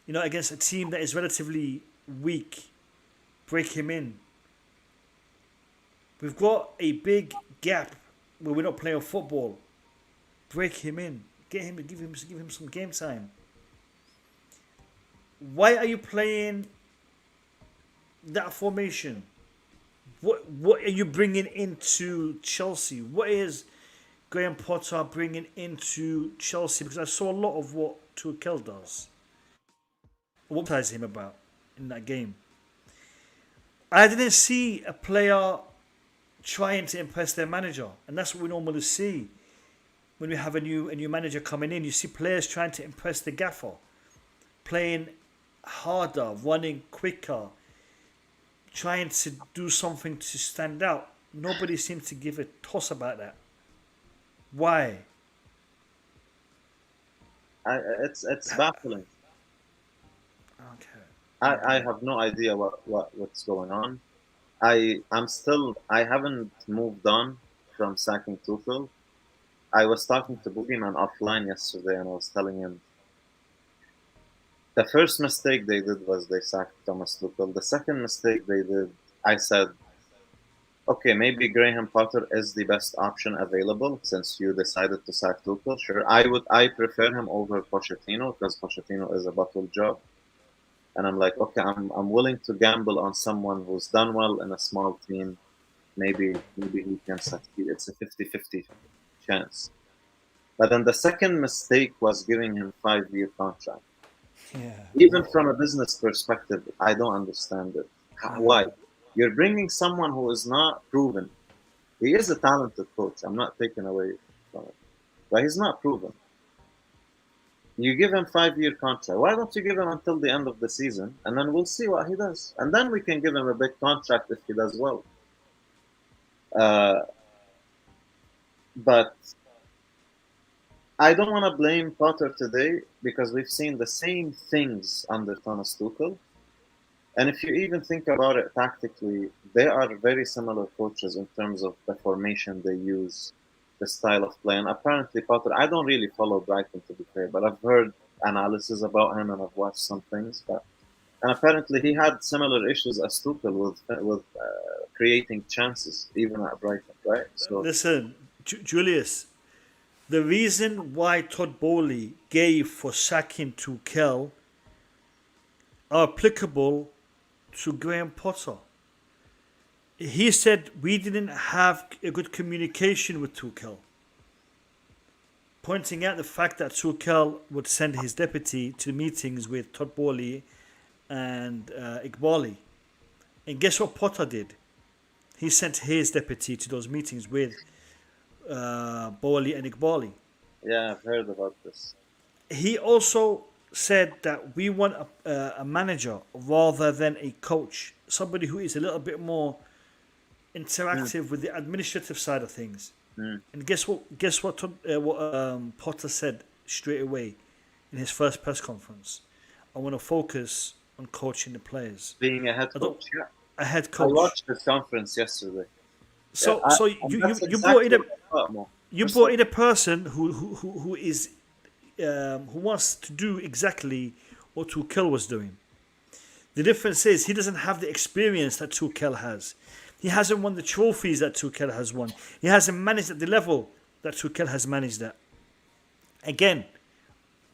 against a team that is relatively weak. Break him in. We've got a big gap where we're not playing football. Break him in. Give him some game time. Why are you playing that formation? What are you bringing into Chelsea? What is Graham Potter bringing into Chelsea? Because I saw a lot of what Tuchel does. What ties him about in that game? I didn't see a player trying to impress their manager, and that's what we normally see when we have a new manager coming in. You see players trying to impress the gaffer, playing harder, running quicker, trying to do something to stand out. Nobody seems to give a toss about that. Why? It's baffling. Okay. I have no idea what's going on. I haven't moved on from sacking Tuchel. I was talking to Boogeyman offline yesterday, and I was telling him the first mistake they did was they sacked Thomas Tuchel. The second mistake they did, I said, okay, maybe Graham Potter is the best option available since you decided to sack Tuchel. Sure, I prefer him over Pochettino because Pochettino is a bottle job. And I'm like, okay, I'm willing to gamble on someone who's done well in a small team. Maybe he can succeed. It's a 50-50 chance. But then the second mistake was giving him 5-year contract. Yeah. Even from a business perspective, I don't understand it. Why? You're bringing someone who is not proven. He is a talented coach. I'm not taking away from it. But he's not proven. You give him 5-year contract. Why don't you give him until the end of the season, and then we'll see what he does, and then we can give him a big contract if he does well. But I don't want to blame Potter today because we've seen the same things under Thomas Tuchel. And if you even think about it tactically, they are very similar coaches in terms of the formation they use, the style of play. And apparently Potter, I don't really follow Brighton to be fair, but I've heard analysis about him and I've watched some things. And apparently he had similar issues as Tuchel with creating chances, even at Brighton, right? So Listen, Julius, the reason why Todd Bowley gave for sacking Tuchel are applicable to Graham Potter. he said we didn't have a good communication with Tuchel, pointing out the fact that Tuchel would send his deputy to meetings with Todd Bowley and Iqbali. And guess what Potter did? He sent his deputy to those meetings with Bowley and Iqbali. Yeah, I've heard about this. He also said that we want a manager rather than a coach, somebody who is a little bit more interactive with the administrative side of things. And guess what? What Potter said straight away in his first press conference. I want to focus on coaching the players. Being a head I don't- coach, yeah. A head I coach. watched this conference yesterday. So, Yeah, so and you that's you brought in exactly a what I thought, Mo. you Just brought in a person who is who wants to do exactly what Tuchel was doing. The difference is he doesn't have the experience that Tuchel has. He hasn't won the trophies that Tuchel has won. He hasn't managed at the level that Tuchel has managed at. Again,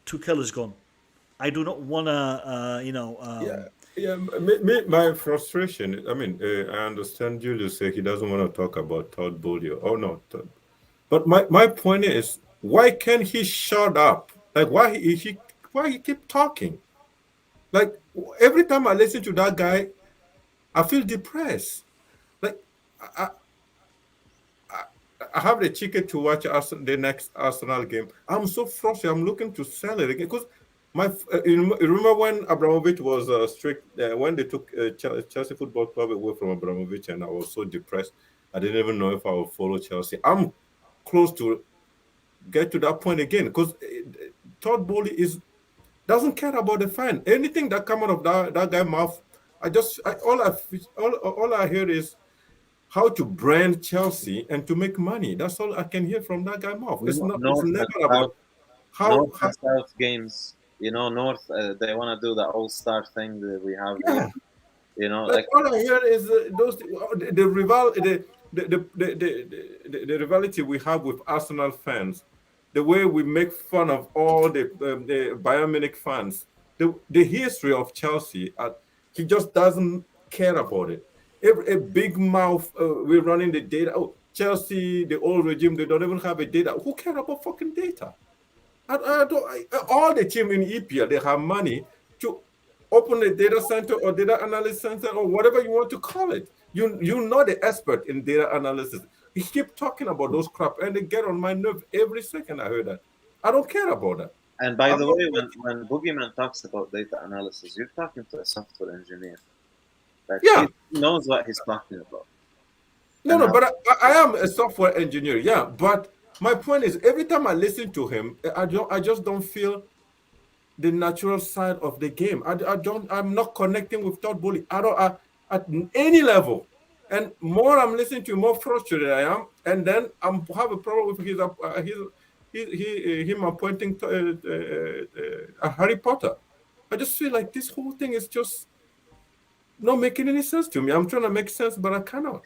Tuchel is gone. I do not want to, Yeah, my frustration. I mean, I understand Julius say he doesn't want to talk about Todd Bowley. Oh no, Todd. But my point is, why can't he shut up? Like, why he keep talking? Like, every time I listen to that guy, I feel depressed. Like, I, I have the ticket to watch the next Arsenal game. I'm so frustrated. I'm looking to sell it again because you remember when Abramovich was strict when they took Chelsea Football Club away from Abramovich, and I was so depressed. I didn't even know if I would follow Chelsea. I'm close to get to that point again because Todd Bowley doesn't care about the fan. Anything that come out of that guy's mouth, all I hear is how to brand Chelsea and to make money. That's all I can hear from that guy's mouth. It's not. It's North and never South, about how. North and South games. You know, North they want to do the All-Star thing that we have Yeah. here. You know, Like like all I hear is the rival the rivalry we have with Arsenal fans, the way we make fun of all the Bayern Munich fans, the history of Chelsea. He just doesn't care about it. A big mouth. We're running the data. Oh, Chelsea, the old regime, they don't even have a data. Who care about fucking data? All the team in EPL, they have money to open a data center or data analysis center or whatever you want to call it. You know the expert in data analysis. He keep talking about those crap and they get on my nerve every second I heard that. I don't care about that. and by I'm the not way, when Boogeyman talks about data analysis, you're talking to a software engineer. Like Yeah. he knows what he's talking about. No, And no, how- but I am a software engineer, yeah. But my point is, every time I listen to him, I just don't feel the natural side of the game. I'm not connecting with Todd Bowley at any level. And more I'm listening to, more frustrated I am. And then I'm have a problem with him appointing Harry Potter. I just feel like this whole thing is just not making any sense to me. I'm trying to make sense, but I cannot.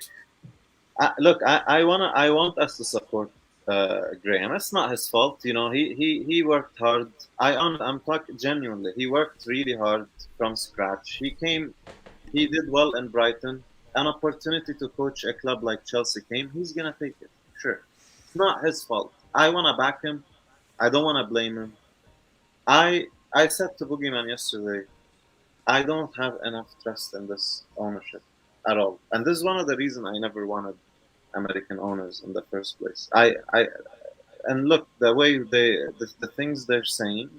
Look, I want us to support Graham. It's not his fault, you know. He worked hard. I'm talking genuinely. He worked really hard from scratch. He did well in Brighton. An opportunity to coach a club like Chelsea came. He's gonna take it. Sure, it's not his fault. I want to back him. I don't want to blame him. I said to Boogeyman yesterday, I don't have enough trust in this ownership at all, and this is one of the reasons I never wanted American owners in the first place. And look, the way the things they're saying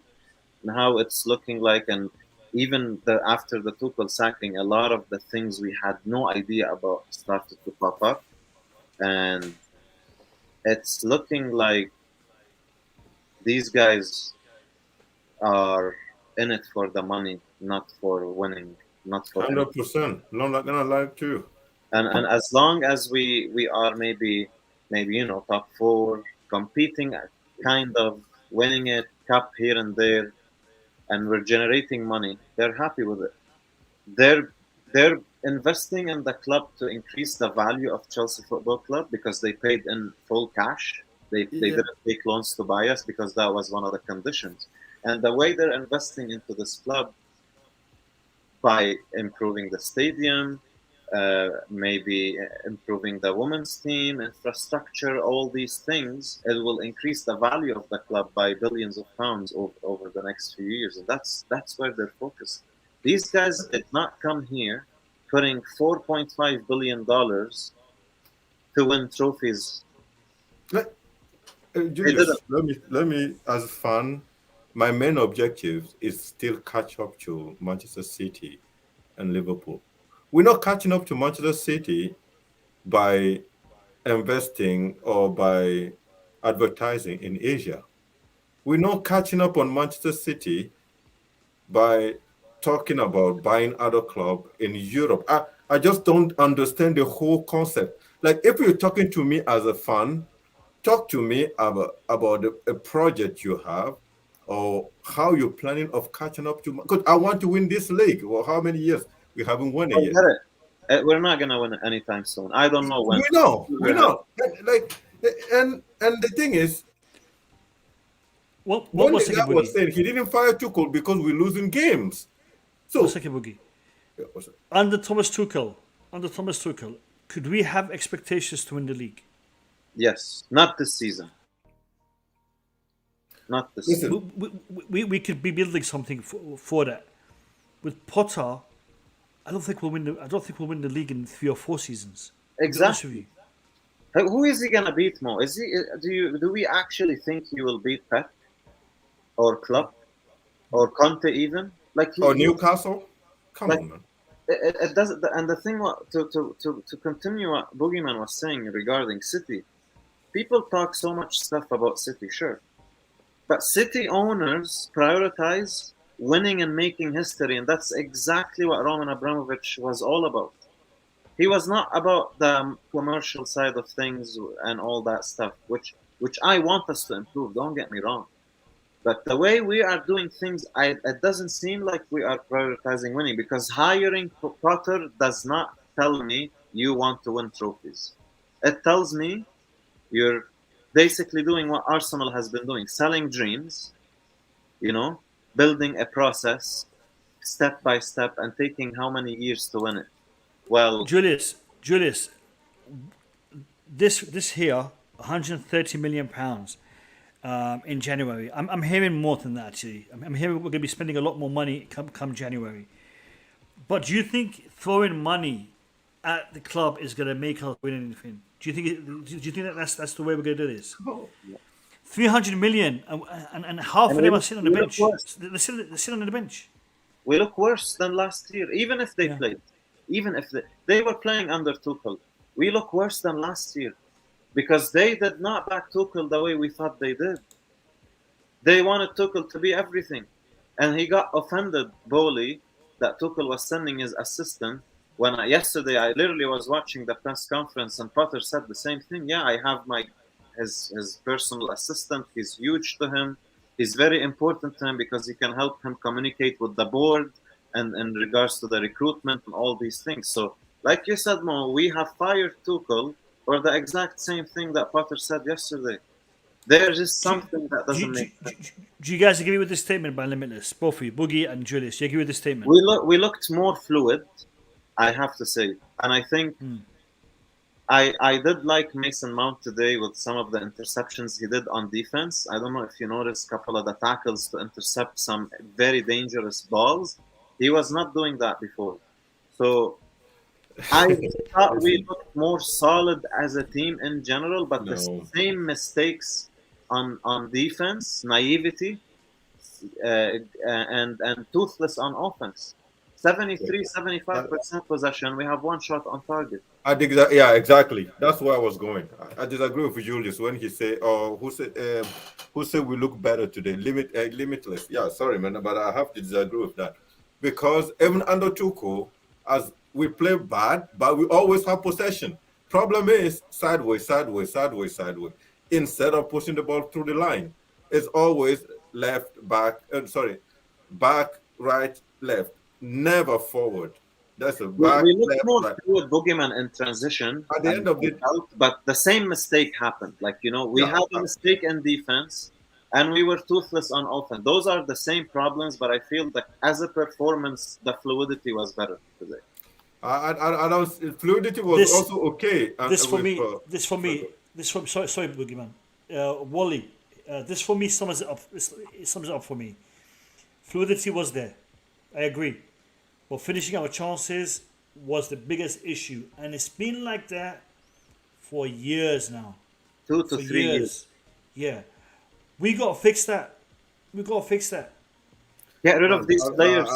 and how it's looking like, and even after the Tuchel sacking, a lot of the things we had no idea about started to pop up, and it's looking like these guys are in it for the money, not for winning, not for anything. 100%. No, I'm not gonna lie to you. And as long as we are maybe you know top four, competing, kind of winning it, cup here and there, and we're generating money, they're happy with it. They're investing in the club to increase the value of Chelsea Football Club because they paid in full cash. They didn't take loans to buy us because that was one of the conditions. And the way they're investing into this club by improving the stadium, maybe improving the women's team, infrastructure, all these things, it will increase the value of the club by billions of pounds over the next few years. And that's where they're focused. These guys did not come here putting $4.5 billion to win trophies. Like, They Julius, didn't. let me as a fan, my main objective is still catch up to Manchester City and Liverpool. We're not catching up to Manchester City by investing or by advertising in Asia. We're not catching up on Manchester City by talking about buying other club in Europe. I just don't understand the whole concept. Like if you're talking to me as a fan, talk to me about a project you have or how you're planning of catching up to because I want to win this league. Well, how many years we haven't won it I yet? get it. We're not gonna win it anytime soon. I don't know when. We know, we We're not. know. Like and the thing is, What when one the second, guy was Boogie. saying he didn't fire Tuchel because we're losing games. One So second, Boogie. yeah, what's it? Under Thomas Tuchel, could we have expectations to win the league? Yes, not this season. Not this season. Listen, We could be building something for that. With Potter, I don't think we'll win. I don't think we'll win the league in 3 or 4 seasons. To be honest with Exactly. you. Who is he gonna beat, Mo? Is he? Do we actually think he will beat Pep or Klopp or Conte even? Like or Newcastle? Come like on, man. it doesn't. And the thing to continue what Boogeyman was saying regarding City, people talk so much stuff about City, sure, but City owners prioritize winning and making history, and that's exactly what Roman Abramovich was all about. He was not about the commercial side of things and all that stuff, which I want us to improve. Don't get me wrong, but the way we are doing things, it doesn't seem like we are prioritizing winning because hiring Potter does not tell me you want to win trophies. It tells me you're basically doing what Arsenal has been doing, selling dreams, you know, building a process step by step and taking how many years to win it. Well, Julius, this here, 130 million pounds in January. I'm hearing more than that actually. I'm hearing we're going to be spending a lot more money come January. But do you think throwing money at the club is going to make us win anything? Do you think that that's the way we're going to do this? 300 million and half and of we them are look, sitting on the we look bench. worse. They're sitting on the bench. We look worse than last year, even if they Yeah. played. Even if they were playing under Tuchel, we look worse than last year because they did not back Tuchel the way we thought they did. They wanted Tuchel to be everything, and he got offended, Bowley, that Tuchel was sending his assistant. When yesterday I literally was watching the press conference, and Potter said the same thing. Yeah, I have his personal assistant. He's huge to him. He's very important to him because he can help him communicate with the board and in regards to the recruitment and all these things. So, like you said, Mo, we have fired Tuchel for the exact same thing that Potter said yesterday. There is something that Do, doesn't you- do, make do, sense. do you guys agree with this statement by Limitless? Both of you, Boogie and Julius. Do you agree with this statement? We looked more fluid, I have to say, and I think I did like Mason Mount today with some of the interceptions he did on defense. I don't know if you noticed a couple of the tackles to intercept some very dangerous balls. He was not doing that before. So I thought we Listen, looked more solid as a team in general, but the no. same mistakes on defense, naivety, and toothless on offense. 73, I, 75% possession. We have one shot on target. I think that, yeah, exactly. That's where I was going. I disagree with Julius when he say, "Oh, who said we look better today? Limitless." Yeah, sorry, man, but I have to disagree with that because even under Tuchel, as we play bad, but we always have possession. Problem is sideways, sideways, sideways, sideways. Instead of pushing the ball through the line, it's always left, back. Sorry, back, right, left. Never forward. That's a back, We looked left, more right. fluid Boogeyman in transition, At the end of the but the same mistake happened. Like, we yeah, had a mistake in defense and we were toothless on offense. Those are the same problems, but I feel that as a performance, the fluidity was better today. I don't. Fluidity was This also okay this for with. me this for Sorry, me this for sorry Boogeyman. Wally, this for me sums it up. It sums it up for me. Fluidity was there. I agree. But finishing our chances was the biggest issue, and it's been like that for years now. 2 to For 3 years. years, yeah. We got to fix that. We got to fix that. Get rid man. of these players.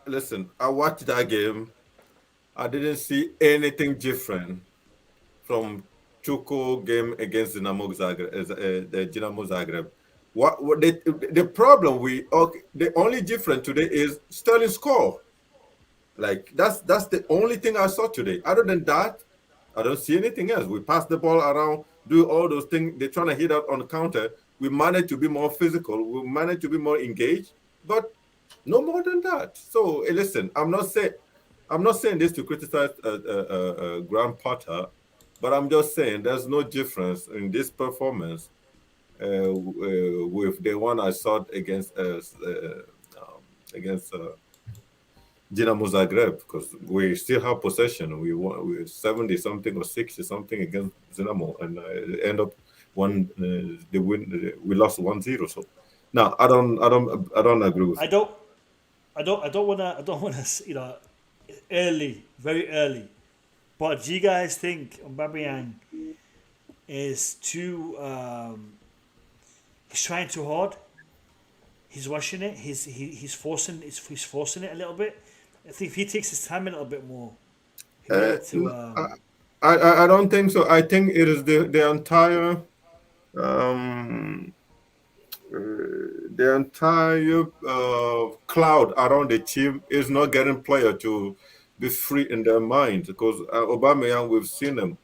Listen, I watched that game. I didn't see anything different from Chuko game against Dinamo Zagreb. The Dinamo Zagreb. What the problem we okay, the only difference today is Sterling score. Like that's the only thing I saw today. Other than that, I don't see anything else. We pass the ball around, do all those things. They're trying to hit out on the counter. We managed to be more physical. We managed to be more engaged, but no more than that. So listen, I'm not saying this to criticize Graham Potter, but I'm just saying there's no difference in this performance with the one I saw against Dinamo Zagreb, because we still have possession. We 70 something or 60 something against Dinamo, and end up they win. We lost 1-0. So no, I don't agree with I it. don't. I don't wanna. Early, very early. But do you guys think Aubameyang is too? He's trying too hard. He's rushing it. He's forcing it a little bit. I think if he takes his time a little bit more, he'll be Uh, able to. I don't think so. I think it is the entire um, cloud around the team is not getting player to be free in their mind, because Aubameyang, we've seen him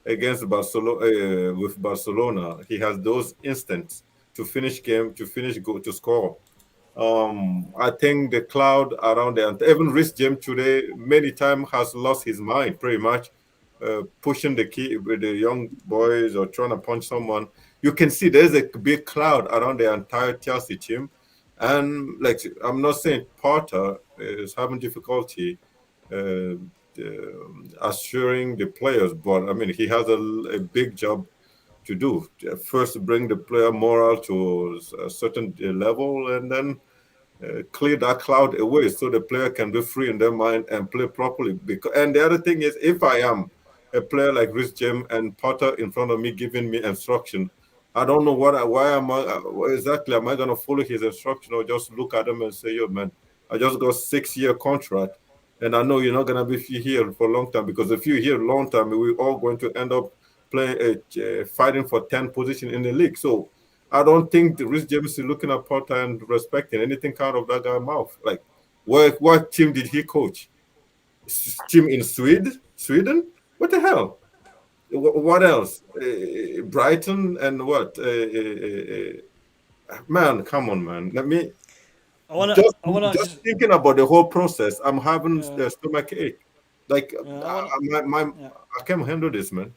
against Barcelona with Barcelona. He has those instincts to finish game, to finish go to score. I think the cloud around there, and even Rhys James today, many times has lost his mind pretty much, pushing the key with the young boys or trying to punch someone. You can see there's a big cloud around the entire Chelsea team. And like, I'm not saying Potter is having difficulty uh, assuring the players, but I mean, he has a big job to do. First, bring the player morale to a certain level, and then clear that cloud away so the player can be free in their mind and play properly. Because, and the other thing is, if I am a player like Rhys James and Potter in front of me giving me instruction, I don't know why am I exactly am I going to follow his instruction or just look at him and say, yo, man, I just got 6 year contract. And I know you're not going to be here for a long time, because if you're here a long time, we're all going to end up playing, fighting for 10 position in the league. So I don't think the Rhys James is looking at Potter and respecting anything out of that guy's mouth. Like, what team did he coach? Team in Sweden? What the hell? What else? Brighton and what? Man, come on, man. Let me just I wanna just just. thinking about the whole process. I'm having Uh, a stomach ache. Like, I wanna. Yeah, I can't handle this, man.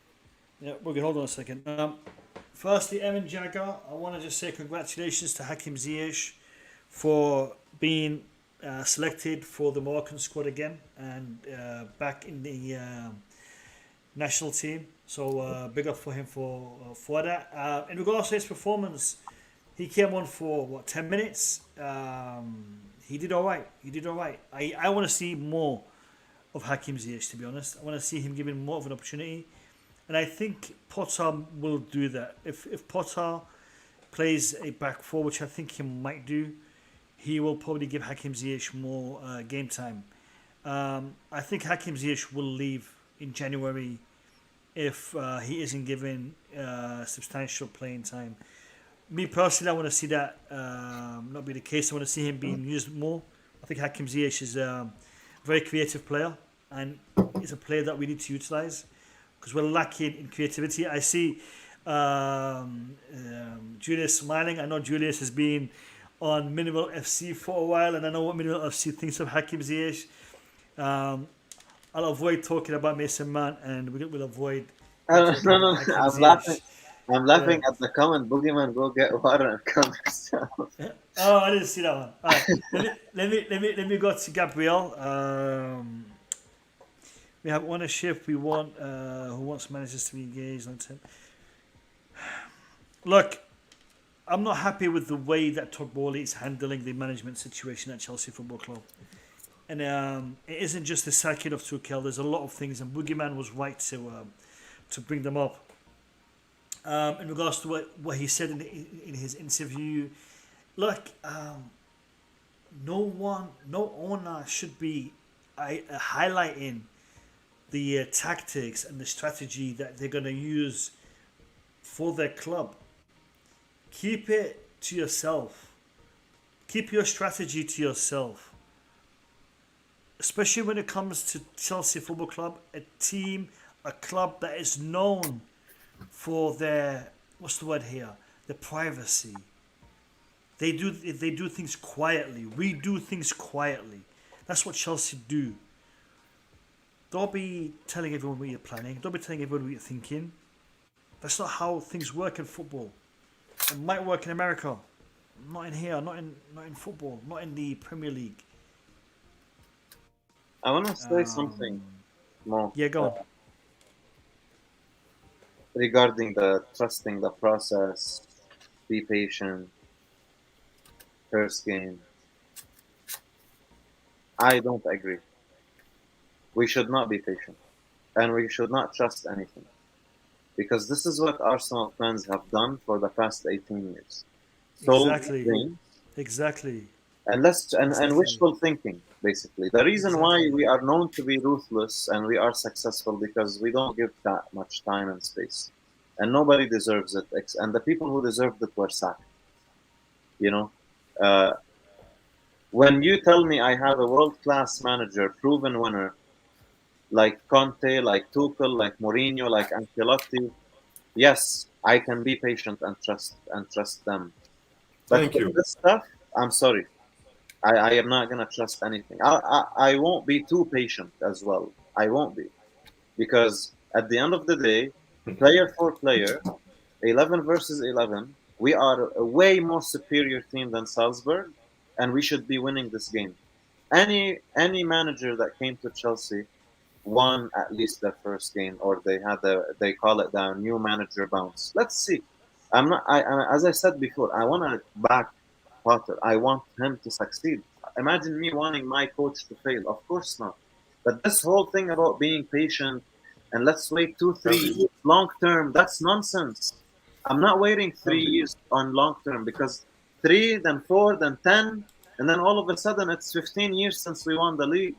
yeah. We're gonna hold on a second. Firstly, Evan Jagger, I want to just say congratulations to Hakim Ziyech for being selected for the Moroccan squad again and back in the national team. So big up for him for that. In regards to his performance, he came on for what 10 minutes. He did all right. He did all right. I want to see more of Hakim Ziyech, to be honest. I want to see him given more of an opportunity. And I think Potter will do that. If Potter plays a back four, which I think he might do, he will probably give Hakim Ziyech more game time. I think Hakim Ziyech will leave in January if he isn't given substantial playing time. Me personally, I want to see that not be the case. I want to see him being used more. I think Hakim Ziyech is a very creative player, and is a player that we need to utilize because we're lacking in creativity. I see Julius smiling. I know Julius has been on Minimal FC for a while, and I know what Minimal FC thinks of Hakim Ziyech. I'll avoid talking about Mason Mount, and we'll avoid No, talking no, about no. Hakim I'm laughing. Ziyech. I'm Yeah. laughing at the comment. Boogeyman, go get water and come yourself. Oh, I didn't see that one. All right, let me go to Gabriel. We have ownership. We want who wants managers to be engaged on it. Look, I'm not happy with the way that Todd Bowley is handling the management situation at Chelsea Football Club. And it isn't just the sacking of Tuchel. There's a lot of things, and Boogeyman was right to bring them up. In regards to what he said in his interview, look, no owner should be highlighting the tactics and the strategy that they're going to use for their club. Keep it to yourself. Keep your strategy to yourself. Especially when it comes to Chelsea Football Club, a team, a club that is known for their, what's the word here? The privacy. They do things quietly. We do things quietly. That's what Chelsea do. Don't be telling everyone what you're planning. Don't be telling everyone what you're thinking. That's not how things work in football. It might work in America. Not in here, not in football, not in the Premier League. I want to say something more Yeah, go on. regarding the trusting the process, be patient, first game. I don't agree. We should not be patient, and we should not trust anything because this is what Arsenal fans have done for the past 18 years. So Exactly. things Exactly. and wishful thinking basically. The reason why Exactly. we are known to be ruthless and we are successful because we don't give that much time and space, and nobody deserves it. And the people who deserved it were sacked. You know, uh, when you tell me I have a world-class manager, proven winner like Conte, like Tuchel, like Mourinho, like Ancelotti, yes, I can be patient and trust them. But Thank with you. this stuff, I'm sorry. I am not gonna trust anything. I won't be too patient as well. I won't be because at the end of the day, player for player, 11 versus 11, we are a way more superior team than Salzburg, and we should be winning this game. Any manager that came to Chelsea won at least their first game, or they call it the new manager bounce. Let's see. I'm not. As I said before, I want to back Potter. I want him to succeed. Imagine me wanting my coach to fail. Of course not. But this whole thing about being patient and let's wait two, three Happy. years long term, that's nonsense. I'm not waiting 3 years Happy. on long term because three, then four, then 10, and then all of a sudden it's 15 years since we won the league.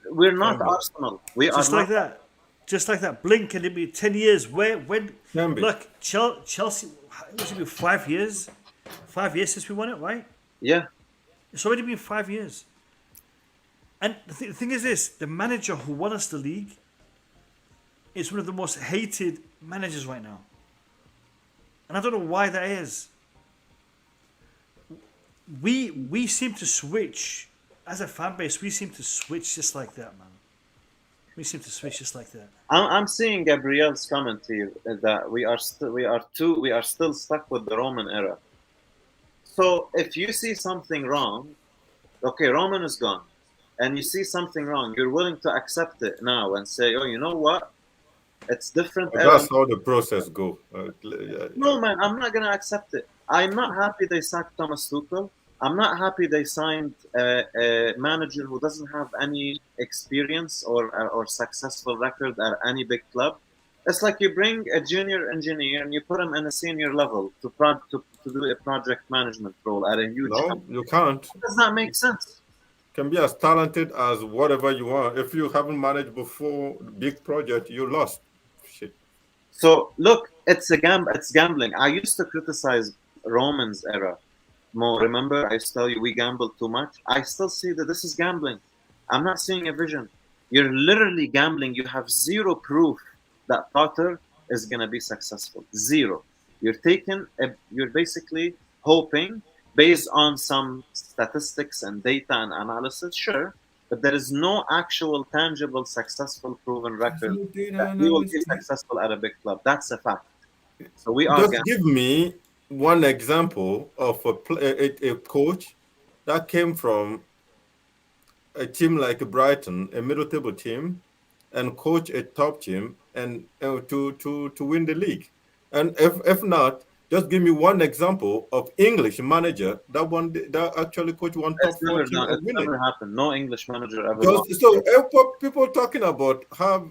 We're not Can be. Arsenal. We are Just like not. that. Just like that. Blink and it'll be 10 years. When? Can be. Look, Chelsea, it was been 5 years. 5 years since we won it, right? Yeah. It's already been 5 years. And the thing is this, the manager who won us the league is one of the most hated managers right now. And I don't know why that is. We seem to switch, as a fan base, we seem to switch just like that, man. We seem to switch just like that. I'm seeing Gabriel's comment here that we are still stuck with the Roman era. So if you see something wrong, okay, Roman is gone, and you see something wrong, you're willing to accept it now and say, oh, you know what? It's different But era. that's how the process go. No, man, I'm not gonna accept it. I'm not happy they sacked Thomas Tuchel. I'm not happy they signed a manager who doesn't have any experience or successful record at any big club. It's like you bring a junior engineer and you put him in a senior level to do a project management role at a huge No, company. you can't. Does that make sense? Can be as talented as whatever you want. If you haven't managed before big project, you lost. Shit. So look, it's gambling. I used to criticize Roman's era more. Remember, I used to tell you we gambled too much. I still see that this is gambling. I'm not seeing a vision. You're literally gambling. You have zero proof that Potter is gonna be successful. Zero. You're basically hoping based on some statistics and data and analysis, sure, but there is no actual tangible successful proven record that he will be successful at a big club. That's a fact. So we are Just gambling. give me one example of a coach that came from a team like Brighton, a middle table team, and coach a top team and to win the league. And if not, just give me one example of English manager that actually coach one top It's four never team done. and It's win it. never happened. No English manager ever won. Because so people talking about have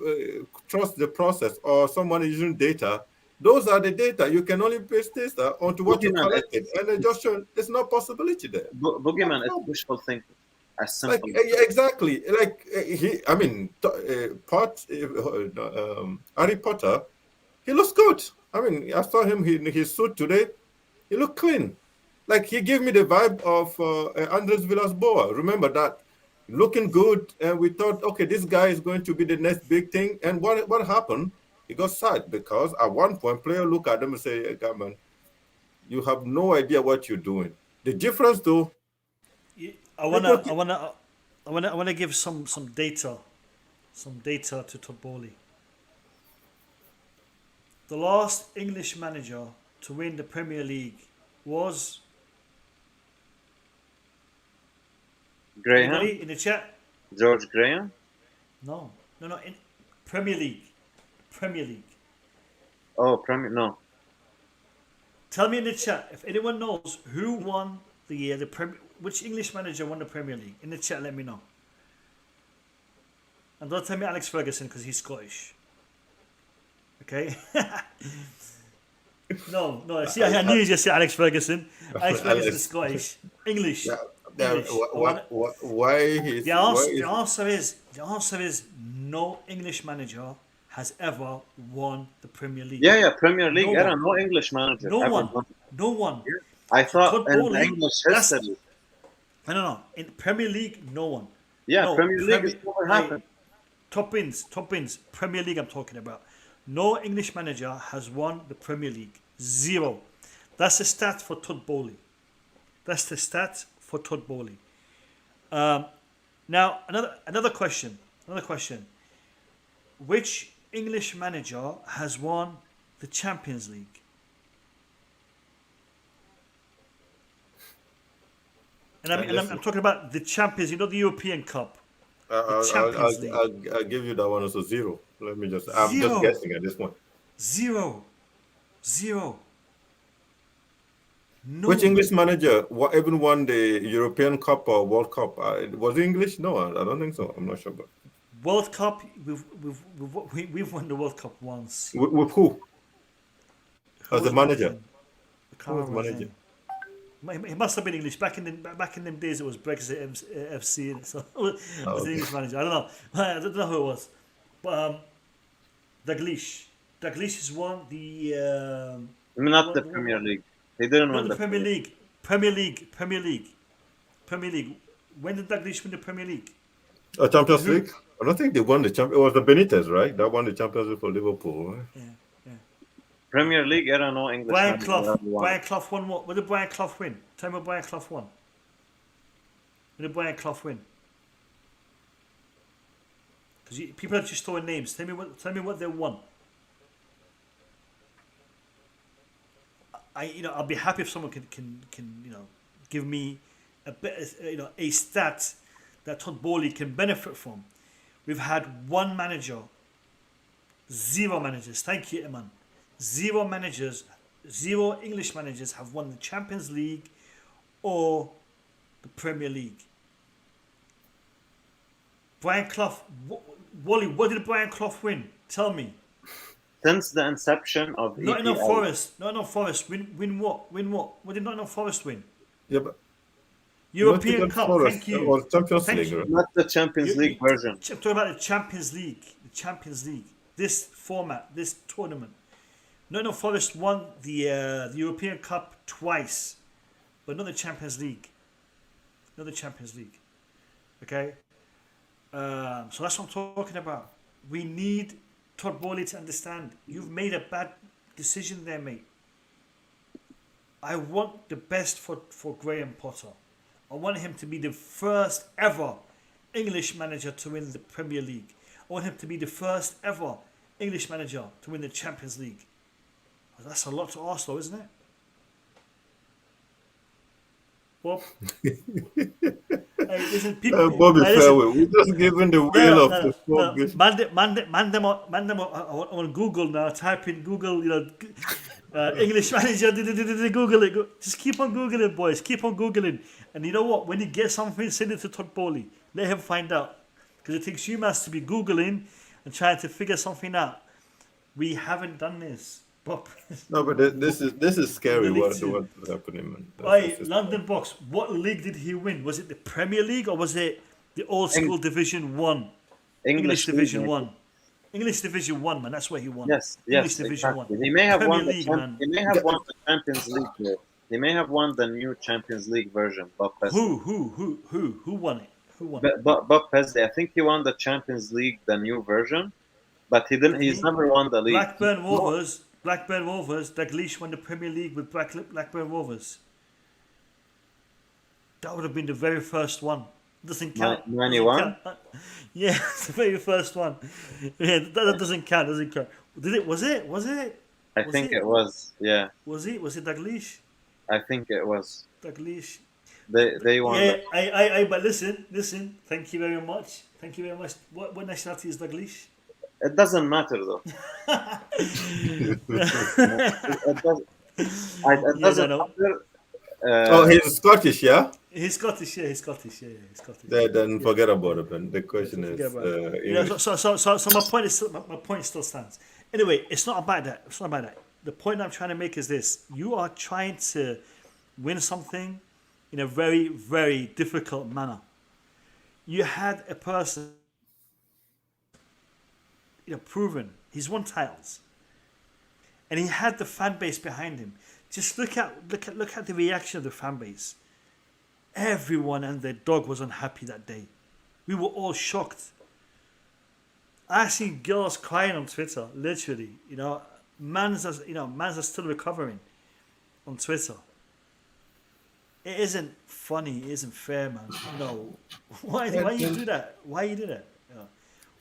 trust the process or someone is using data. Those are the data. You can only base data onto what you Boogeyman, collected, and it just there's no possibility there. What Boogeyman is problem? wishful thinking. As Like simple as that. exactly, like I mean, Harry Potter, he looks good. I mean, I saw him in his suit today. He looked clean. Like he gave me the vibe of Andres Villas-Boas. Remember that? Looking good, and we thought, okay, this guy is going to be the next big thing. And what happened? He got sad because at one point, player look at him and say, hey, God, man, you have no idea what you're doing. The difference, though, I people, wanna, I wanna, I wanna give some data, to Todd Bowley. The last English manager to win the Premier League was Graham, anybody in the chat? George Graham. No, no, in Premier League, Premier League. Oh, Premier. No, Tell me in the chat if anyone knows who won the Premier. Which English manager won the Premier League? In the chat, let me know. And don't tell me Alex Ferguson because he's Scottish. Okay. No. See, I knew you just said Alex Ferguson. Alex Ferguson is Scottish. English. English. why he's The answer is no English manager has ever won the Premier League. yeah, Premier League No era. one. No English manager No ever one. won. No one. I So thought Todd in Bowley, English that's- history. No. In Premier League, no one. Yeah, No, Premier League has never happened. Top wins. Premier League I'm talking about. No English manager has won the Premier League. 0. That's the stat for Todd Bowley. Now, another question. Which English manager has won the Champions League? And I'm talking about the Champions, the European Cup. The Champions League. I'll give you that one as a zero. I'm just Zero. guessing at this point. Zero. No. Which English manager even won the European Cup or World Cup? Was it English? No, I don't think so. I'm not sure. But World Cup, we've won the World Cup once. with who? Who As was a manager? back then? I can't Who was remember his manager? name. It must have been English. Back in them days, it was Brexit FC, and so it was the English manager. I don't know. I don't know who it was. But Dalglish has won the. I mean, not the Premier League. They didn't Won win the Premier League. Premier League. When did Dalglish win the Premier League? Champions League? I don't think they won the champion. It was the Benitez, right? That won the Champions League for Liverpool. Right? Yeah. Premier League era. No English Brian manager Clough. ever won. Brian Clough won what? What did Brian Clough win? Tell me what Brian Clough won. What did Brian Clough win? Because people are just throwing names. Tell me what they won. I'll be happy if someone can give me a bit a stat that Todd Bowley can benefit from. We've had one manager, 0 managers. Thank you, Iman. 0 managers, 0 English managers have won the Champions League or the Premier League. Brian Clough, Wally, what did Brian Clough win? Tell me. Since the inception of Nottingham EPL. Forest. Nottingham Forest. Win what? What did Nottingham Forest win? Yeah, but European Nottingham Cup. Forest, Thank you. that was Champions Thank League, you. right? Not the Champions League version. I'm talking about the Champions League. This format, this tournament. Nottingham Forest won the European Cup twice, but not the Champions League. Okay? So that's what I'm talking about. We need Todd Bowley to understand. You've made a bad decision there, mate. I want the best for Graham Potter. I want him to be the first ever English manager to win the Premier League. I want him to be the first ever English manager to win the Champions League. That's a lot to ask, though, isn't it? Well, Hey, listen, people. Bobby Hey, listen. Fairway, we're just giving the wheel No, of no, the sport. no. Man them on Google now. Type in Google, English manager. Google it. Just keep on googling, boys. Keep on googling. And you know what? When you get something, send it to Todd Bowley. Let him find out. Because it takes you must to be googling and trying to figure something out. We haven't done this, Bob. No, but this is In the scary. League What's Two. happening, man? Oi, London Box. What league did he win? Was it the Premier League or was it the old school Division One? English League, Division maybe. One. English Division One, man. That's where he won. Yes, English yes, Division exactly. One. He may have Premier won the League, man. He may have won the Champions League. He may have won the new Champions League version. Bob Paisley. Who won it? Who won it? But Bob Paisley, I think he won the Champions League, the new version, but he didn't. Did He's he? never won the league. Blackburn No, Rovers. Blackburn Rovers. Dalglish won the Premier League with Blackburn Rovers. That would have been the very first one. Doesn't count. Doesn't 91. count. Yeah, it's the very first one. Yeah, that doesn't count. Doesn't count. Did it? Was it? Was it? I Was think it? it was. Yeah, Was it? Was it Dalglish? I think it was. Dalglish. They won. Yeah, but listen. Thank you very much. Thank you very much. What nationality is Dalglish? It doesn't matter though. It does. It Yeah, doesn't no. matter. Oh, he's Scottish, yeah. He's Scottish. Yeah, he's Scottish. Yeah, he's Scottish. Then forget about it, man. The question Forget is about it. English. So my point is my point still stands. Anyway, it's not about that. It's not about that. The point I'm trying to make is this: you are trying to win something in a very, very difficult manner. You had a person, proven he's won titles, and he had the fan base behind him. Just look at the reaction of the fan base. Everyone and their dog was unhappy that day. We were all shocked. I seen girls crying on Twitter, literally. Mans are still recovering on Twitter. It isn't funny. It isn't fair, man. Why you do that? Why you do that?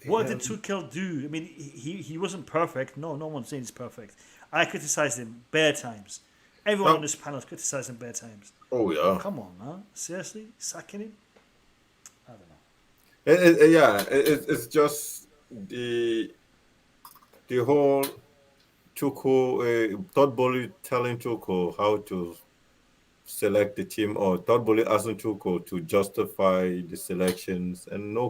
What did Tuchel do? I mean, he wasn't perfect. No one's saying he's perfect. I criticized him bare times. Everyone on this panel has criticized him bare times. Oh yeah. Come on, man. Seriously? Sacking him? I don't know. It's just the whole Tuchel, Todd Bowley telling Tuchel how to select the team, or Todd Bowley asking Tuchel to justify the selections, and no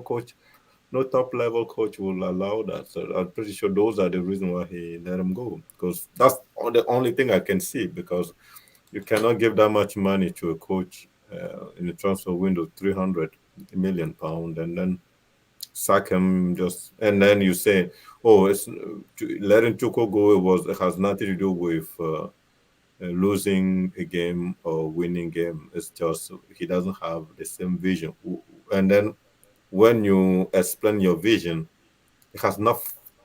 top level coach will allow that. So I'm pretty sure those are the reason why he let him go, because that's the only thing I can see, because you cannot give that much money to a coach in the transfer window, £300 million, and then sack him and then you say, oh, it's letting Tuchel go it has nothing to do with losing a game or winning game. It's just he doesn't have the same vision. And then when you explain your vision, it has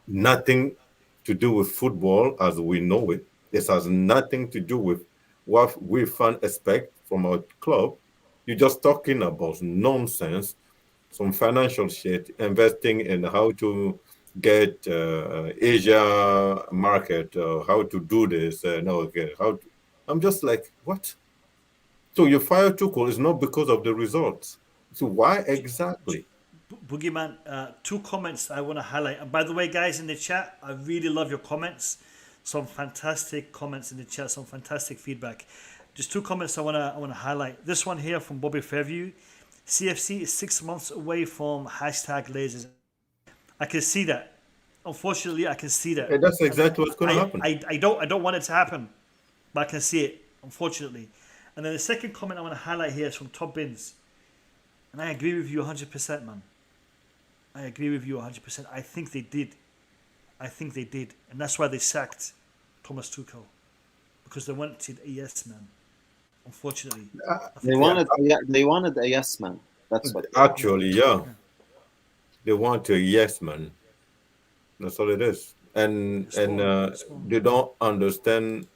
nothing to do with football as we know it. It has nothing to do with what we fans expect from our club. You're just talking about nonsense, some financial shit, investing in how to get Asia market, how to do this. I'm just like, what? So you fire Tuchel is not because of the results. So why exactly? Boogeyman, two comments I want to highlight. And by the way, guys in the chat, I really love your comments. Some fantastic comments in the chat, some fantastic feedback. Just two comments I want to highlight. This one here from Bobby Fairview. CFC is 6 months away from #lasers. I can see that. Unfortunately, I can see that. Yeah, that's exactly what's going to happen. I don't want it to happen, but I can see it. Unfortunately. And then the second comment I want to highlight here is from Top Bins, and I agree with you 100%, man. I agree with you 100%. I think they did, and that's why they sacked Thomas Tuchel, because they wanted a yes man. Unfortunately, They wanted a yes man. That's what. Actually, yeah. They want a yes man. That's all it is. And they don't understand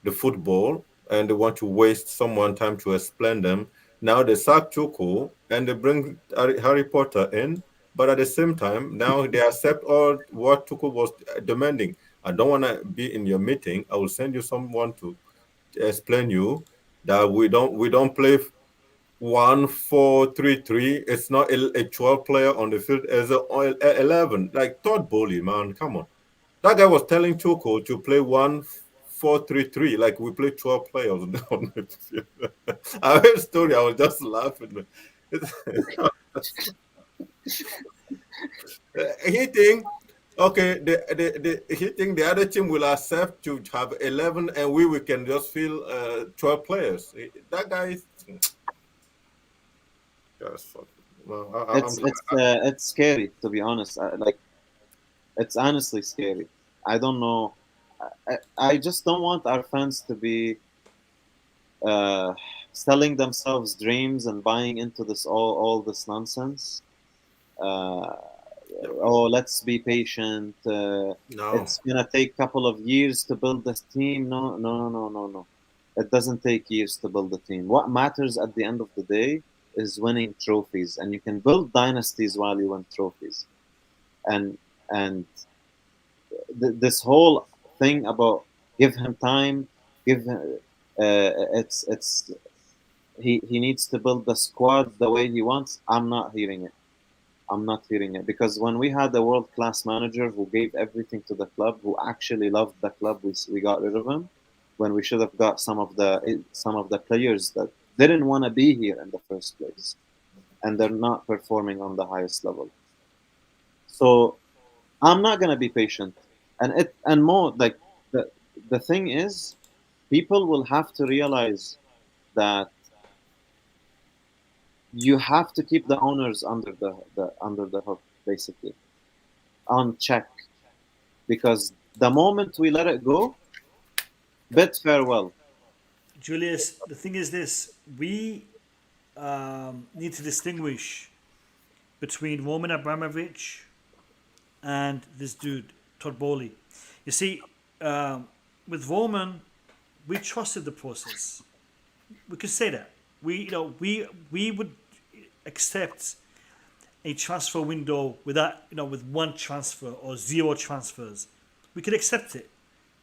the football, and they want to waste someone time to explain them. Now they sack Tuchel and they bring Harry Potter in, but at the same time, now they accept all what Tuchel was demanding. I don't want to be in your meeting. I will send you someone to explain you that we don't play 1-4-3-3. It's not a 12 player on the field as a 11. Like Todd Bowley, man, come on. That guy was telling Choco to play 1-4-3-3. Like we play 12 players on the field. I heard the story. I was just laughing. Man. He think okay, he think the other team will accept to have 11 and we can just fill 12 players. That guy is just fucking. Well, I'm It's scary to be honest. Like it's honestly scary. I don't know. I just don't want our fans to be uh, selling themselves dreams and buying into this all this nonsense. Uh, oh, let's be patient. no. It's gonna take a couple of years to build this team. No, no, no, no, no, no. It doesn't take years to build a team. What matters at the end of the day is winning trophies, and you can build dynasties while you win trophies. And this whole thing about give him time, give him, it's he needs to build the squad the way he wants. I'm not hearing it. I'm not hearing it because when we had a world class manager who gave everything to the club, who actually loved the club, we got rid of him when we should have got some of the players that didn't want to be here in the first place, and they're not performing on the highest level. So I'm not gonna be patient, and more like the thing is, people will have to realize that you have to keep the owners under the hook, basically on check, because the moment we let it go, bid farewell. Julius, the thing is this: we need to distinguish between Roman Abramovich and this dude, Todd Bowley. You see, with Roman, we trusted the process. We could say that. We would accept a transfer window without with one transfer or zero transfers. We could accept it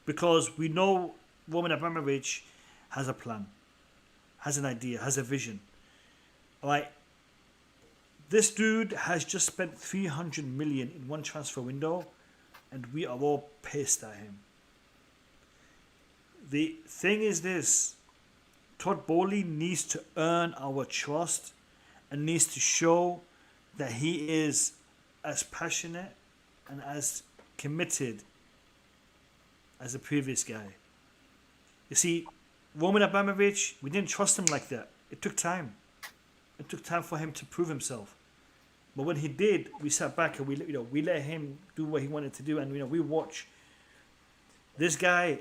because we know Roman Abramovich has a plan, has an idea, has a vision. All right, this dude has just spent 300 million in one transfer window, and we are all pissed at him. The thing is this: Todd Bowley needs to earn our trust and needs to show that he is as passionate and as committed as the previous guy. You see, Roman Abramovich, we didn't trust him like that. It took time. It took time for him to prove himself. But when he did, we sat back and we let him do what he wanted to do, and we watch this guy.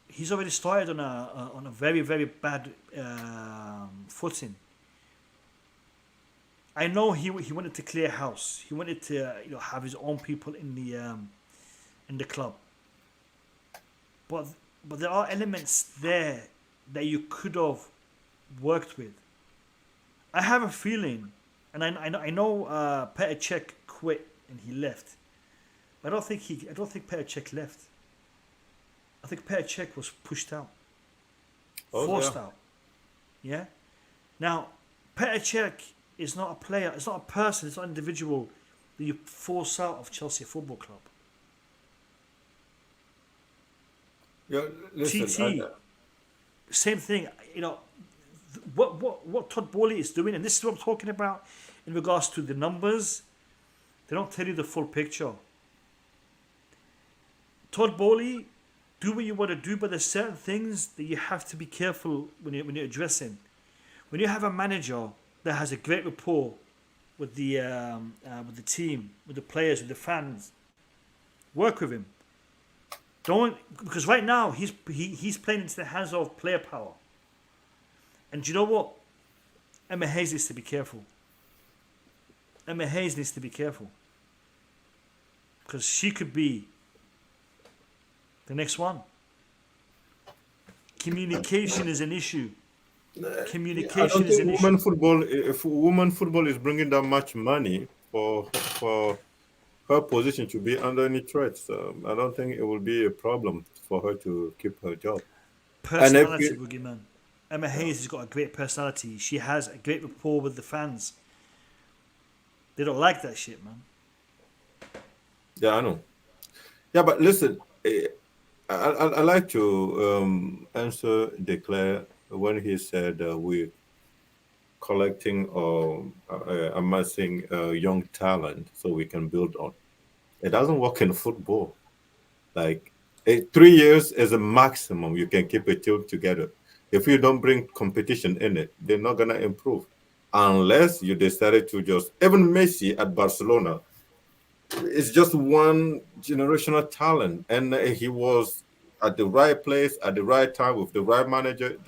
He's already started on a very very bad footing. I know he wanted to clear house. He wanted to have his own people in the club. But there are elements there that you could have worked with. I have a feeling, and I know Petr Cech quit and he left. I don't think Petr Cech left. I think Petr Cech was pushed out, forced out. Yeah. Now, Petr Cech is not a player. It's not a person. It's not an individual that you force out of Chelsea Football Club. Yeah, listen. TT, same thing. What Todd Bowley is doing, and this is what I'm talking about in regards to the numbers. They don't tell you the full picture. Todd Bowley, do what you want to do, but there's certain things that you have to be careful when you're addressing. When you have a manager that has a great rapport with the team, with the players, with the fans, work with him. Don't, because right now he's playing into the hands of player power. And do you know what? Emma Hayes needs to be careful. Emma Hayes needs to be careful. Because she could be the next one. Communication is an issue. I Communication don't is think an women issue. football. If women football is bringing that much money for her position to be under any threat, so I don't think it will be a problem for her to keep her job. And if Personality, you, boogeyman. Emma Hayes has got a great personality. She has a great rapport with the fans. They don't like that shit, man. Yeah, I know. Yeah, but listen, I like to answer Declare when he said we're collecting or amassing young talent so we can build on. It doesn't work in football. Like 3 years is a maximum you can keep a team together. If you don't bring competition in it, they're not gonna improve unless you decided to just even Messi at Barcelona is just one generational talent, and he was at the right place at the right time with the right manager.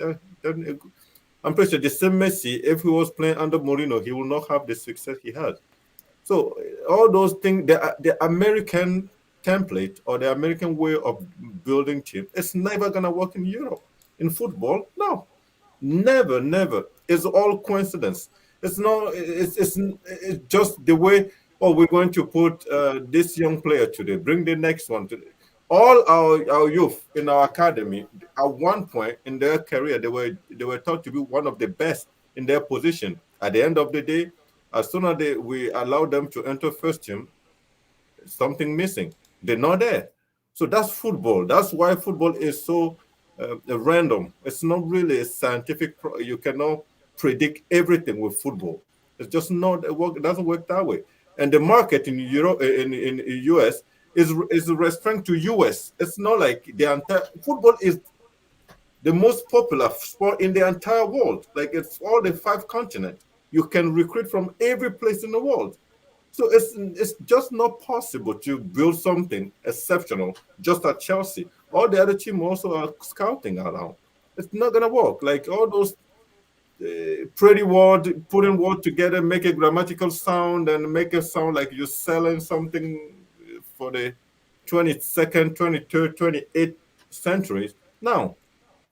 I'm pretty sure the same Messi, if he was playing under Mourinho, he will not have the success he has. So all those things, the American template or the American way of building team, it's never gonna work in Europe. In football, no, never, never. It's all coincidence. It's not. It's just the way. Oh, we're going to put this young player today. Bring the next one today. All our youth in our academy, at one point in their career, they were thought to be one of the best in their position. At the end of the day, as soon as we allow them to enter first team, something missing. They're not there. So that's football. That's why football is so random. It's not really a scientific. You cannot predict everything with football. It's just not it doesn't work that way. And the market in Europe, in US, is restrained to US. It's not like the entire football is the most popular sport in the entire world. Like it's all the 5 continents. You can recruit from every place in the world. So it's just not possible to build something exceptional just at Chelsea. All the other teams also are scouting around. It's not gonna work. Like all those pretty word, putting word together, make a grammatical sound, and make it sound like you're selling something for the 22nd, 23rd, 28th centuries. No,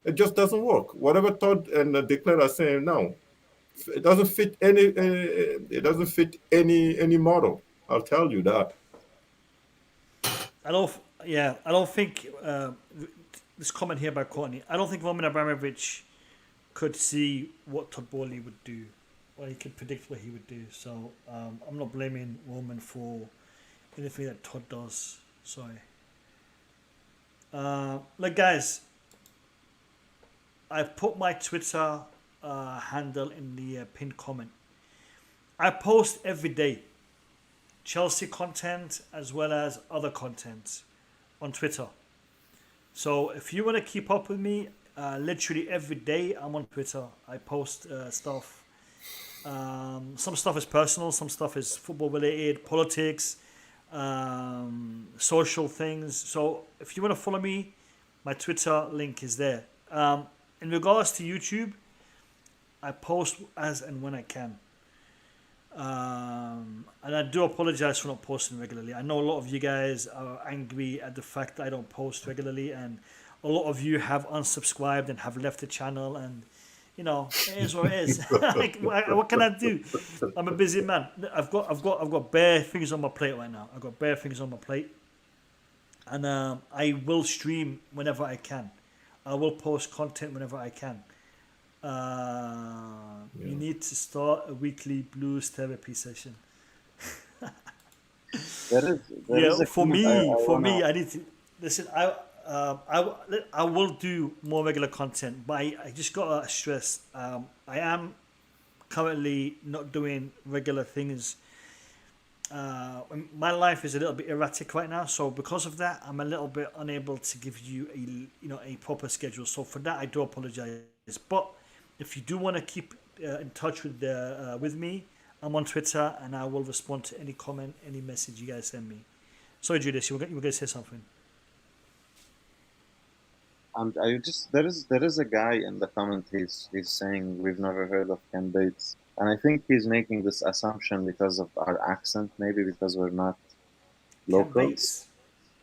it just doesn't work. Whatever thought and declare are saying now, it doesn't fit any model. I'll tell you that. I don't think this comment here by Courtney. I don't think Roman Abramovich could see what Todd Bowley would do, or he could predict what he would do. So I'm not blaming Roman for anything that Todd does. Sorry. Like guys, I put my Twitter handle in the pinned comment. I post every day Chelsea content as well as other content on Twitter. So if you want to keep up with me, literally every day I'm on Twitter. I post stuff. Some stuff is personal, some stuff is football related, politics, social things. So if you want to follow me, my Twitter link is there. In regards to YouTube, I post as and when I can. And I do apologize for not posting regularly. I know a lot of you guys are angry at the fact that I don't post regularly, and a lot of you have unsubscribed and have left the channel, and you know, it is what it is. Like, what can I do? I'm a busy man. I've got bare things on my plate right now. I've got bare things on my plate, and I will stream whenever I can. I will post content whenever I can. You need to start a weekly blues therapy session. There is a For comment me, I need to listen. I will do more regular content, but I just gotta stress. I am currently not doing regular things. My life is a little bit erratic right now, so because of that, I'm a little bit unable to give you a proper schedule. So for that, I do apologize. But if you do want to keep in touch with me, I'm on Twitter and I will respond to any comment, any message you guys send me. Sorry, Julius, you were going to say something. There is a guy in the comment. He's saying we've never heard of Ken Bates, and I think he's making this assumption because of our accent, maybe because we're not locals.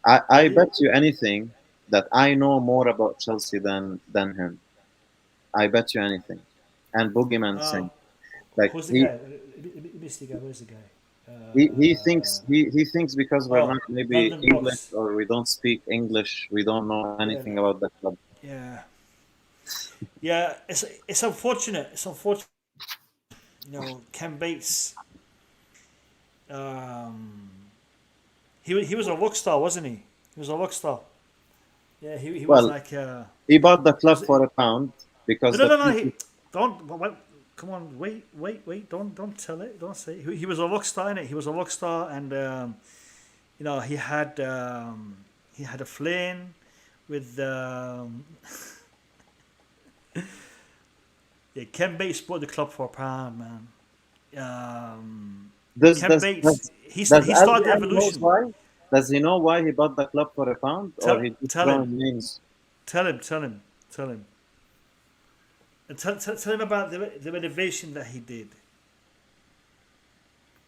I bet you anything that I know more about Chelsea than him. I bet you anything. And Boogeyman Singh, like Who's the guy? Where's the guy? he thinks because we're not maybe London English Box. or we don't speak English, we don't know anything about the club. Yeah. Yeah, it's unfortunate. It's unfortunate. Ken Bates. Um, he was a rock star, wasn't he? He was a rock star. Yeah, he was Well, like he bought the he club was for a pound no because no the no no. people. Don't wait, come on, wait. Don't tell it. Don't say it. He was a rock star in it. He was a rock star, and he had a fling with yeah. Ken Bates bought the club for a pound, man. Does Ken does Bates does, he does started the LVM knows revolution. why? Does he know why he bought the club for a pound, or Tell he just tell him throwing names? tell him, and tell him about the renovation that he did,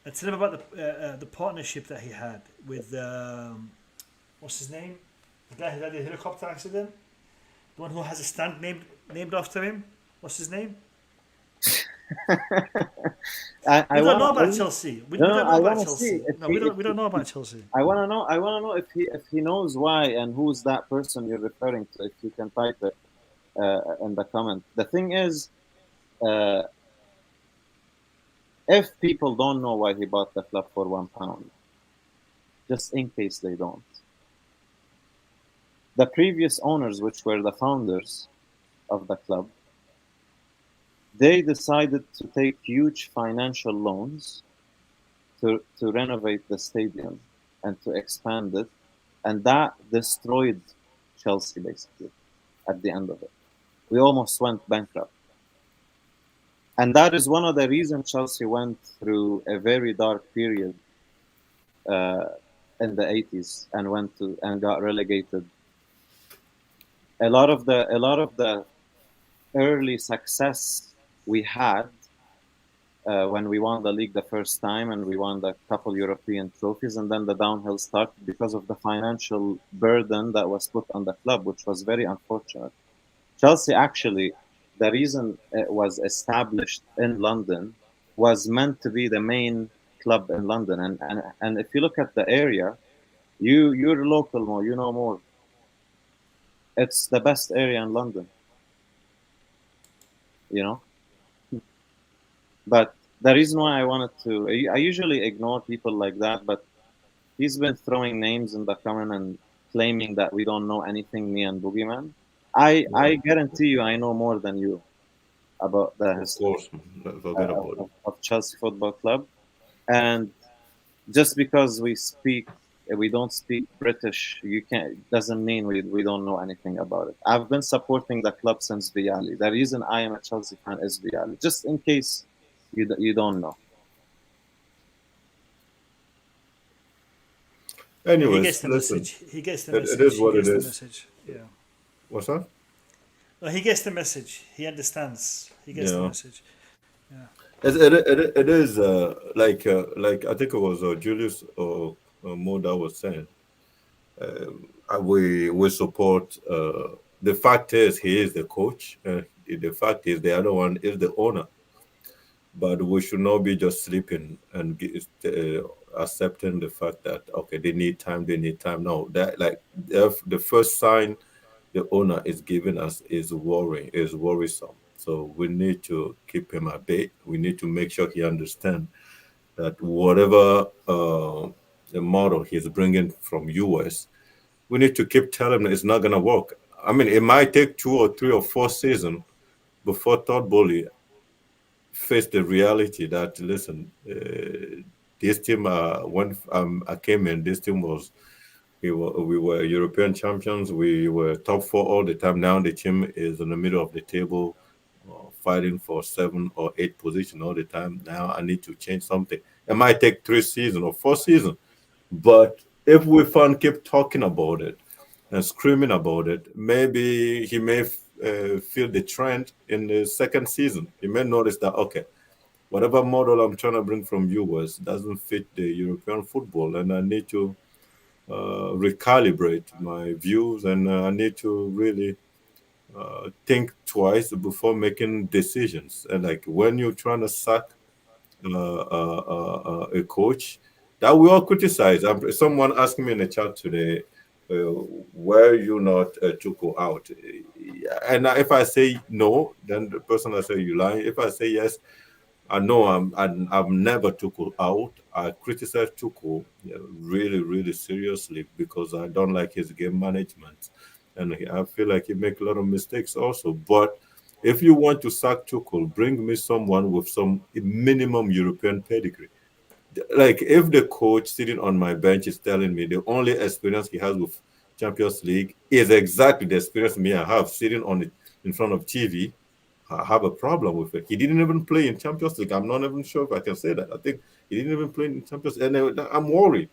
and tell him about the partnership that he had with what's his name, the guy who had the helicopter accident, the one who has a stand named after him. What's his name? We I don't wanna know I about wanna Chelsea. no, We no, don't know I about wanna see Chelsea. if No, he if we he, don't know about Chelsea. I wanna know if he knows why and who's that person you're referring to. If you can type it in the comment. The thing is, uh, if people don't know why he bought the club for £1, just in case they don't, the previous owners, which were the founders of the club, they decided to take huge financial loans to renovate the stadium and to expand it, and that destroyed Chelsea basically at the end of it. We almost went bankrupt. And that is one of the reasons Chelsea went through a very dark period uh, in the 80s and went to and got relegated. A lot of the early success we had when we won the league the first time and we won the couple European trophies, and then the downhill started because of the financial burden that was put on the club, which was very unfortunate. Chelsea actually, the reason it was established in London was meant to be the main club in London, and if you look at the area, you're local more, you know more. It's the best area in London, you know. But the reason why I wanted to, I usually ignore people like that, but he's been throwing names in the comment and claiming that we don't know anything, me and Boogeyman. Yeah, I guarantee you, I know more than you about the of history course. Forget about it. of Chelsea Football Club. And just because we don't speak British, you can't doesn't mean we don't know anything about it. I've been supporting the club since Vialli. The reason I am a Chelsea fan is Vialli. Just in case you don't know. Yeah, he gets Anyways, the listen, message. He gets the it is message. He what it gets the is. message. Yeah. What's that? No, he gets the message. He understands. He gets the Yeah. message. Yeah. It is like I think it was Julius or Mo that was saying. We support. The fact is, he is the coach. The fact is, the other one is the owner. But we should not be just sleeping and accepting the fact that okay, they need time. They need time. No, that like the first sign the owner is giving us is worrisome. So we need to keep him at bay. We need to make sure he understands that whatever the model he's bringing from US, we need to keep telling him it's not going to work. I mean, it might take 2 or 3 or 4 seasons before Todd Bowley face the reality that listen, this team when I came in, this team was we were European champions. We were top four all the time. Now the team is in the middle of the table, fighting for 7 or 8 position all the time. Now I need to change something. It might take 3 seasons or 4 seasons, but if we can keep talking about it and screaming about it, maybe he may feel the trend in the second season. He may notice that okay, whatever model I'm trying to bring from US doesn't fit the European football, and I need to recalibrate my views, and I need to really think twice before making decisions. And like when you're trying to sack a coach, that we all criticize. Someone asked me in the chat today, were you not Tuchel out? And if I say no, then the person I say you lying. If I say yes, I know I've never Tuchel out. I criticize Tuchel, really, really seriously because I don't like his game management, and I feel like he make a lot of mistakes also. But if you want to sack Tuchel, bring me someone with some minimum European pedigree. Like if the coach sitting on my bench is telling me the only experience he has with Champions League is exactly the experience me I have sitting on it in front of TV, I have a problem with it. He didn't even play in Champions League. I'm not even sure if I can say that. I think he didn't even play in Champions League. And I'm worried.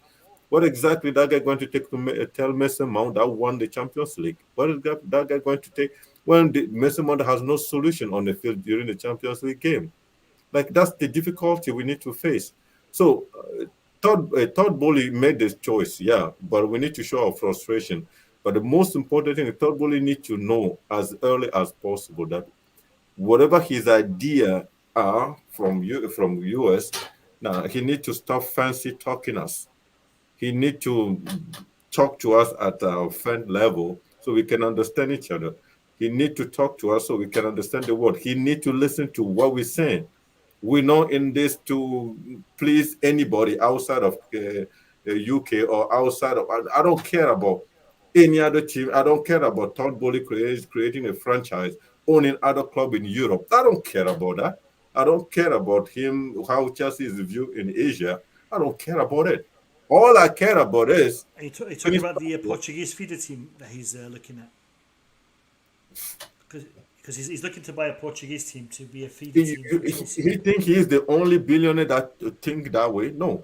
What exactly that guy going to take to tell Mason Mount that won the Champions League? What is that guy going to take when Mason Mount has no solution on the field during the Champions League game? Like that's the difficulty we need to face. So Todd Bowley made this choice, yeah, but we need to show our frustration. But the most important thing, Todd Bowley need to know as early as possible that whatever his idea are from US, now he need to stop fancy talking us. He need to talk to us at our friend level so we can understand each other. He need to talk to us so we can understand the word. He need to listen to what we're saying. We're not in this to please anybody outside of the UK or outside of. I don't care about any other team. I don't care about Todd Bowley creating a franchise, owning other club in Europe. I don't care about that. I don't care about him, how Chelsea is viewed in Asia. I don't care about it. All I care about is Are you talking finish about the football. Portuguese feeder team that he's looking at? Because he's looking to buy a Portuguese team to be a feeder he, team for he, Chelsea. he think he is the only billionaire that think that way. No,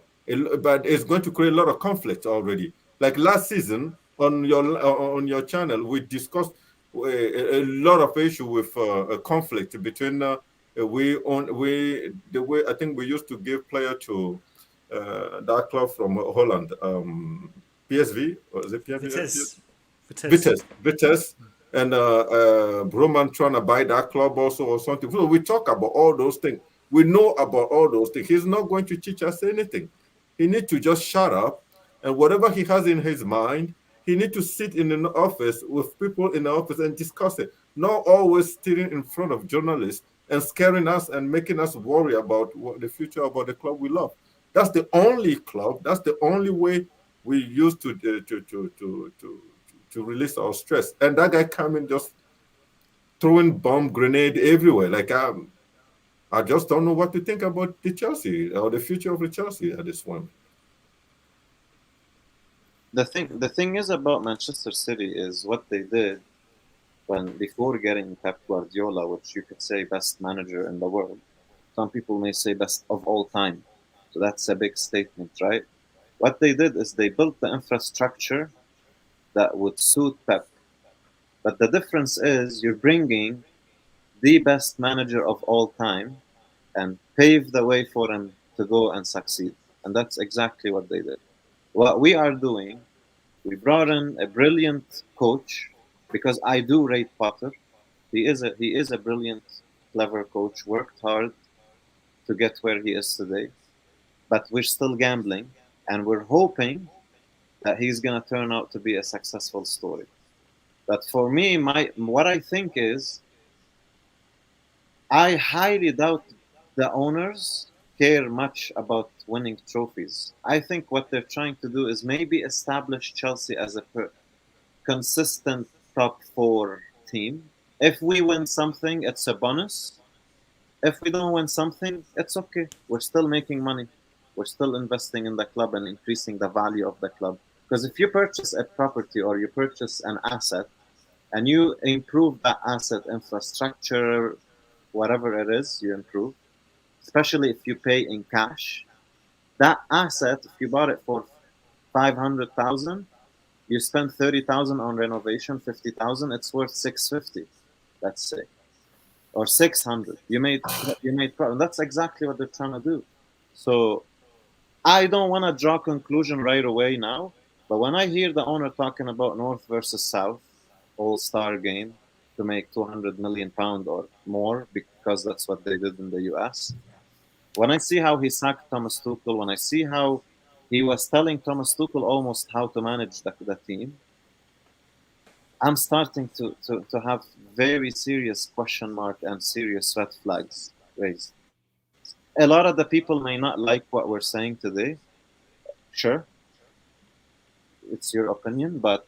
but it's going to create a lot of conflict already. Like last season on your channel, we discussed a lot of issue with a conflict between we the way I think we used to give player to that club from Holland, PSV or is it PSV? Vitesse. Vitesse. Vitesse, and Roman trying to buy that club also or something. So we talk about all those things. We know about all those things. He's not going to teach us anything. He needs to just shut up, and whatever he has in his mind, he needs to sit in an office with people in the office and discuss it. Not always sitting in front of journalists and scaring us and making us worry about what the future about the club we love. That's the only club. That's the only way we used to release our stress. And that guy coming just throwing bomb grenade everywhere. Like I just don't know what to think about the Chelsea or the future of the Chelsea at this point. The thing is about Manchester City is what they did when before getting Pep Guardiola, which you could say best manager in the world. Some people may say best of all time. So that's a big statement, right? What they did is they built the infrastructure that would suit Pep. But the difference is you're bringing the best manager of all time and pave the way for him to go and succeed. And that's exactly what they did. What we are doing, we brought in a brilliant coach because I do rate Potter. He is a brilliant, clever coach, worked hard to get where he is today. But we're still gambling and we're hoping that he's gonna turn out to be a successful story. But for me, my what I think is I highly doubt the owners care much about winning trophies. I think what they're trying to do is maybe establish Chelsea as a consistent top four team. If we win something, it's a bonus. If we don't win something, it's okay. We're still making money. We're still investing in the club and increasing the value of the club. Because if you purchase a property or you purchase an asset and you improve that asset infrastructure, whatever it is, you improve, especially if you pay in cash. That asset, if you bought it for 500,000, you spend 30,000 on renovation, 50,000, it's worth 650, let's say, or 600. You made profit. That's exactly what they're trying to do. So I don't want to draw conclusion right away now, but when I hear the owner talking about North versus South all-star game to make 200 million pound or more because that's what they did in the US. When I see how he sacked Thomas Tuchel, when I see how he was telling Thomas Tuchel almost how to manage the team, I'm starting to have very serious question mark and serious red flags raised. A lot of the people may not like what we're saying today. Sure, it's your opinion, but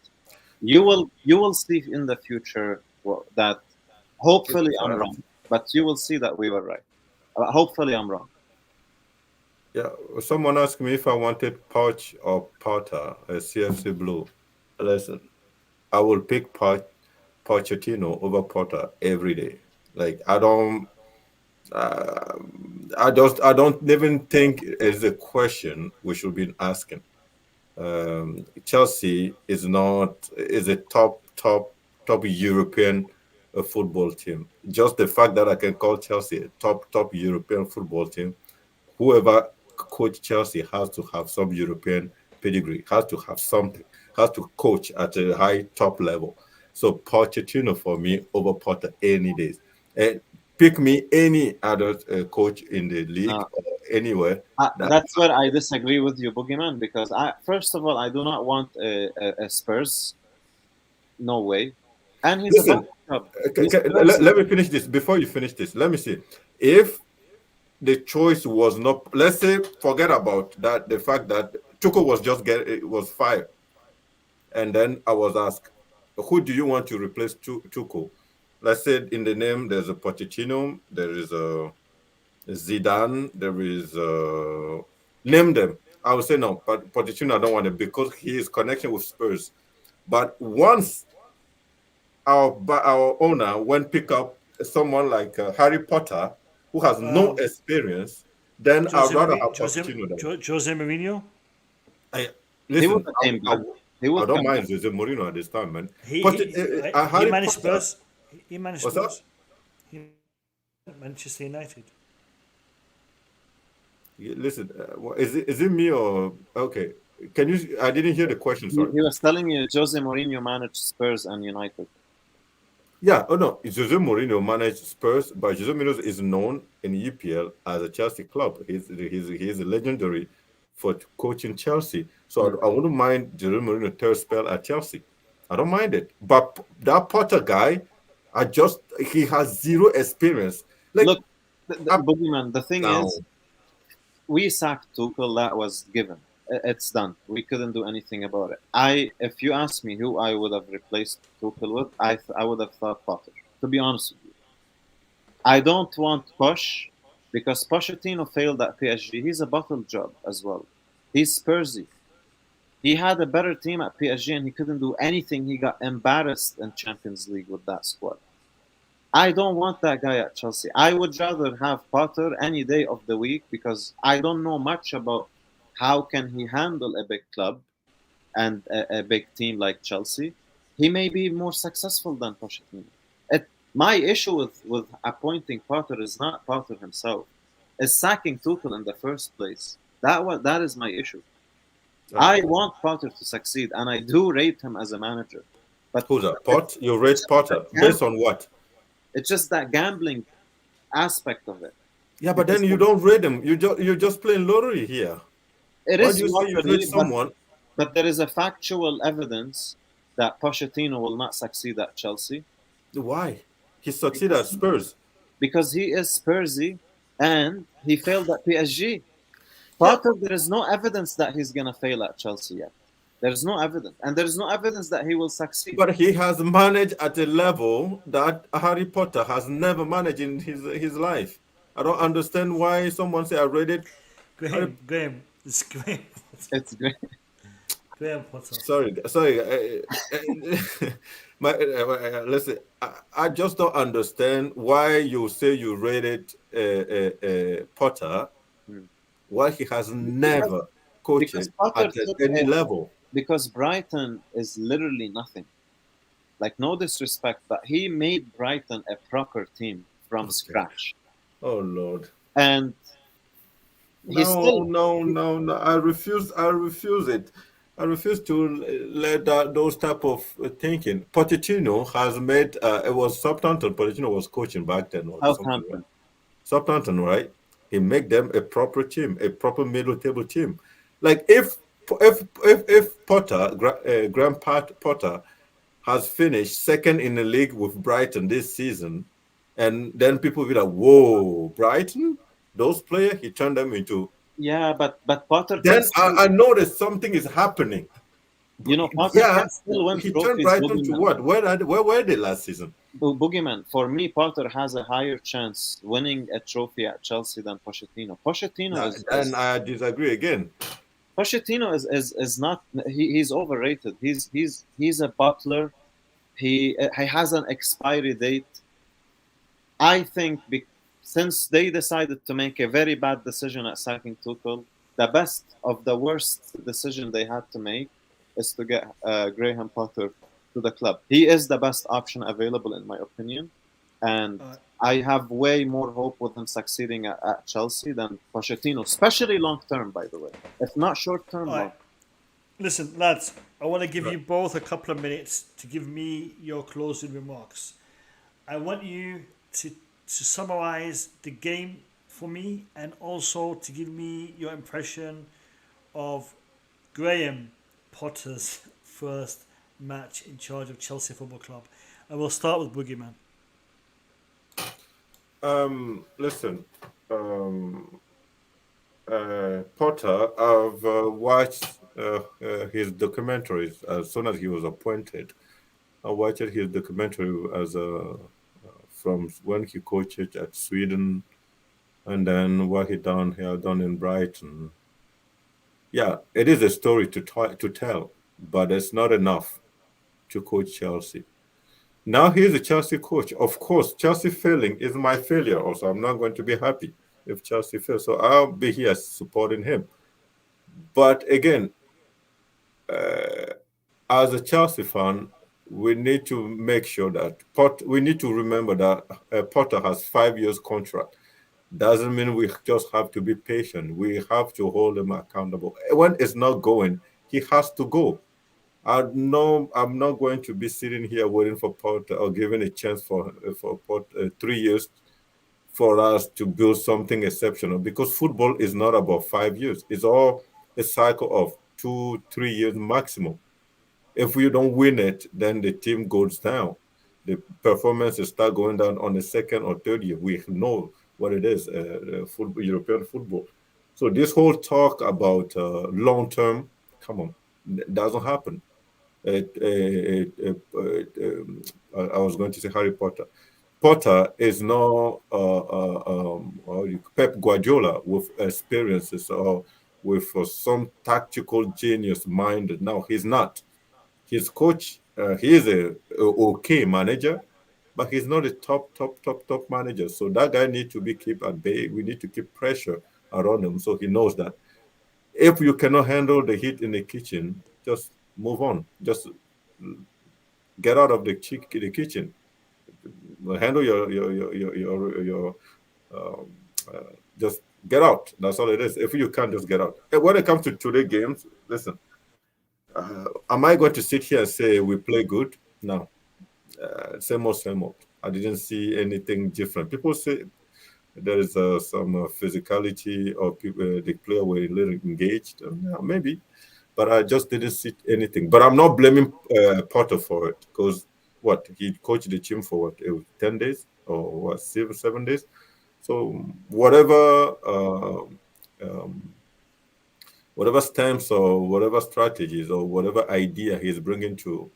you will see in the future that hopefully I'm wrong, but you will see that we were right. Hopefully I'm wrong. Yeah, someone asked me if I wanted Poch or Potter, a CFC Blue. Listen, I will pick Pochettino over Potter every day. Like uh, I don't even think it's a question we should be asking. Chelsea is a top European football team. Just the fact that I can call Chelsea a top European football team, whoever coach Chelsea has to have some European pedigree, has to have something, has to coach at a high top level. So Pochettino for me over Potter any days. And pick me any other coach in the league Uh, or anywhere that that's where I disagree with you, Boogeyman, because first of all, I do not want a Spurs. No way. And he's a bad listen. job. Okay, He's okay, Spursy. let me finish this. Before you finish this, let me see. If the choice was not, let's say, forget about that, the fact that Tuchel was was fired, and then I was asked, who do you want to replace Tuchel? Let's say in the name, there's a Pochettino, there is a Zidane, there is name them. I would say no, but Pochettino I don't want it because his connection with Spurs. But once our owner went pick up someone like Harry Potter who has no experience, then I'd rather have Pochettino than. Jose Mourinho. I He would listen. have came back. He I would don't come back. mind Jose Mourinho at this time, man. He Harry managed Potter. Spurs. He managed What's that? Spurs. He Manchester United. Listen, is it me or okay? Can you? I didn't hear the question. Sorry. He was telling you Jose Mourinho managed Spurs and United. Yeah, oh no, Jose Mourinho managed Spurs, but Jose Mourinho is known in EPL as a Chelsea club. He's legendary for coaching Chelsea. So Mm. I wouldn't mind Jose Mourinho third spell at Chelsea. I don't mind it. But that Potter guy, he has zero experience. Like Look, up Boogeyman, the thing now, is, we sacked Tuchel. That was given. It's done. We couldn't do anything about it. If you ask me who I would have replaced Tuchel with, I would have thought Potter. To be honest with you, I don't want Posh because Pochettino failed at PSG. He's a bottle job as well. He's Spursy. He had a better team at PSG and he couldn't do anything. He got embarrassed in Champions League with that squad. I don't want that guy at Chelsea. I would rather have Potter any day of the week because I don't know much about how can he handle a big club and a big team like Chelsea. He may be more successful than Pochettino. My issue with appointing Potter is not Potter himself. Is sacking Tuchel in the first place. That is my issue. I want Potter to succeed, and I do rate him as a manager. But who's that? You rate Potter based on what? it's just that gambling aspect of it. Yeah, but Because then you don't rate him. You're just playing lottery here. it Why is do you say you lottery, rate someone? but there is a factual evidence that Pochettino will not succeed at Chelsea Why? He succeeded at Spurs. because he is Spursy and he failed at PSG. Yeah, Potter, there is no evidence that he's gonna fail at Chelsea yet. There's no evidence, and there's no evidence that he will succeed. but he has managed at a level that Harry Potter has never managed in his life. I don't understand why someone say I rated Harry. It's Graham. It's great. Graham Potter. Sorry. Listen, I just don't understand why you say you rated Potter, why he has Because, never coached because Potter at took any it level. because Brighton is literally nothing. Like no disrespect, but he made Brighton a proper team from scratch, Oh Lord. and he No, still no, no, no. I refuse. I refuse it. I refuse to let those type of thinking. Pochettino has made. It was Southampton. Pochettino was coaching back then, or something, right? Southampton. Southampton, right? He make them a proper team, a proper middle table team. Like if Potter, Graham Potter, has finished second in the league with Brighton this season, and then people will be like, "Whoa, Brighton! Those players, he turned them into." Yeah, but Potter can Then still, I know that something is happening. Potter Yeah, can still win he turned trophies. Brighton to what? Where were they last season? Boogeyman, for me, Potter has a higher chance winning a trophy at Chelsea than Pochettino. And I disagree again. Pochettino is not, he's overrated. He's a butler. He has an expiry date. I think since they decided to make a very bad decision at sacking Tuchel, the best of the worst decision they had to make is to get Graham Potter to the club. He is the best option available, in my opinion, and I have way more hope with him succeeding at Chelsea than Pochettino, especially long term, by the way. If not short term, All right. Listen, lads, I want to give you both a couple of minutes to give me your closing remarks. I want you to summarize the game for me and also to give me your impression of Graham Potter's first match in charge of Chelsea Football Club. And we'll start with Boogeyman. Listen, Potter, I've watched his documentaries as soon as he was appointed. I watched his documentary as from when he coached at Sweden, and then what he done in Brighton. Yeah, it is a story to tell, but it's not enough to coach Chelsea. Now he's a Chelsea coach. Of course, Chelsea failing is my failure. Also, I'm not going to be happy if Chelsea fails. So I'll be here supporting him. But again, as a Chelsea fan, we need to make sure that we need to remember that Potter has 5 years contract. Doesn't mean we just have to be patient. We have to hold him accountable. When it's not going, he has to go. I know I'm not going to be sitting here waiting for Potter or giving a chance for Potter 3 years for us to build something exceptional, because football is not about 5 years. It's all a cycle of 2, 3 years maximum. If we don't win it, then the team goes down. The performances start going down on the second or third year. We know what it is, football, European football. So this whole talk about long term, come on, doesn't happen. I was going to say Harry Potter. Potter is no Pep Guardiola with experiences or with some tactical genius minded. No, he's not. His coach, he is a okay manager, but he's not a top manager. So that guy needs to be kept at bay. We need to keep pressure around him so he knows that if you cannot handle the heat in the kitchen, just move on. Just get out of the kitchen. Handle your um, just get out. That's all it is. If you can't, just get out. And when it comes to today games, listen. Am I going to sit here and say we play good? No. Same old, same old. I didn't see anything different. People say there is some physicality, or people, the player were a little engaged. Yeah, maybe, but I just didn't see anything. But I'm not blaming Potter for it, because what, he coached the team for what, 10 days or what, 7 days. So um, whatever stamps or whatever strategies or whatever idea he's bringing to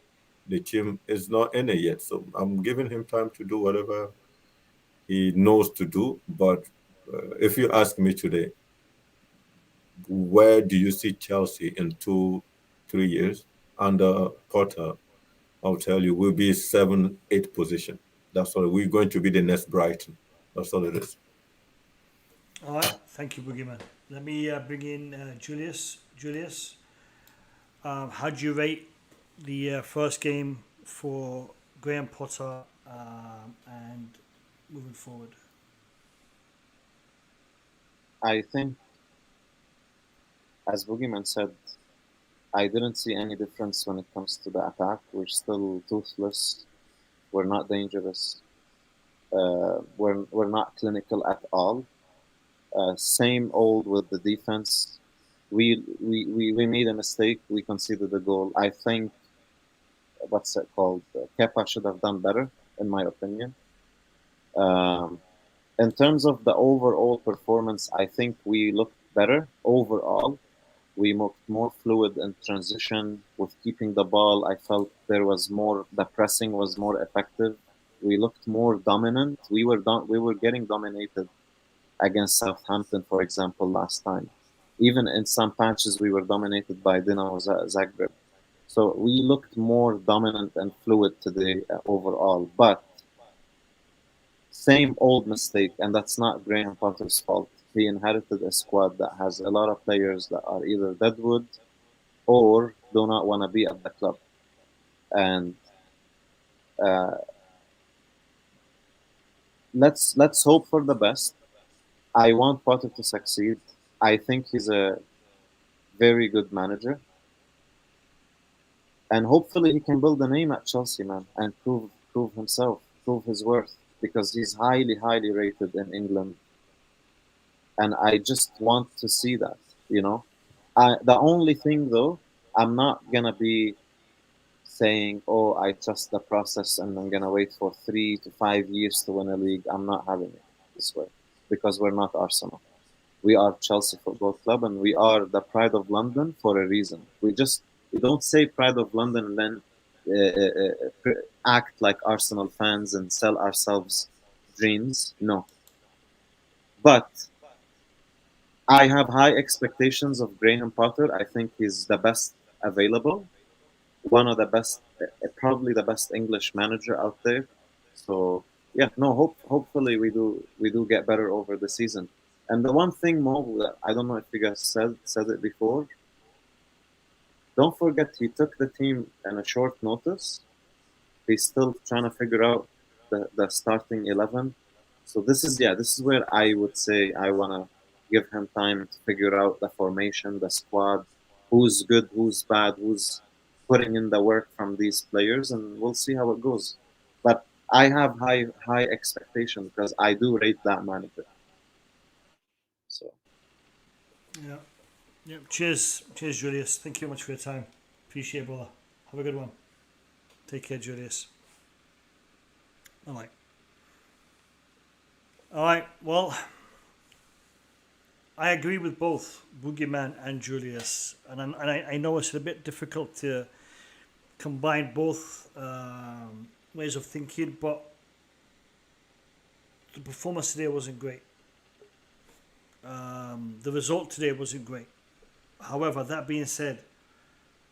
the team is not in it yet. So I'm giving him time to do whatever he knows to do. But if you ask me today, where do you see Chelsea in 2, 3 years under Potter? I'll tell you, we'll be 7, 8 position. That's all. We're going to be the next Brighton. That's all it is. All right. Thank you, Boogeyman. Let me bring in Julius. Julius, how do you rate the first game for Graham Potter and moving forward? I think, as Boogeyman said, I didn't see any difference when it comes to the attack. We're still toothless. We're not dangerous. We're not clinical at all. Same old with the defense. We made a mistake. We conceded a goal. I think what's it called? Kepa should have done better, in my opinion. Um, in terms of the overall performance, I think we looked better overall. We looked more fluid in transition with keeping the ball. I felt there was more. The pressing was more effective. We looked more dominant. We were getting dominated against Southampton, for example, last time. Even in some patches, we were dominated by Dinamo Zagreb. So we looked more dominant and fluid today overall. But same old mistake, and that's not Graham Potter's fault. He inherited a squad that has a lot of players that are either deadwood or do not want to be at the club. And uh, let's hope for the best. I want Potter to succeed. I think he's a very good manager, and hopefully he can build a name at Chelsea, man, and prove himself, prove his worth, because he's highly rated in England, and I just want to see that. You know, the only thing though, I'm not gonna be saying, "Oh, I trust the process and I'm gonna wait for 3 to 5 years to win a league." I'm not having it this way because we're not Arsenal. We are Chelsea Football Club, and we are the pride of London for a reason. We don't say pride of London and then act like Arsenal fans and sell ourselves dreams. No, but I have high expectations of Graham Potter. I think he's the best available, one of the best, probably the best English manager out there. So yeah, no, hopefully we do get better over the season. And the one thing, Mo, that I don't know if you guys said it before. Don't forget he took the team in a short notice. He's still trying to figure out the starting 11. So this is where I would say I wanna give him time to figure out the formation, the squad, who's good, who's bad, who's putting in the work from these players, and we'll see how it goes. But I have high expectations because I do rate that manager. So Yeah. Yeah. Cheers, Julius. Thank you very much for your time. Appreciate it, brother. Have a good one. Take care, Julius. All right. All right. Well, I agree with both Boogeyman and Julius, and I know it's a bit difficult to combine both ways of thinking, but the performance today wasn't great. The result today wasn't great. However, that being said,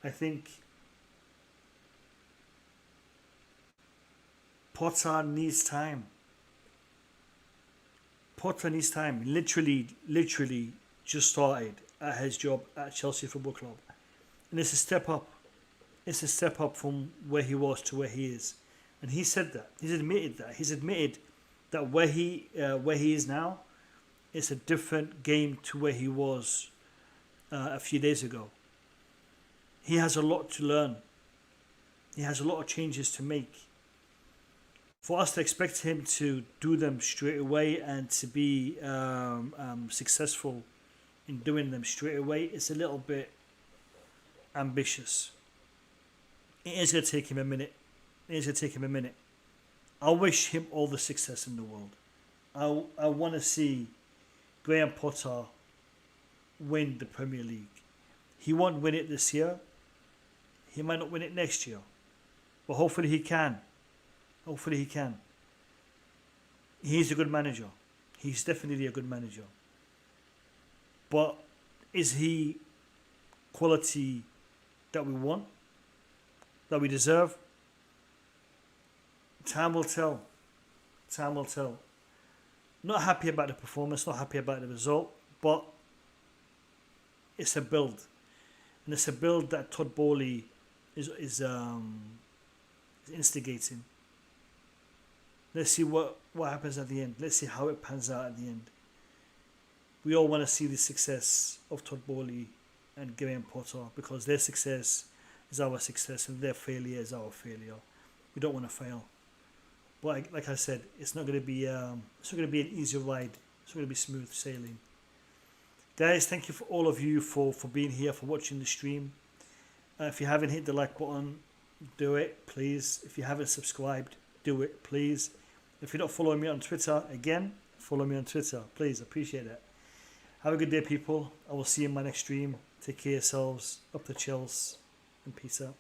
I think Potter needs time. Potter needs time. Literally just started at his job at Chelsea Football Club. And it's a step up. It's a step up from where he was to where he is. And he said that. He's admitted that. He's admitted that where he is now, it's a different game to where he was a few days ago. He has a lot to learn. He has a lot of changes to make. For us to expect him to do them straight away and to be successful in doing them straight away, it's a little bit ambitious. It is going to take him a minute. I wish him all the success in the world. I want to see Graham Potter win the Premier League. He won't win it this year. He might not win it next year. But hopefully he can. He's a good manager. He's definitely a good manager. But is he quality that we want? That we deserve? Time will tell. Not happy about the performance, not happy about the result, but it's a build. And it's a build that Todd Bowley is instigating. Let's see what happens at the end. Let's see how it pans out at the end. We all want to see the success of Todd Bowley and Graham Potter because their success is our success and their failure is our failure. We don't want to fail. But like I said, it's not going to be an easy ride. It's not going to be smooth sailing. Guys, thank you for all of you for being here, for watching the stream. If you haven't hit the like button, do it, please. If you haven't subscribed, do it, please. If you're not following me on Twitter, again, follow me on Twitter. Please, appreciate it. Have a good day, people. I will see you in my next stream. Take care of yourselves. Up the chills. And peace out.